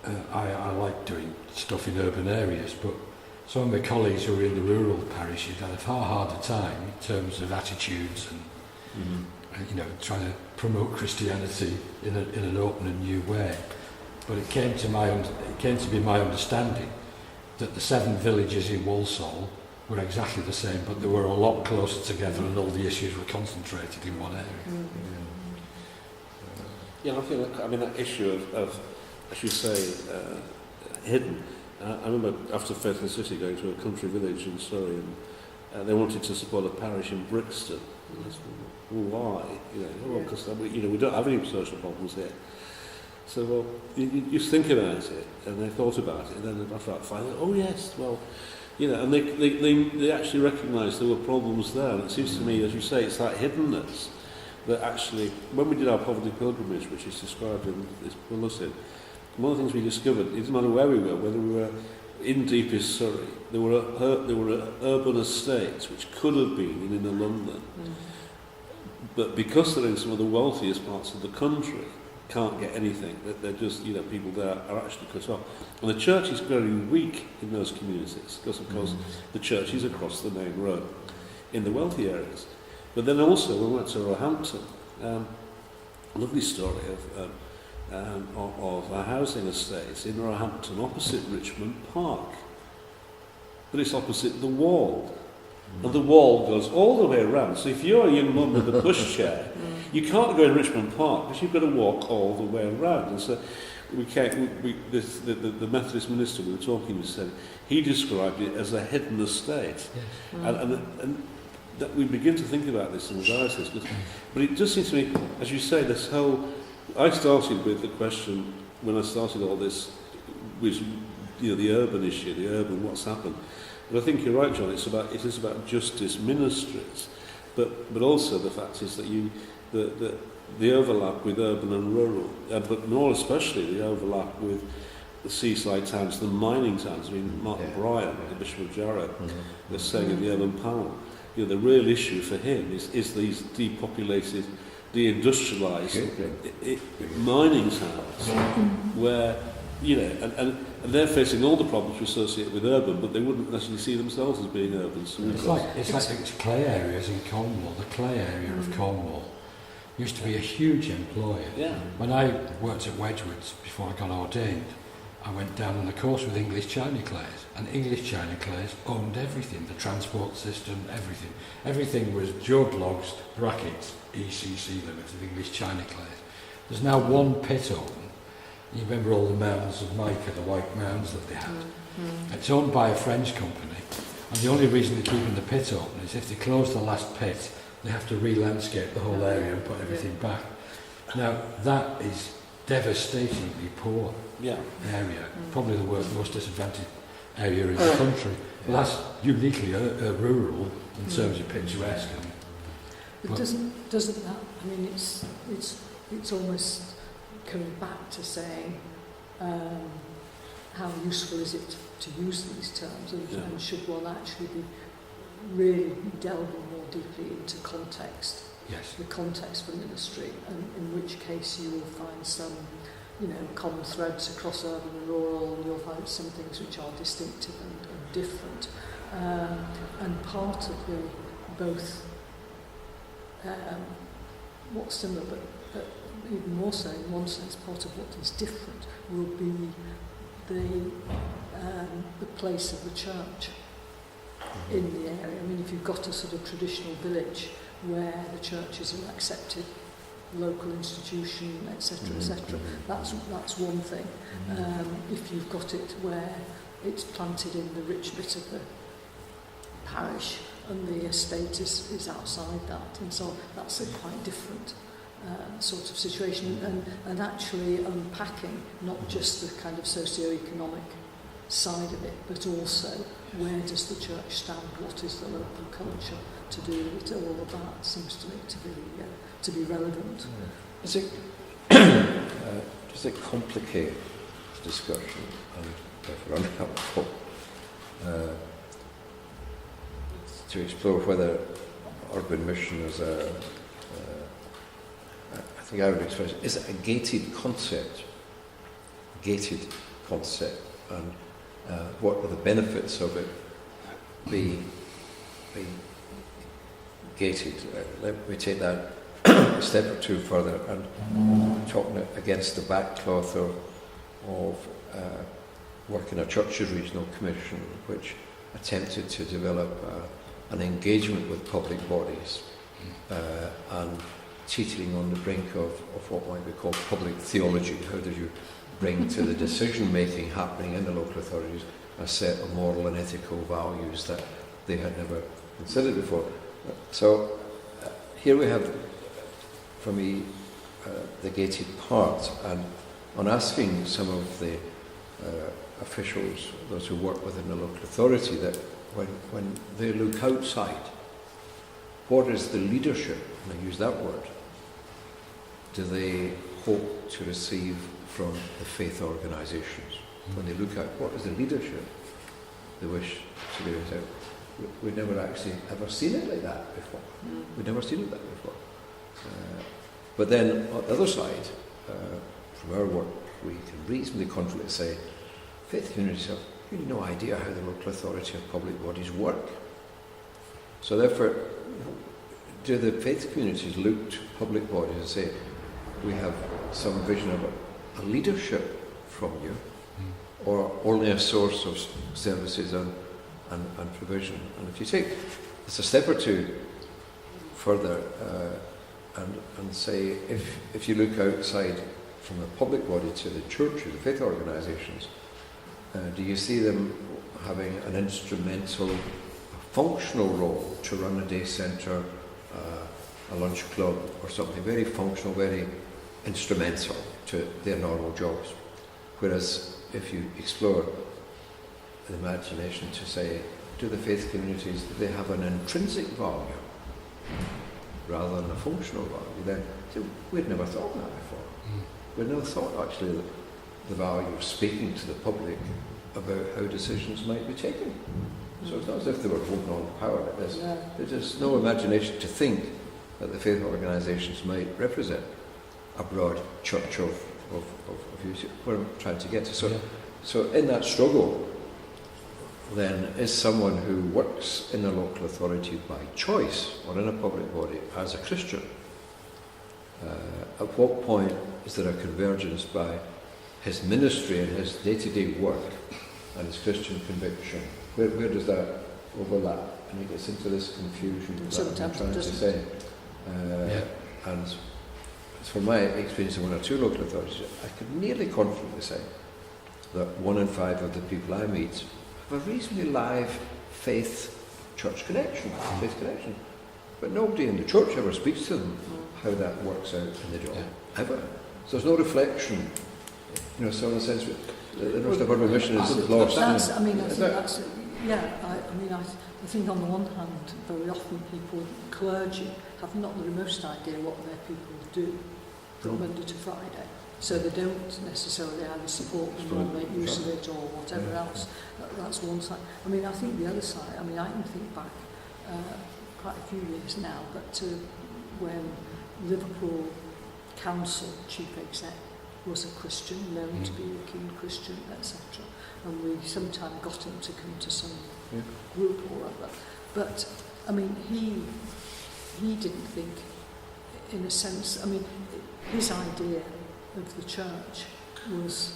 like doing stuff in urban areas, but some of my colleagues who were in the rural parishes had a far harder time in terms of attitudes and trying to promote Christianity in an open and new way. But it came to be my understanding that the 7 villages in Walsall were exactly the same, but they were a lot closer together and all the issues were concentrated in one area. Yeah, I feel like, that issue of as you say, hidden. I remember after Faith and City going to a country village in Surrey, and they wanted to support a parish in Brixton. And I said, well, why? Because we don't have any social problems here. So, well, you just think about it, and they thought about it, and then after that, finally, oh yes, well, and they actually recognised there were problems there. And it seems to me, as you say, it's that hiddenness that actually, when we did our poverty pilgrimage, which is described in this bulletin, one of the things we discovered, it doesn't matter where we were, whether we were in deepest Surrey, there were urban estates which could have been in inner London, but because they're in some of the wealthiest parts of the country, can't get anything. They're just, people there are actually cut off. And the church is very weak in those communities, because of course the church is across the main road in the wealthy areas. But then also, when we went to Roehampton, a lovely story of a housing estate in Roehampton opposite Richmond Park. But it's opposite the wall. And the wall goes all the way around. So if you're a young mum with a pushchair, you can't go in Richmond Park because you've got to walk all the way around. And so the Methodist minister we were talking to said, he described it as a hidden estate. And that we begin to think about this in the diocese. But it just seems to me, as you say, this whole... I started with the question, when I started all this, was the urban issue, the urban, what's happened. But I think you're right, John, it is about justice ministries, but also the fact is that the overlap with urban and rural, but more especially the overlap with the seaside towns, the mining towns. I mean, Martin Bryan, the Bishop of Jarrow, was saying in the Urban Panel, the real issue for him is these depopulated deindustrialised mining towns where, you know, and they're facing all the problems associated with urban, but they wouldn't necessarily see themselves as being urban. So It's like clay areas in Cornwall. The clay area of Cornwall used to be a huge employer. Yeah. When I worked at Wedgwood's before I got ordained, I went down on a course with English China Clays, and English China Clays owned everything, the transport system, everything. Everything was jug logs, brackets, ECC Limited, English China Clays. There's now one pit open. You remember all the mounds of mica, the white mounds that they had. It's owned by a French company, and the only reason they're keeping the pit open is if they close the last pit, they have to re-landscape the whole area and put everything back. Now, that is devastatingly poor area, probably the most disadvantaged area in the country. But that's uniquely rural in terms of picturesque. But doesn't that? I mean, it's almost coming back to saying how useful is it to use these terms, and should one actually be really delving more deeply into context? Yes. The context for ministry, and in which case you will find some, you know, common threads across urban and rural, and you'll find some things which are distinctive and different. And part of the both what's similar, but even more so in one sense, part of what is different will be the place of the church in the area. I mean, if you've got a sort of traditional village where the church is an accepted local institution, etc., etc., that's one thing. If you've got it where it's planted in the rich bit of the parish and the estate is outside that, and so that's a quite different sort of situation, and actually unpacking not just the kind of socio-economic side of it, but also where does the church stand, what is the local culture to do with it, all of that seems to me to be relevant. Does it complicate the discussion and therefore unhelpful to explore whether urban mission is I think I would express it, is it a gated concept? And what are the benefits of it being gated? Let me take that a step or two further and talking against the backcloth of work in a church's regional commission, which attempted to develop an engagement with public bodies and teetering on the brink of what might be called public theology. How do you bring to the decision-making happening in the local authorities a set of moral and ethical values that they had never considered before? So here we have, for me, the gated part, and on asking some of the officials, those who work within the local authority, that when they look outside, what is the leadership, and I use that word, do they hope to receive from the faith organisations? When they look out, what is the leadership they wish to do? We've never actually ever seen it like that before. We've never seen it like that before. But then on the other side, from our work, we can reasonably confidently say faith communities have really no idea how the local authority of public bodies work. So therefore, do the faith communities look to public bodies and say, we have some vision of a leadership from you, or only a source of services and provision? And if you take it's a step or two further and say, if you look outside from the public body to the churches, the faith organisations, do you see them having an instrumental, functional role to run a day centre, a lunch club, or something very functional, very instrumental to their normal jobs? Whereas if you explore the imagination to say, do the faith communities, do they have an intrinsic value rather than a functional value? Then we'd never thought that before. We'd never thought actually that the value of speaking to the public about how decisions might be taken. So it's not as if they were holding on to power like this. Yeah. There's just no imagination to think that the faith organisations might represent a broad church of views. What I'm trying to get to. So in that struggle, then, is someone who works in a local authority by choice or in a public body as a Christian, at what point is there a convergence by his ministry and his day-to-day work and his Christian conviction? Where does that overlap? And he gets into this confusion that I'm trying to say. And from my experience in one or two local authorities, I could nearly confidently say that 1 in 5 of the people I meet have a reasonably live faith connection. But nobody in the church ever speaks to them how that works out in the job, ever. So there's no reflection. So in a sense, the notion of urban mission is lost. I think on the one hand, very often people, clergy, have not the remotest idea what their people do from Monday to Friday. So they don't necessarily either support them or make use of it or whatever else. That's one side. I think the other side, I can think back quite a few years now, but to when Liverpool Council Chief Exec was a Christian, known to be a keen Christian, etc. And we sometimes got him to come to some group or other. But, he didn't think, in a sense, his idea of the church was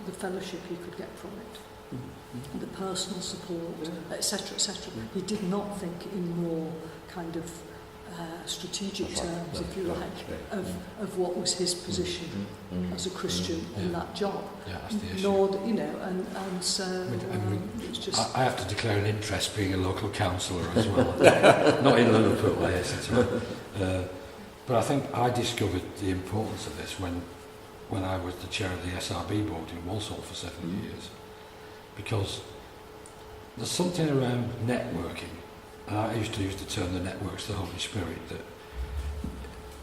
the fellowship he could get from it, the personal support, etc., etc. He did not think in more kind of strategic terms, if you like, of what was his position as a Christian in that job. That's the issue. Nor, and so it's just. I have to declare an interest being a local councillor as well. Not in Liverpool, yes. But I think I discovered the importance of this when I was the chair of the SRB board in Walsall for 7 years, because there's something around networking. And I used to use the term the network's the Holy Spirit, that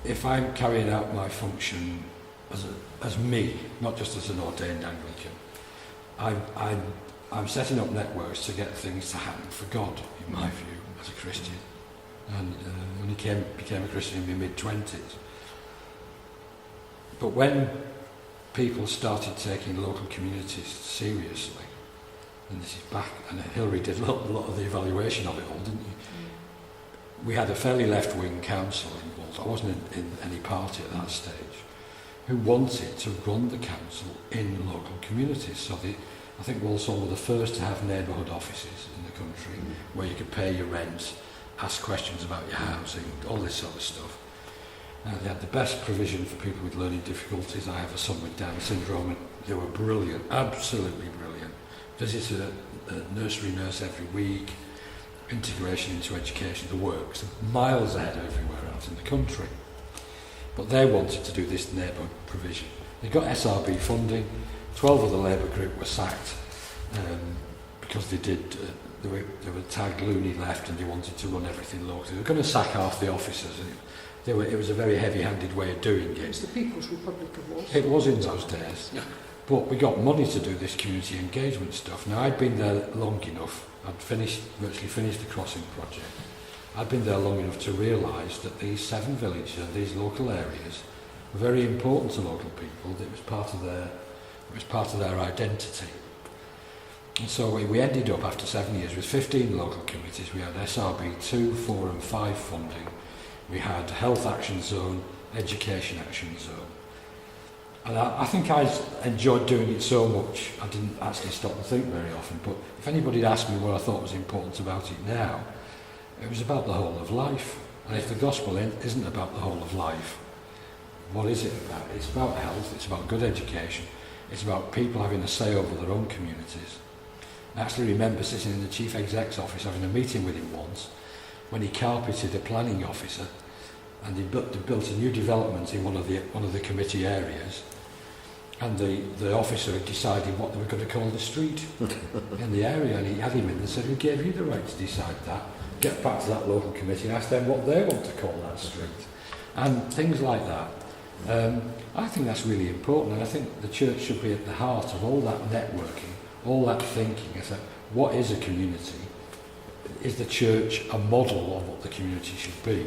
if I'm carrying out my function as me, not just as an ordained Anglican, I'm setting up networks to get things to happen for God, in my view, as a Christian. And only became a Christian in my mid-20s. But when people started taking local communities seriously, and this is back, and Hilary did a lot of the evaluation of it all, didn't you? We had a fairly left-wing council in Walsall. I wasn't in any party at that stage, who wanted to run the council in local communities. So I think Walsall were the first to have neighbourhood offices in the country where you could pay your rent, ask questions about your housing, all this sort of stuff. They had the best provision for people with learning difficulties. I have a son with Down syndrome, and they were brilliant, absolutely brilliant. Visited a nursery nurse every week, integration into education, the works, miles ahead everywhere else in the country. But they wanted to do this neighbourhood provision. They got SRB funding. 12 of the Labour group were sacked because they were tagged loony left and they wanted to run everything locally. They were going to sack half the officers. It was a very heavy-handed way of doing it. It's the People's Republic of Walsall. It was in those days. Yeah. But we got money to do this community engagement stuff. Now, I'd been there long enough. I'd virtually finished the crossing project. I'd been there long enough to realise that these 7 villages and these local areas were very important to local people. It was part of their identity. And so we ended up, after 7 years, with 15 local committees. We had SRB 2, 4 and 5 funding. We had Health Action Zone, Education Action Zone. And I think I enjoyed doing it so much, I didn't actually stop and think very often. But if anybody had asked me what I thought was important about it now, it was about the whole of life. And if the gospel isn't about the whole of life, what is it about? It's about health, it's about good education, it's about people having a say over their own communities. I actually remember sitting in the chief exec's office having a meeting with him once when he carpeted a planning officer, and they built a new development in one of the committee areas, and the officer had decided what they were going to call the street in the area, and he had him in and said, "Who gave you the right to decide that? Get back to that local committee and ask them what they want to call that street." And things like that. I think that's really important, and I think the church should be at the heart of all that networking, all that thinking. It's like, what is a community? Is the church a model of what the community should be?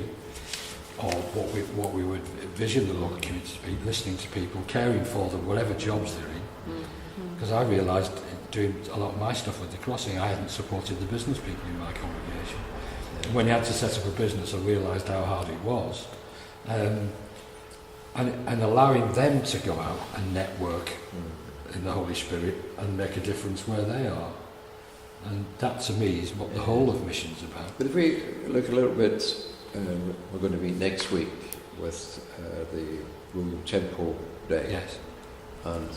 or what we would envision the local community to be, listening to people, caring for them, whatever jobs they're in. Because I realised doing a lot of my stuff with the crossing, I hadn't supported the business people in my congregation. When you had to set up a business, I realised how hard it was. And allowing them to go out and network in the Holy Spirit and make a difference where they are. And that to me is what the whole of mission's about. But if we look a little bit, we're going to meet next week with the William Temple Day. Yes. And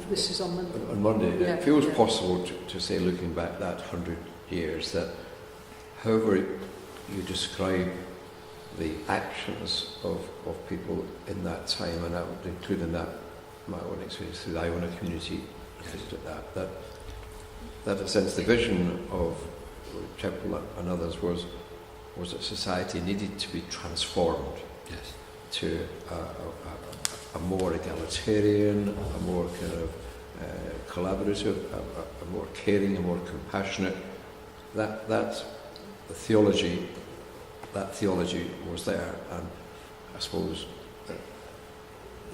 This is on Monday. on Monday, Yeah, it feels yeah. possible to say, looking back that 100 years, that however you describe the actions of people in that time, and I would include in that my own experience through the Iona community, that in a sense the vision of Temple and others was that society needed to be transformed to a more egalitarian, a more kind of collaborative, a more caring, a more compassionate. That theology was there, and I suppose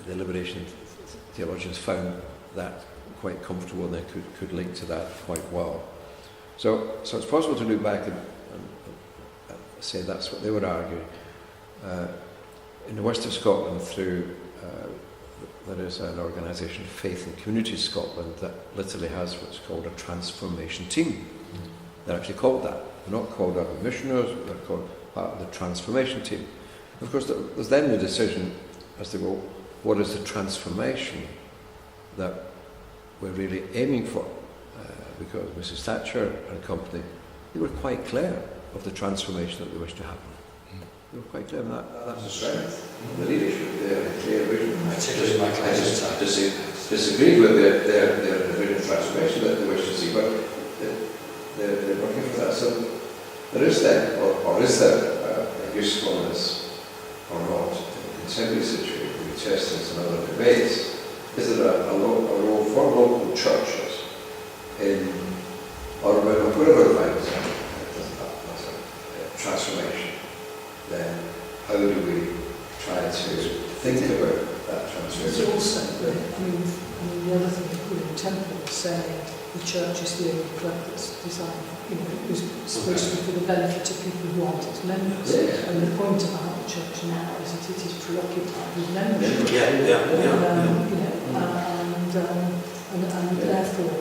the liberation theologians found that quite comfortable, and they could link to that quite well. So it's possible to look back and say that's what they would argue. In the west of Scotland, there is an organisation, Faith and Community Scotland, that literally has what's called a transformation team. They're actually called that. They're not called urban missioners, they're called part of the transformation team. Of course, there's then the decision as to, well, what is the transformation that we're really aiming for? Because Mrs. Thatcher and company, they were quite clear of the transformation that they wished to happen. They were quite clear, and that's the strength. The leadership there, the clear vision. I just disagreed with their vision transformation that they wish to see, but they're working for that. So there is then, or is there a usefulness or not in the contemporary situation? We test this in other debates. Is there a role for local churches in urban or whatever it might be, transformation? Then how do we try to think about that transformation? It's also, the other thing that Temple is saying, the church is the only club that's designed, it was supposed to be for the benefit of people who aren't its members. Yeah. And the point about the church now is that it is preoccupied with membership. And therefore,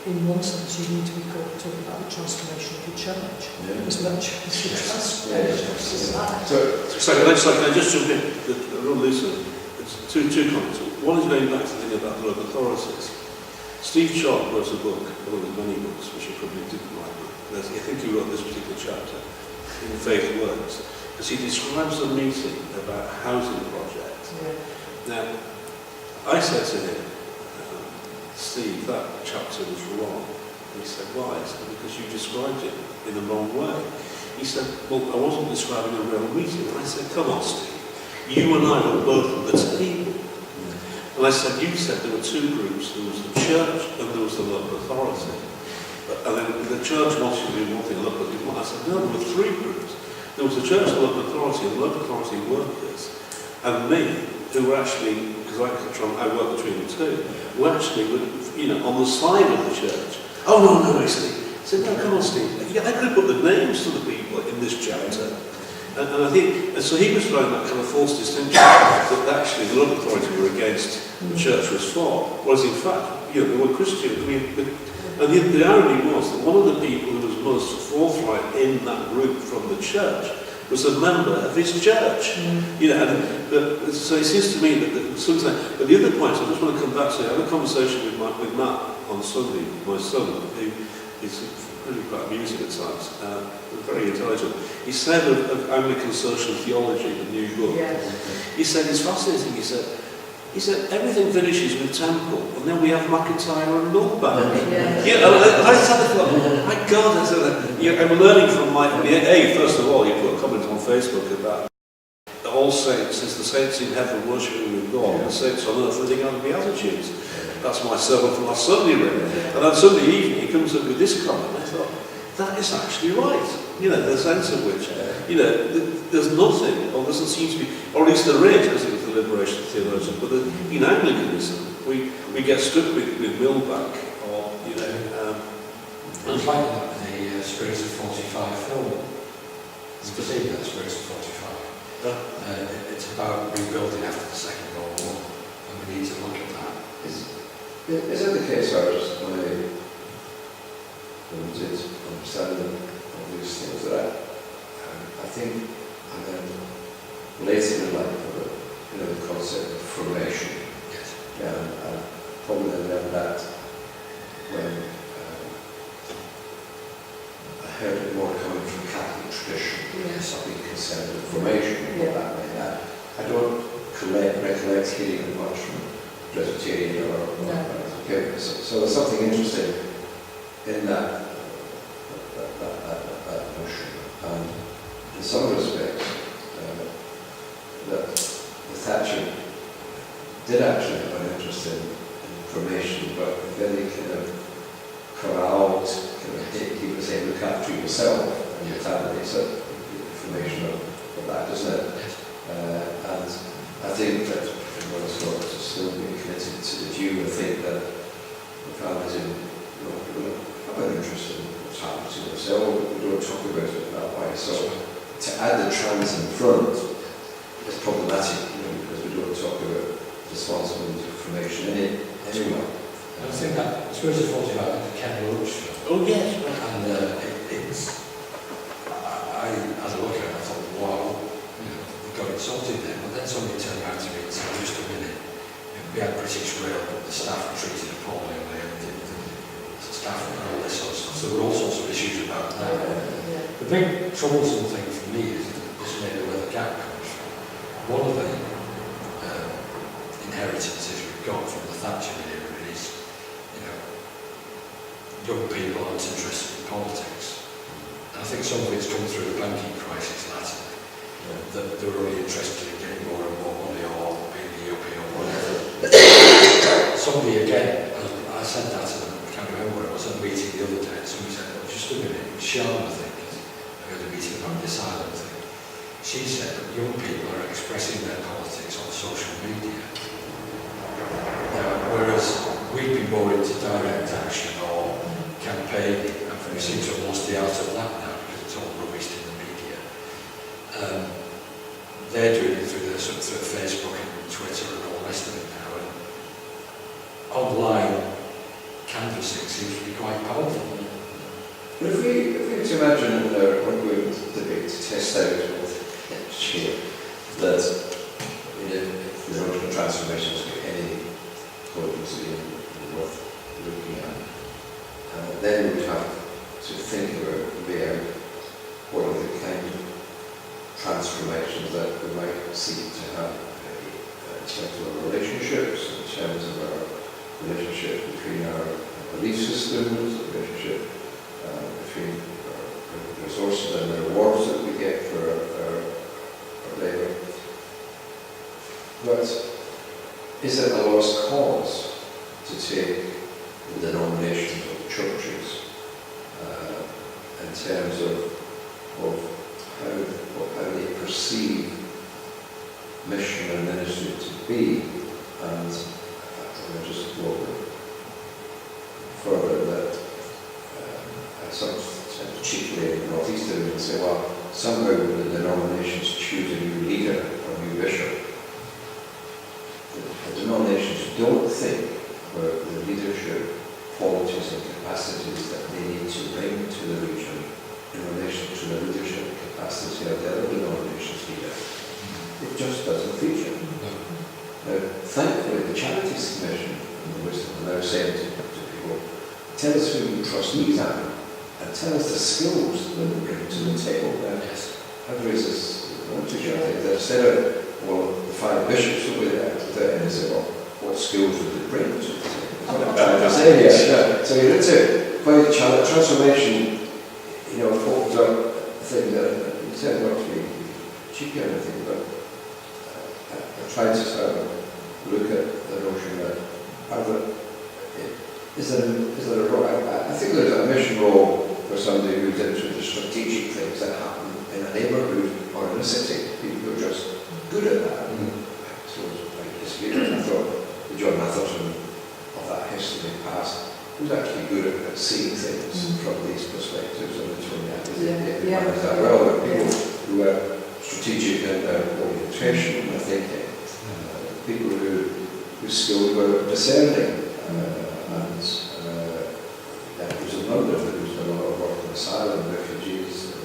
in one sense, you need to be talking about the transformation of the church as much as the transformation of society. So can I just jump in? It's two comments. One is going back to the thing about the local authorities. Steve Sharp wrote a book, one of the many books, which you probably didn't like. I think he wrote this particular chapter in Faith Works, because he describes a meeting about a housing project. Now, I said to him, Steve, that chapter was wrong. And he said, why? I said, because you described it in the wrong way. He said, well, I wasn't describing a real meeting. And I said, come on, Steve, you and I were both at the table. And I said, you said there were two groups. There was the church and there was the local authority. And then the church wanted to do one thing, local authority one. I said, no, there were three groups. There was the church, the local authority, and local authority workers, and me, who were actually, because I work between the two, who actually were, on the side of the church. Oh, no, he said, no, come on, Steve. Yeah, I could have put the names to the people in this chapter. And I think, and so he was throwing that kind of false distinction that actually the local authority were against, the church was for, whereas in fact, they were Christian. And the irony was that one of the people who was most forthright in that group from the church was a member of his church. So it seems to me that sometimes. But the other point, I just want to come back to, I had a conversation with Matt on Sunday, my son, who is really quite amusing at times, very intelligent. He said of Anglican social theology, the new book, he said, it's fascinating, he said, everything finishes with Temple, and then we have McIntyre and Nullback. I thought, my God, I'm learning from first of all, you put a comment on Facebook about all saints, is the saints in heaven worshipping with God, the saints on earth living out of Beatitudes. That's my sermon for last Sunday, really. And on Sunday evening, he comes up with this comment, and I thought, that is actually right. You know, the sense of which, you know, there's nothing, or doesn't seem to be, or at least there is, because it was the liberation theologian, but in Anglicanism, we get stuck with Millback, or, you know, I was like that with the Spirit of 45 film. You've seen that, Spirit of 45. It's about rebuilding after the Second World War, and we need to look at that. Is it the case, I was just my limited understanding of these things that I think later in life, the concept of formation. Yes. Yeah, and probably learned that when I heard it more coming from Catholic tradition. Yes. I've been concerned with formation, what that may have. I don't recollect hearing it much from Presbyterian or okay. So there's something interesting in that notion, and in some respects, that the Thatcher did actually have an interest in formation, but very kind of corralled, he was saying, look after yourself and your family, so information of that, isn't it? And I think that everyone has got to still be committed to the view. I think that the families in people have an interest in what's happened to themselves, but we don't talk about it that way. So to add the trans in front is problematic, because we don't talk about responsibility for formation anyway. I think that Spirit of 45 is a Ken Loach film. oh yes, And it's, I had a look at it, I thought, wow, we got it sorted then, but then somebody turned around to me and said, just a minute, we had British Rail, but the staff were treated appallingly, and the staff and all this sort of stuff, so there were all sorts of issues about that. The big troublesome thing for me is that this may be where the gap comes from. One of the inheritances we've got from the Thatcher era is, young people aren't interested in politics. And I think some of it's come through the banking crisis latterly, that they're only interested in getting more and more money or being the UP or whatever. Somebody again, I said that to them, I can't remember where I was at a meeting the other day, and somebody said, well, just a minute, it was Sharma, I think, I had a meeting about the asylum thing. She said that young people are expressing their politics on social media. Now, whereas we'd be more into direct action or campaigning, and we seem to have lost the art of that now because it's all rubbish in the media. They're doing it through Facebook and Twitter and all the rest of it now, and online canvassing seems to be quite powerful. But if we were to imagine what we would debate to test out with Chair, that if the original transformations get any potency and worth looking at, then we would have to think about what are the kind of transformations that we might seek to have in terms of our relationships, in terms of our relationship between our belief systems, the relationship between our resources and the rewards that we get for our labour. But is it a lost cause to take the denominations of churches in terms of how they perceive mission and ministry to be? And I'll just go further that some cheaply in the Northeast area and say, well, somehow the denominations choose a new leader or a new bishop. The denominations don't think about the leadership qualities and capacities that they need to bring to the region in relation to the leadership capacity of the other denominations leader. It just doesn't feature. Now, thankfully, the Charities Commission and the Wisdom are now saying to people, tell us who your trustees are, and tell us the skills that they bring to the table. I've raised this issue, I think, that instead of, well, the 5 bishops will be there, and they say, well, what skills would they bring to the table? So you need to find a transformation, folds up thing that you said not to be cheeky or anything, but I tried to sort of look at the notion that is there a role? I think there's a mission role for somebody who's into the strategic things that happen in a neighbourhood or in a city. People who are just good at that. So it's like history. And I thought the John Atherton of that history past was actually good at seeing things from these perspectives and the Tony that well. There were people who were strategic in their orientation and their thinking. People whose skills were discerning. That was in London, there was a lot of work in asylum, refugees,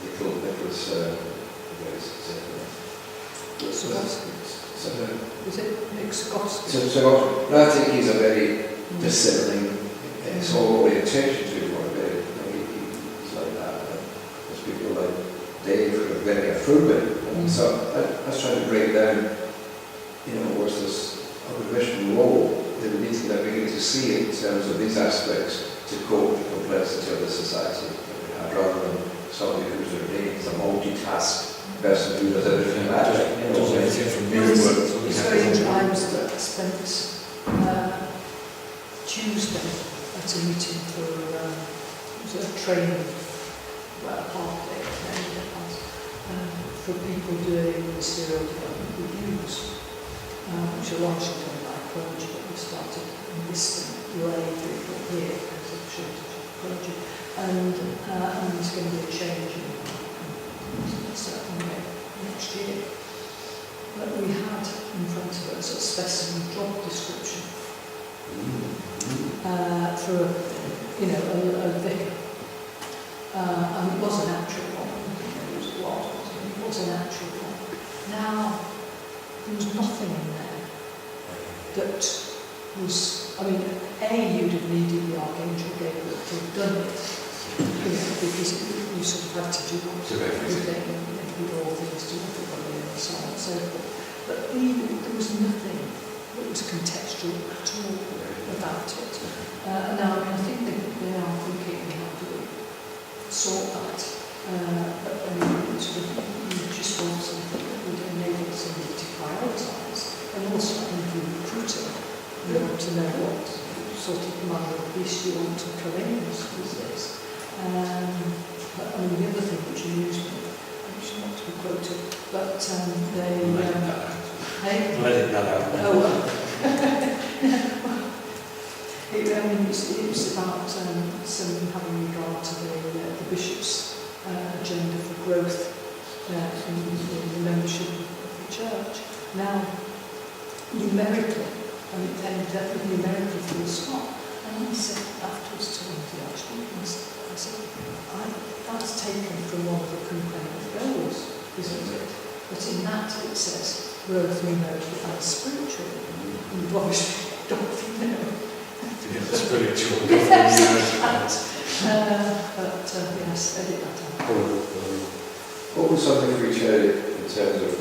Nicholas, Is it Nick Scotsky? So I think he's a very discerning, his whole orientation to it, he's like that. There's people like Dave who are very affirming. So I was trying to break down, what's this other mission role in the meeting that we need to see in terms of these aspects to cope with the complexity of the society that we have, rather than somebody who's ordained as a multitask person who does everything magic. It's very interesting. I spent Tuesday at a meeting for it was a training, half day training for people doing ministerial development reviews, which are largely done by clergy, but we started enlisting lay people here because of the shortage of clergy, and there's going to be a change in a certain way next year. But we had in front of us a specimen job description for a vicar, and it was an actual one. It was an actual one. Now there was nothing in there that was. I mean, you'd have needed the Archangel Gabriel to have done it, because you sort of had to do everything, with all things to everybody and so on and so forth. But even there was nothing that was contextual at all about it. Now, I think they are thinking how do we sort that. But you just want something that would enable somebody to prioritise, and also if you're recruiting, you want to know what sort of manner of beast you want to come in with this. But I mean, the other thing which amused me, which not to be quoted, but Letting that out. It was about some having regard to the bishop's agenda for growth in the membership of the church. Now, numerically, then definitely numerically full stop. And I said afterwards to one of the archdeacons, I said, that's taken from one of the complaint goals, isn't it? But in that it says growth numerically and spiritually. And you obviously don't know. Spiritual. Yes, edit that out. What was something for each area in terms of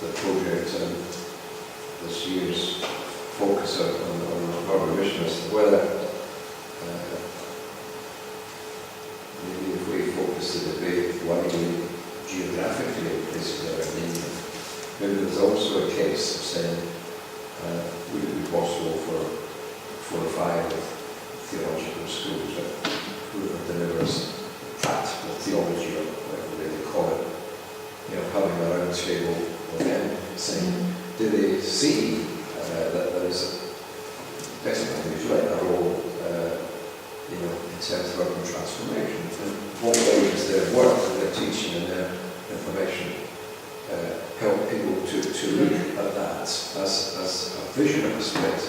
the project and this year's focus on our mission as to whether maybe if we focus the debate widely geographically places that are in England, maybe there's also a case of saying would it be possible for 4 or 5 theological schools that deliver us practical theology, or whatever they call it, having a round table with them saying, do they see that there is basically a role in terms of urban transformation, and what ways their work and their teaching and their information help people to look at that as a vision aspect,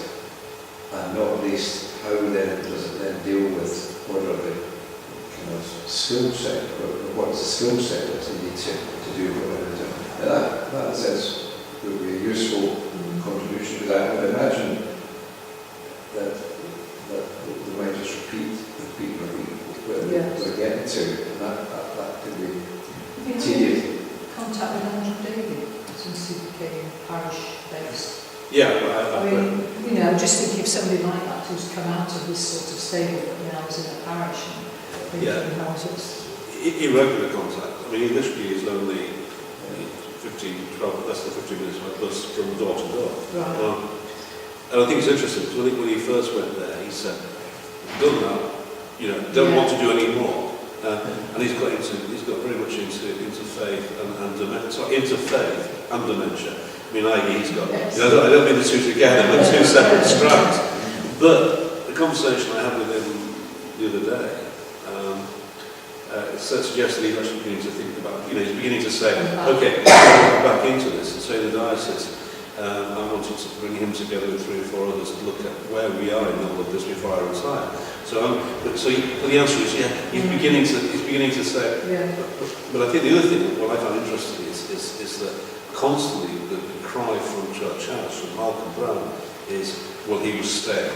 and not least how then does it then deal with what are the kind of skill set, what is the skill set that you need to do whatever it is. And that sense would be a useful contribution, because I would imagine that we might just repeat the people we're getting to, and that could be tedious. Contact with Andrew David, since he became parish-based. Yeah, just thinking of somebody like that who's come out of this sort of stable that now is in a parish and thinking how it's... Irregular contact. I mean, he literally is only 12, less than 15 minutes by bus from door to door. Right. And I think it's interesting, because when he first went there, he said, "I've done that, don't want to do any more. And he's got very much into faith and dementia. I mean, he's got. I don't mean the two together, but two separate strands. But the conversation I had with him the other day, it suggests that he's actually beginning to think about. He's beginning to say, okay, back into this and say the diocese. I wanted to bring him together with 3 or 4 others to look at where we are in all of this before I retire. But the answer is he's beginning to say. Yeah. But I think the other thing, what I found interesting is that constantly the cry from Church House, from Malcolm Brown, is, well, he was staying.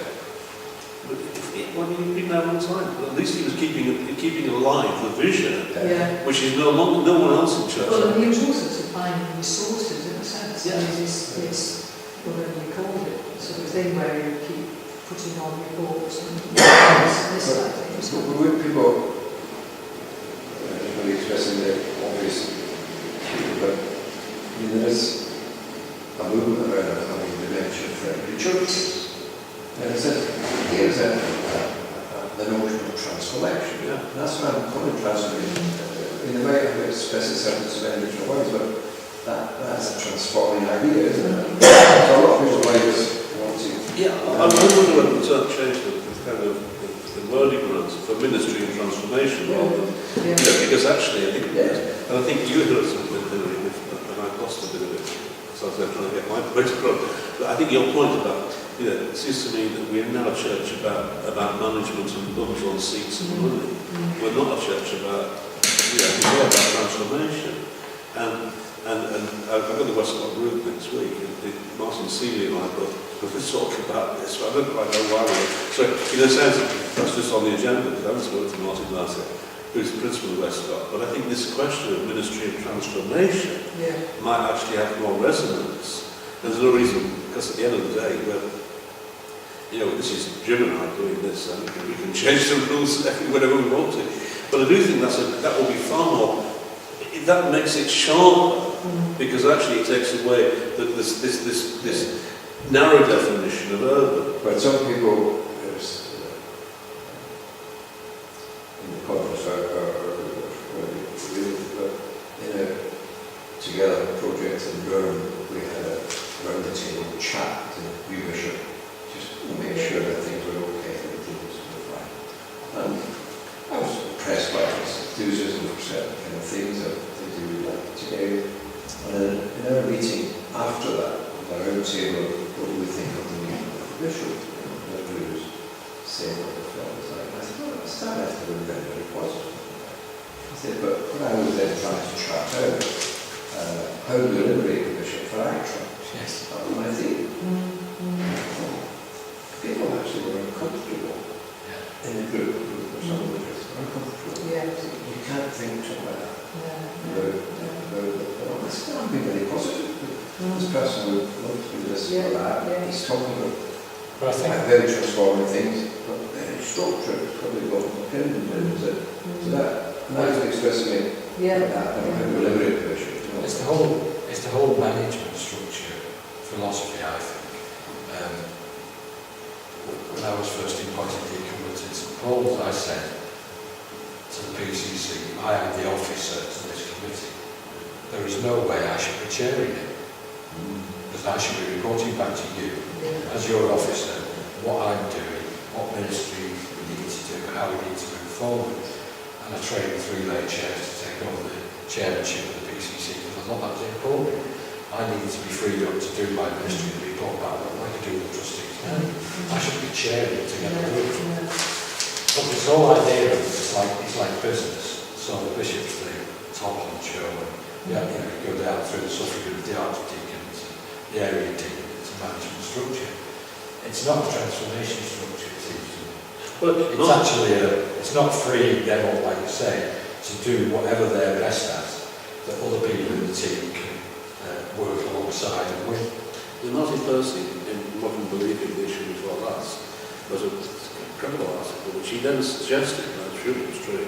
But he'd been there a long time. But at least he was keeping alive the vision, which is no one else in church. Well, and he was also supplying resources in a sense. Yeah. This whatever you called it, sort of thing where you keep putting on reports and this sort of thing. But with people really expressing their obvious view, but there is a movement around having dementia-friendly churches. And it says, here's the notion of transformation. Yeah. And that's why I'm calling transformation. In the way I've expressed this in so many different ways, but that's a transforming idea, isn't it? So a lot of people like us wanting. Yeah, I wonder whether the church changed the kind of the wording around for ministry and transformation rather than because actually I think and I think you heard something and I lost a bit of it, so I was trying to get my point across. But I think your point about it seems to me that we're now a church about management and bums on seats and money. We're not a church about we're about transformation. And I've got the Westcott group next week, and Martin Seeley and I both talk about this, but I don't quite know why So, in a sense, that's just on the agenda, because I haven't spoken to Martin last year, who's the principal of Westcott. But I think this question of ministry and transformation might actually have more resonance. There's no reason, because at the end of the day, this is Jim and I doing this, and we can change the rules whenever we want to. But I do think that will be far more. That makes it sharper, because actually it takes away this narrow definition of urban. But some people in the conference in a together project in Rome, we had a round the table chat to the new bishop, just to make sure that things were okay and things were fine. And I was impressed by his enthusiasm for certain kind of things that they do today. And in our meeting after that, the round table, what do we think of the new bishop? Nobody was saying what they felt was like. I said, well, it started to be very, very positive. I said, but when I was then trying to chart out how do we liberate the bishop for action? Yes. That was my theme. People actually were uncomfortable in the group. Some of them were uncomfortable. You can't think something like that. I'm being very positive. This person would love to do this or that. He's talking about very transforming things, but structure is probably what depends on it. So that, and I was expressing it like that, how to liberate the bishop. It's the whole management structure philosophy, I think. When I was first appointed deacon at St Paul's, I said to the PCC, I am the officer to this committee. There is no way I should be chairing it, because I should be reporting back to you as your officer what I'm doing, what ministry we need to do, how we need to move forward. And I trained 3 lay chairs to take over the chairmanship of the PCC, because I thought that was important. I needed to be freed up to do my ministry and report back what I could do with the trustees. I should be chairing it together with them. But this whole idea of it's like business. So the bishop's the top honcho, and you go down through the suffragans, the archdeacons, the area deacons, it's a management structure. It's not a transformation structure, it seems to me. But it's actually it's not freeing them up, like you say, to do whatever they're best at, that other people in the team can work alongside and with. The Martin Percy, in Modern Believing, the issue before last, was a incredible article, which he then suggested, and I'm sure it was true,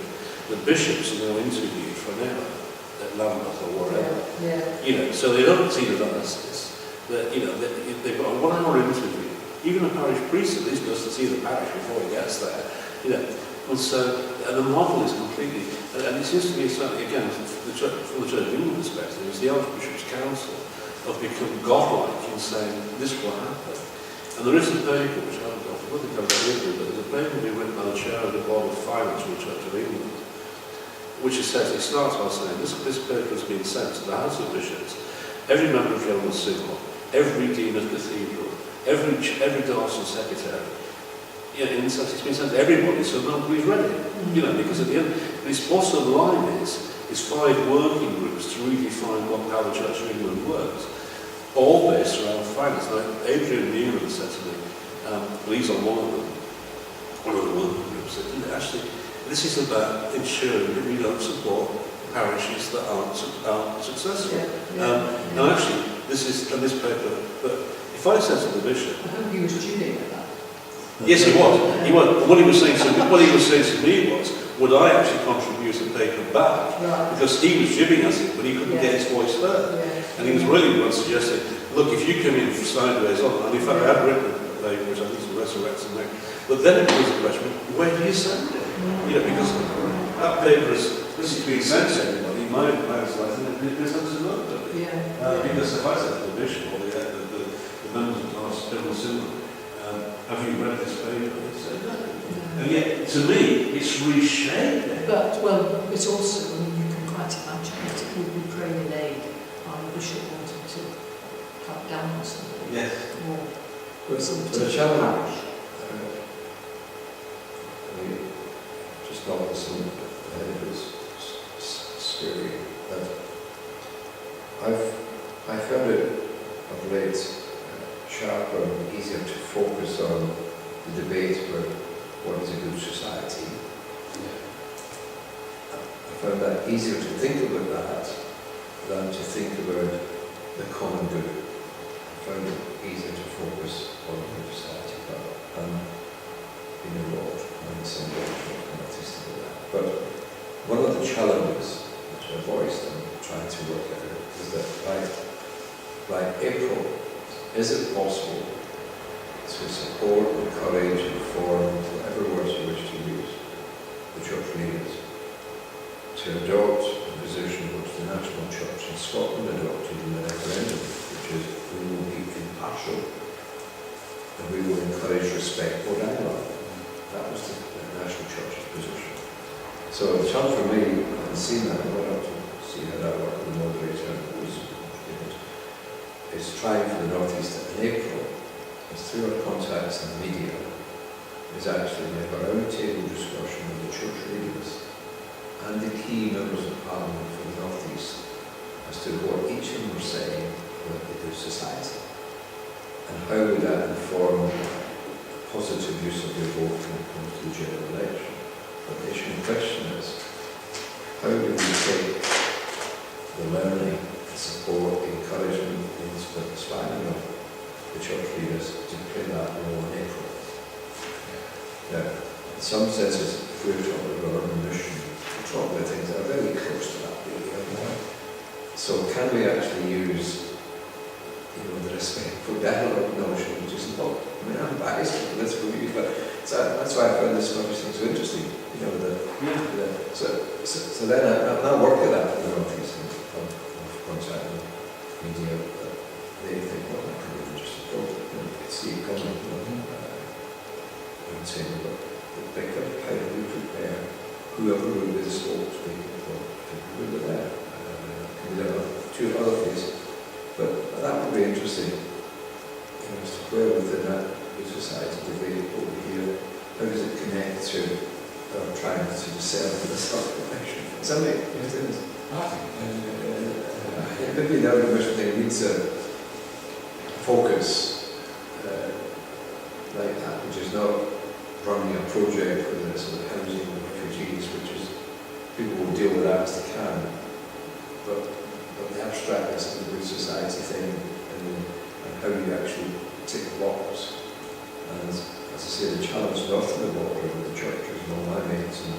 that bishops are now interviewed for an hour at Lambeth or whatever. So they don't see the diocese. They've got a 1 hour interview. Even a parish priest at least goes to see the parish before he gets there. And so, and the model is completely, and it seems to me, certainly again, from the Church of England perspective, is the Archbishop's Council have become godlike in saying this will happen. And there is a paper, which I don't think I've got here, but there's a paper being written by the chair of the Board of Finance of the Church of England, which says, it starts by saying, this paper has been sent to the House of Bishops, every member of General Synod, every dean of cathedral, every diocesan secretary. Yeah, in fact, it's been sent to everybody, so nobody's read it. You know, because at the end, this bottom line is 5 working groups to redefine how the Church of England works, all based around finance. Now, Adrian Newman said to me, well, he's on one of them, one of the working groups, that actually, this is about ensuring that we don't support parishes that aren't successful. Now, actually, this paper, but if I said to the bishop, I hope he was tuning at that. yes, he was. What he was saying to me was, would I actually contribute a paper back? Right. Because he was jibbing at it, but he couldn't get his voice heard. Yeah. And he was really suggesting, look, if you come in sideways on, and in fact I had written a paper which I think is resurrecting me, but then it was a question, where do you send it? You know, because that paper is being sent to everybody, my advice is that it is up to nobody. Yeah. Because if I said to the bishop or the members of the General Synod, have you read this paper? They said no. And yet, to me, it's reshaped it. But, well, it's also, I mean, you can quite imagine that it would be praying in aid and the bishop wanting to cut down on something. Yes. Or But some the particular challenge, parish. just not listen, it was scary. I found it of late sharper and easier to focus on the debate about what is a good society. I found that easier to think about that than to think about the common good. I found it easier to focus on a good society, but I'm being involved in the same way connected to that. But one of the challenges which I voiced and trying to work out is that by April, is it possible to support, encourage, inform, whatever words you wish to use, the church leaders, to adopt a position which the National Church in Scotland adopted in the referendum, which is we will be impartial and we will encourage respectful dialogue. That was the National Church's position. So the challenge for me, having seen that, I went up to see how that worked with the moderator, is trying for the North East in April, is through our contacts in the media, is actually to have a round-table discussion with the church leaders and the key members of Parliament for the North East as to what each of them were saying about the good society and how would that inform positive use of your vote when it comes to the general election. But the issue in question is, how do we take the learning, the support, the encouragement, the inspiring of the church leaders to play that role in April? Now, in some senses, if we're talking about our mission, we're talking about things that are very close to that, really. So can we actually use, the respectful dialogue notion, which is not, I mean, I'm biased for political views, but that's why I found this conversation so interesting. So then I work at that for the North East of contact with media. They think, well, that could be an interesting project. And you can see it coming. I'm saying, look, how do we prepare whoever will be the spokespeople for people who are there? Can we do two other things? But that would be interesting. As to where within that society debate over here, how does it connect to trying to discern for the self-reflection? Does that make sense? Maybe the other question thing needs a focus like that, which is not running a project with a sort of housing of refugees, which is people will deal with that as they can. But the abstractness of the good society thing and how you actually tick blocks. And as I say, the challenge north of the border with the churches and all my mates and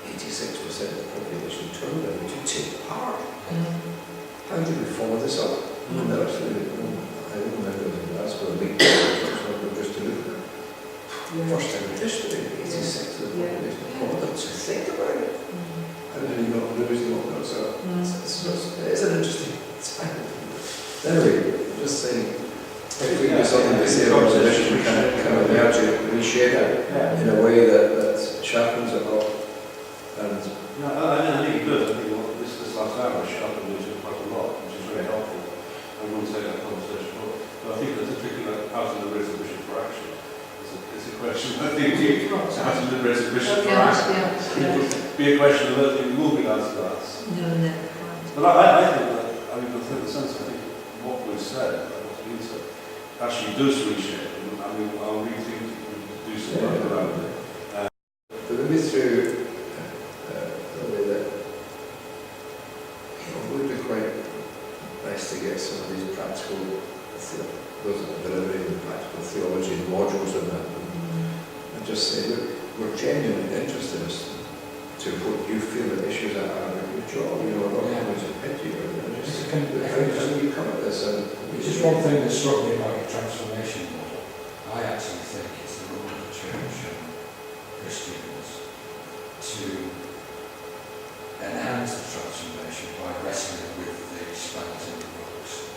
86% of the population turned out to take part. How do we follow this up? I remember in Glasgow, a meeting just to look at it. First time in history, 86 Anyway, just saying, if we do something with the organisation, we can emerge it, reshape it in a way that sharpens it up. And I think it does. I think this last hour sharpened it quite a lot, which is very helpful. I wouldn't take that conversation forward. But I think that's particularly out of the resolution for action. It's a question. I think out of the resolution for action. It would be a question of whether it will be out of that. No. But I think that, I mean, in the sense, I think what we've said, what's been said, actually does reshape. I mean, I'll rethink it and do some work around it. but maybe through the way that, it would be quite nice to get some of these practical, those that are delivering the practical theology modules in that, and just say, look, we're genuinely interested as to what you feel the issues are about your job, you know, what happens to hit you, and just how do you come at this? And Just one thing that struck me about the transformation model, I actually think it's the role of the church and Christians to enhance the transformation by wrestling with the spans in the ropes.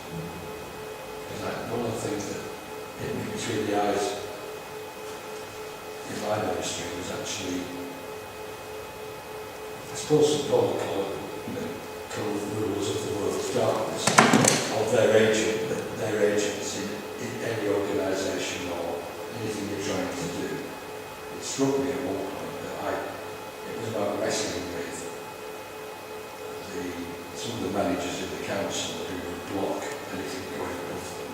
Because one of the things that hit me between the eyes in my ministry was actually, I suppose St Paul called the rulers of the world's darkness, of their agents in any organisation or anything you're trying to do. It struck me at one point that it was about wrestling with some of the managers in the council who would block anything going above them.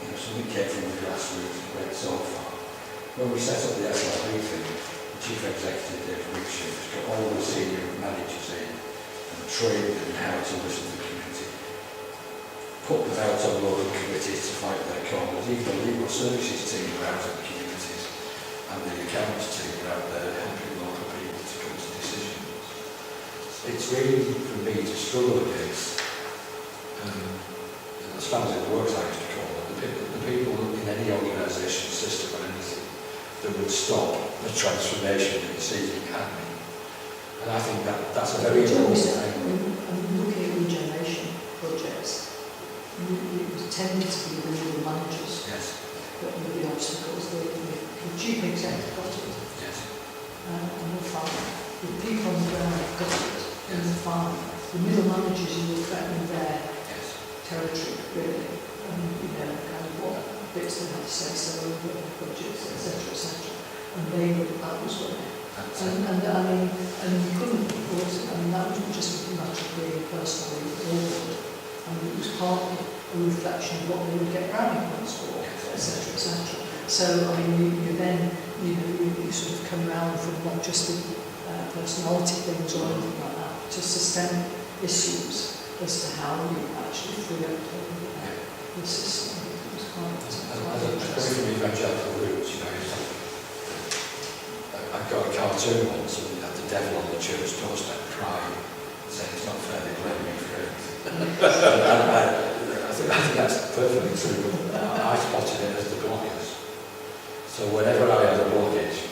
You know, something came from the grassroots and went so far. When we set up the SLB thing, the Chief Executive, David Richards, got all the senior managers in and trained them in how to listen to the community, put them out on local committees to fight their corners. Even the legal services team were out in the communities, and the accounts team were out there helping local people to come to decisions. It's really, for me, to struggle against, as far as it works, I used to call it, the people in any organisation, system or anything, that would stop the transformation that it's seeking happening. And I think that's a very important thing. Looking at regeneration projects, it was tended to be the legal managers that were the obstacles. The chief executive got it, and the fine. The people on the ground got it, and the fine. The middle managers, you were threatening their territory, really. You know, kind of what bits they had to say, so over budgets, etc. And that was what and I mean, and you couldn't, of course, I mean, that wasn't just a matter of being personally awed. I mean, it was partly a reflection of what they would get brownie points for, etc. So, I mean, you then, you know, you sort of come around from not just the personality things or anything like that, to systemic issues as to how you actually free up the system. It was quite coming from evangelical roots, you know, I've got a cartoon once and had the devil on the church doorstep crying, saying it's not fair, they blame me for everything. I think that's perfectly true. I spotted it as the blockers. So whenever I had a blockage,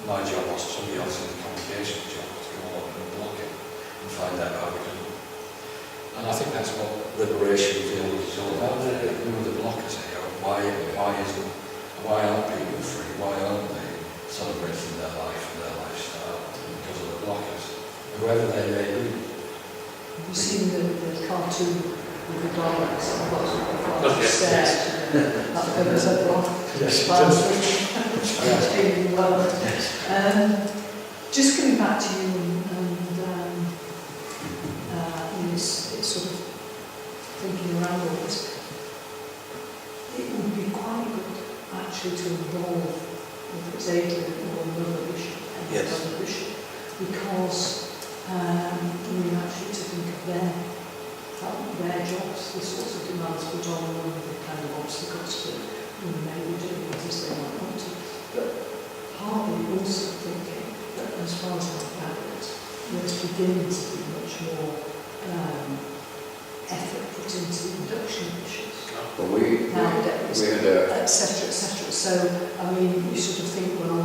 my job was, somebody else in the congregation job was to go along and block it and find out how we could. And I think that's what liberation theology is all about. Who are the blockers here? Why aren't people free? Why aren't they celebrating their life and their lifestyle? Because of the blockers, whoever they may be. Have you seen the cartoon with the Daleks and the bottom of the flight of stairs? That goes up on the world. Just coming back to you and it's sort of thinking around all this, it would be quite good actually to involve, whether it's Adrian or another bishop, because we actually to think of their jobs, the sorts of demands put on them, the kind of obstacles to maybe doing it as they might want to. But partly also thinking that as far as I've gathered, there's beginning to be much more effort put into the reduction of issues. Well, we had a... etc. So, I mean, you sort of think, well,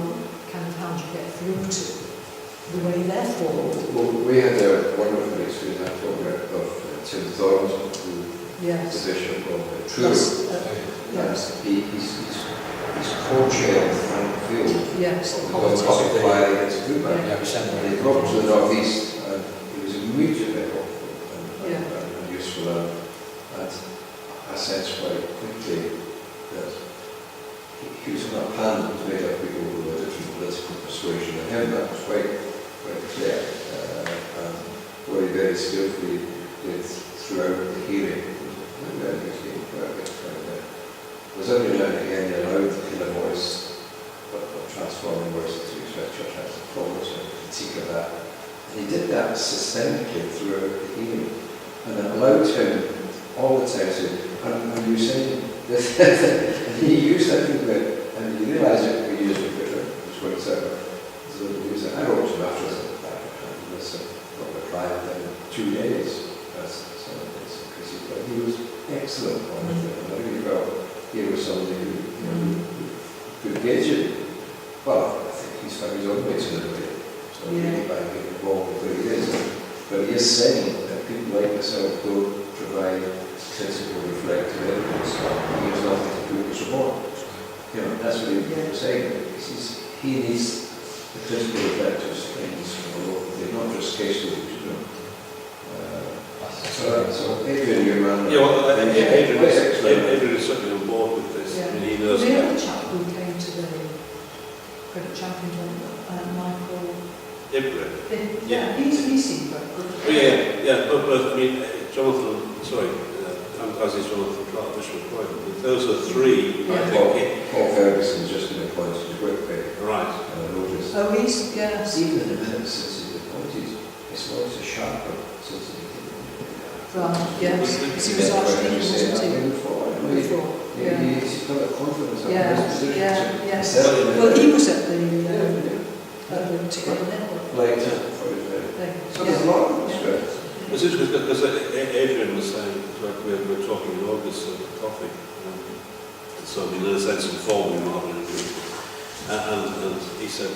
kind of how do you get through to the way they're forward? Well, we had a wonderful experience, I talked about, of Tim Thornton, who Yes. the Bishop of Truro. Yes. Yes. He's co-chair of Frank Field. Yes. The public inquiry against Foodbank. Yeah, we sent them. And he got to the North East and he was immediately helpful and useful. And I sensed quite quickly that he was on a panel that was made up of people who were different political persuasion than him. That was quite clear. And what he very skillfully did throughout the hearing was very easy, there's only now and again he allowed the kind of voice, but transforming voice to express church as a forward and critique of that. And he did that systemically throughout the hearing. And it allowed him all the time to, and you were saying this, and he used everything, and you realise it when you use it, which works out. So he used it. I wrote him after this, got the trial in 2 days. But he was excellent on it, and I really felt he was somebody who could gauge it. Well, I think he's found his own way to live it. So really by getting involved with who he is. But he is saying that people like myself don't provide critical, reflective evidence. He has nothing to do with his report. That's what he was saying. He needs the critical, reflective things from the local. They're not just case studies, So Adrian, your man. Yeah, well, Adrian is certainly on board with this. Yeah. I mean, he knows. The other chap who came to the credit champion, Michael. Adrian. Yeah, he seemed very good. But I mean, Jonathan, as is Jonathan Clark, Bishop of Croydon, those are three, I think. Paul Ferguson's just been appointed to work there. Right. Noticed. Oh, yes. Even in the minutes since he's appointed, his voice is sharper since he Right, yes. Because he was actually, wasn't he? Before. Yeah. He's got a confidence of Yeah, his position. yes. Well, he was at the Together Network thing. So there's a lot of this. It's interesting because Adrian was saying, we were talking in August at the coffee, so in a sense informally rather than agreeing. And he said,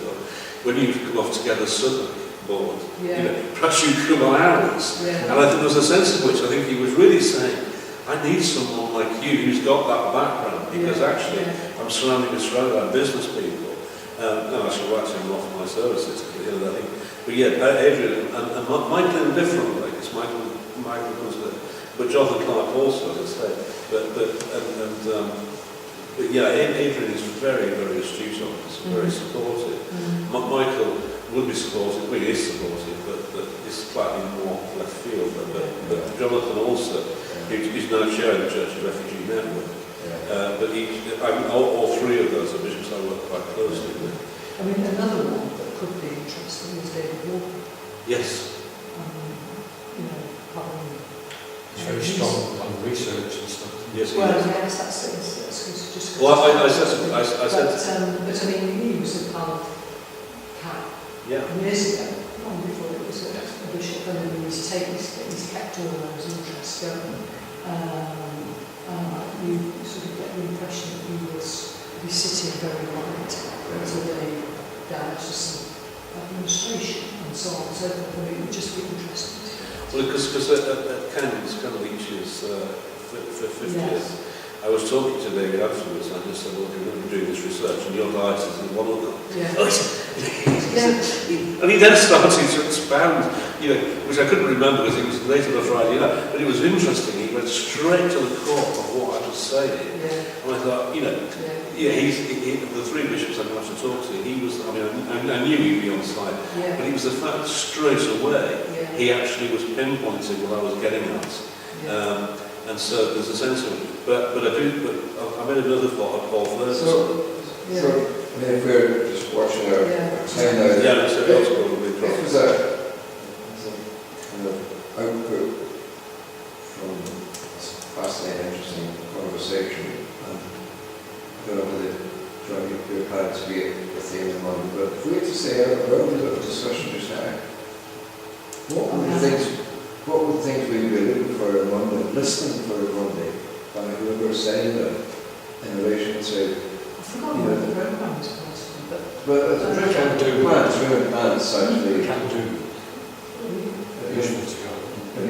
well, when you come off Together Southern board, perhaps you come on ours. And I think there's a sense in which I think he was really saying, I need someone like you who's got that background, because actually I'm surrounded by business people. No, I shall write to him off my services. I think. But Adrian and Michael in different ways. Michael comes with, but Jonathan Clark also, as I say. But Adrian is very, very astute on this, very supportive. Michael would be supportive, well, he is supportive, but it's slightly more left field. But Jonathan also, who's now chairing the Church of Refugee Network. But all three of those are bishops I work quite closely with. I mean, another one that could be interesting is David Walker. Yes. It's very strong on research and stuff. Yes, well, yes, that's just. Well, I said. But I mean, he was a kind of cat years ago, long before it was a bishop, and then he's kept all those interests going. You sort of get the impression that he's sitting very right to the diocesan administration and so on. So it would just be interesting. Well, because at Ken's Each's 50th, I was talking to David afterwards, and I just said, well, we're going to be doing this research, and your diocese is one of them. And he then started to expand, which I couldn't remember because it was late on a Friday night, but it was interesting. He went straight to the core of what I was saying. And I thought, he's the three bishops I'm going to have to talk to, he was, I knew he'd be on site, but it was the fact straight away, he actually was pinpointing what I was getting at. And so there's a sense of it. But I made another thought of Paul Ferguson. If we're just watching our time now, it was a kind of output from this fascinating, interesting conversation. And I don't know whether John, you're glad to be with the end of the month, but if we had to say a little bit of discussion just now, what would things we would be looking for in Monday, listening for in Monday, by whoever saying them in relation to, I forgot what the program is supposed to be, but the program plans actually Can do. Useful to go.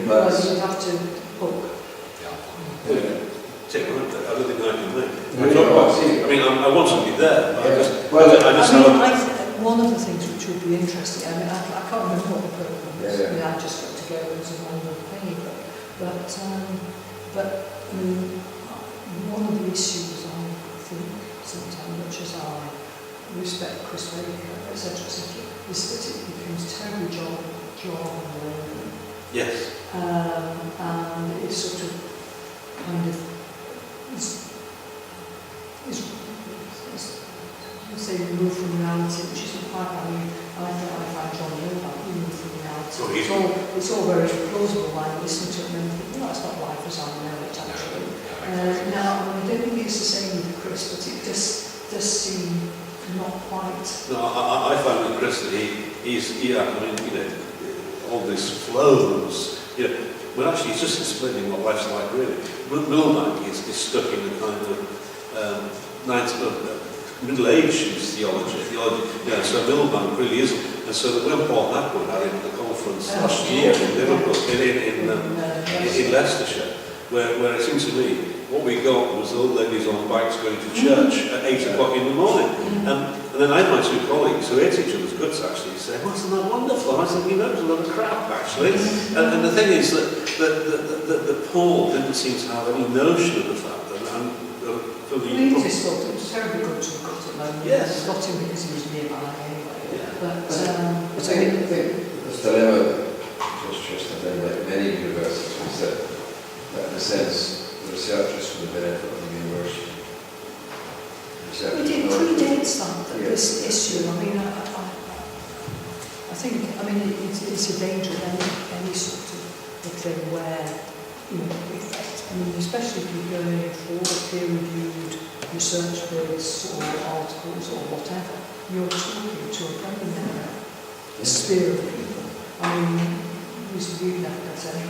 Well, you'd have to book. Take one, I don't think I can make it. No, I mean, I want to be there, but one of the things which would be interesting, I mean, I can't remember what the programme was, Yeah. I mean, I just got to go as a member of the paper, but I mean, one of the issues I think sometimes, much as I respect Chris Baker, etc., is that it becomes terribly job and lonely. yes. And it's sort of kind of say removed from reality, which isn't quite. I mean, I find John Hill removed from reality. It's all very plausible when I listen to it and think, no, it's not life as I know it actually. Now, I don't think it's the same with Chris, but it does seem not quite. No, I find with Chris that he's I mean, you know, all this flows, you know, well actually he's just explaining what life's like really. Milbank is stuck in a kind of middle-aged theology, you know, so Milbank really isn't. And so when Paul Napwood had him at the conference last year in Liverpool, in Leicestershire, where it seemed to me what we got was old ladies on bikes going to church at 8 o'clock in the morning. And then I had my two colleagues who ate each other's guts actually say, well, isn't that wonderful? And I said, you know, it was a lot of crap actually. And the thing is that Paul didn't seem to have any notion of the fact that He just thought it was terribly good to have got him home. Yes. Got him because he was nearby anyway. Yeah. But I think this dilemma, just like many universities, was that in a sense, the researchers for the benefit of the university. it predates this issue. I mean, I think, I mean, it's a danger of any sort of thing where, you know, I mean, especially if you're going for a peer-reviewed research base or articles or whatever, you're talking to a preliminary sphere of people. I mean, we've never got any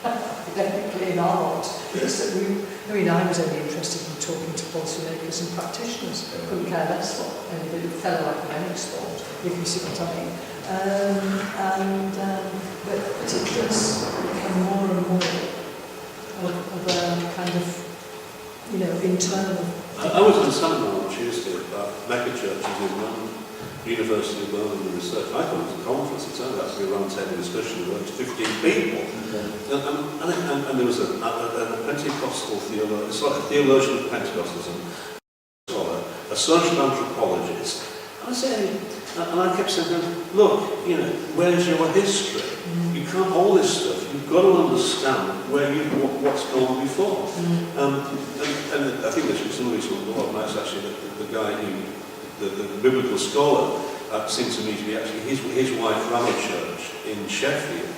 academically in art. It's that I was only interested in talking to policymakers and practitioners. Couldn't care less what anybody, fellow academics thought, if you see what I mean. But it does become more and more of a kind of, you know, internal. I was in a seminar on Tuesday about mega churches in London, University of Birmingham Research. I thought it was a conference. It turned out to be a round-table discussion with 15 people. And there was a Pentecostal theologian, it's like a theologian of Pentecostalism, a social anthropologist. And I kept saying, look, you know, where's your history? You can't, all this stuff, you've got to understand what's gone before. And I think there should be somebody who's more nice actually, the guy who, the biblical scholar, seemed to me to be actually, his wife ran a church in Sheffield,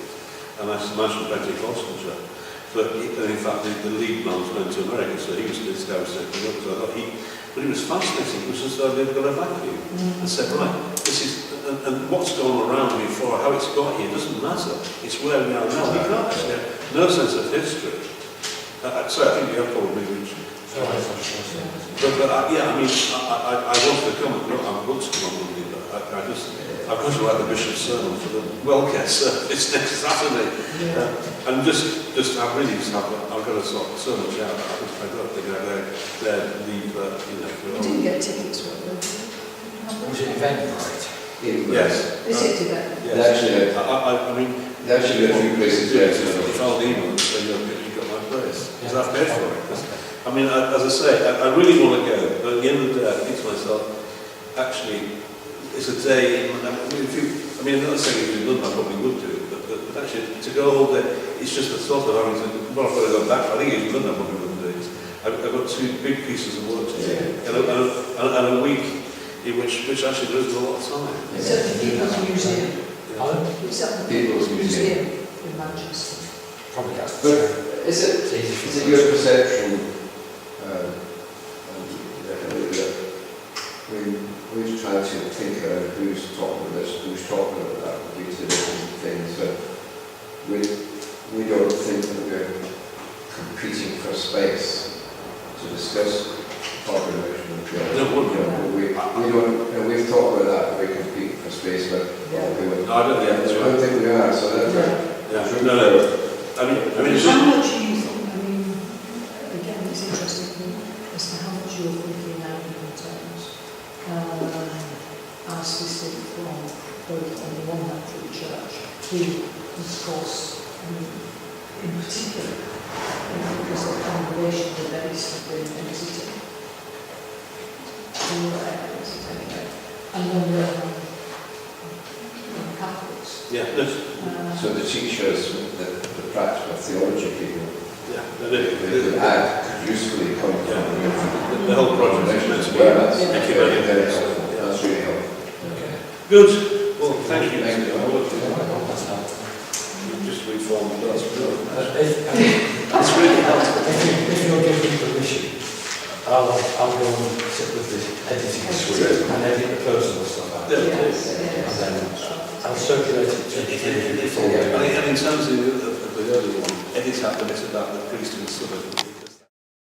and I imagine a Pentecostal church. But in fact, the lead man was going to America, so he was this guy was setting up. So I thought but it was fascinating. It was just though they've got a vacuum and said, right, this is, and what's gone around before, how it's got here, doesn't matter. It's where we are now. We can't actually have no sense of history. So I think you have probably reached. But yeah, I mean, I wanted to come. I'm going to come on Monday, but I've got to write the bishop's sermon for the welfare service next Saturday. And I've got to sort so much out. I don't think they'd leave, you know. You didn't get tickets for it, Was it Eventbrite? Yes. Is it event? Yes. I mean, there actually a few places there. If I'll email and say, you got my place. Because I've paid for it. I mean, as I say, I really want to go, but at the end of the day, I think to myself, actually, it's a day, I'm not saying if you've done that, I probably would do it, but actually, to go all day, it's just the thought of having to, well, I've got to go back, I think if you've done that, I probably wouldn't do it. I've got two big pieces of work to do, and a week in which actually there isn't a lot of time. It's at the People's Museum. It's at the People's Museum in Manchester. Probably has. But is it your perception? We've tried to think about who's talking about this, who's talking about that, these are different things, but we don't think that we're competing for space to discuss population and children. We don't, we've talked about that, we compete for space, but I don't think we are, so that's right. I mean, how much do you think, both on the one hand for the church, who was, of course, in particular, because the congregation were based in Exeter, anyway, and then the Catholics. Yeah, So the teachers, the practical theology people, yeah, they could add usefully come from the whole project is meant to be ecumenical. That's really helpful. Okay. Good. Well, thank you. Thank you. You've just reformed us. That's really helpful. If you'll give me permission, I'll go and sit with the editing suite and edit the personal stuff out. Yes, And then I'll circulate it to the before. And in terms of the earlier one, edit out the bit about the priest in the suburb.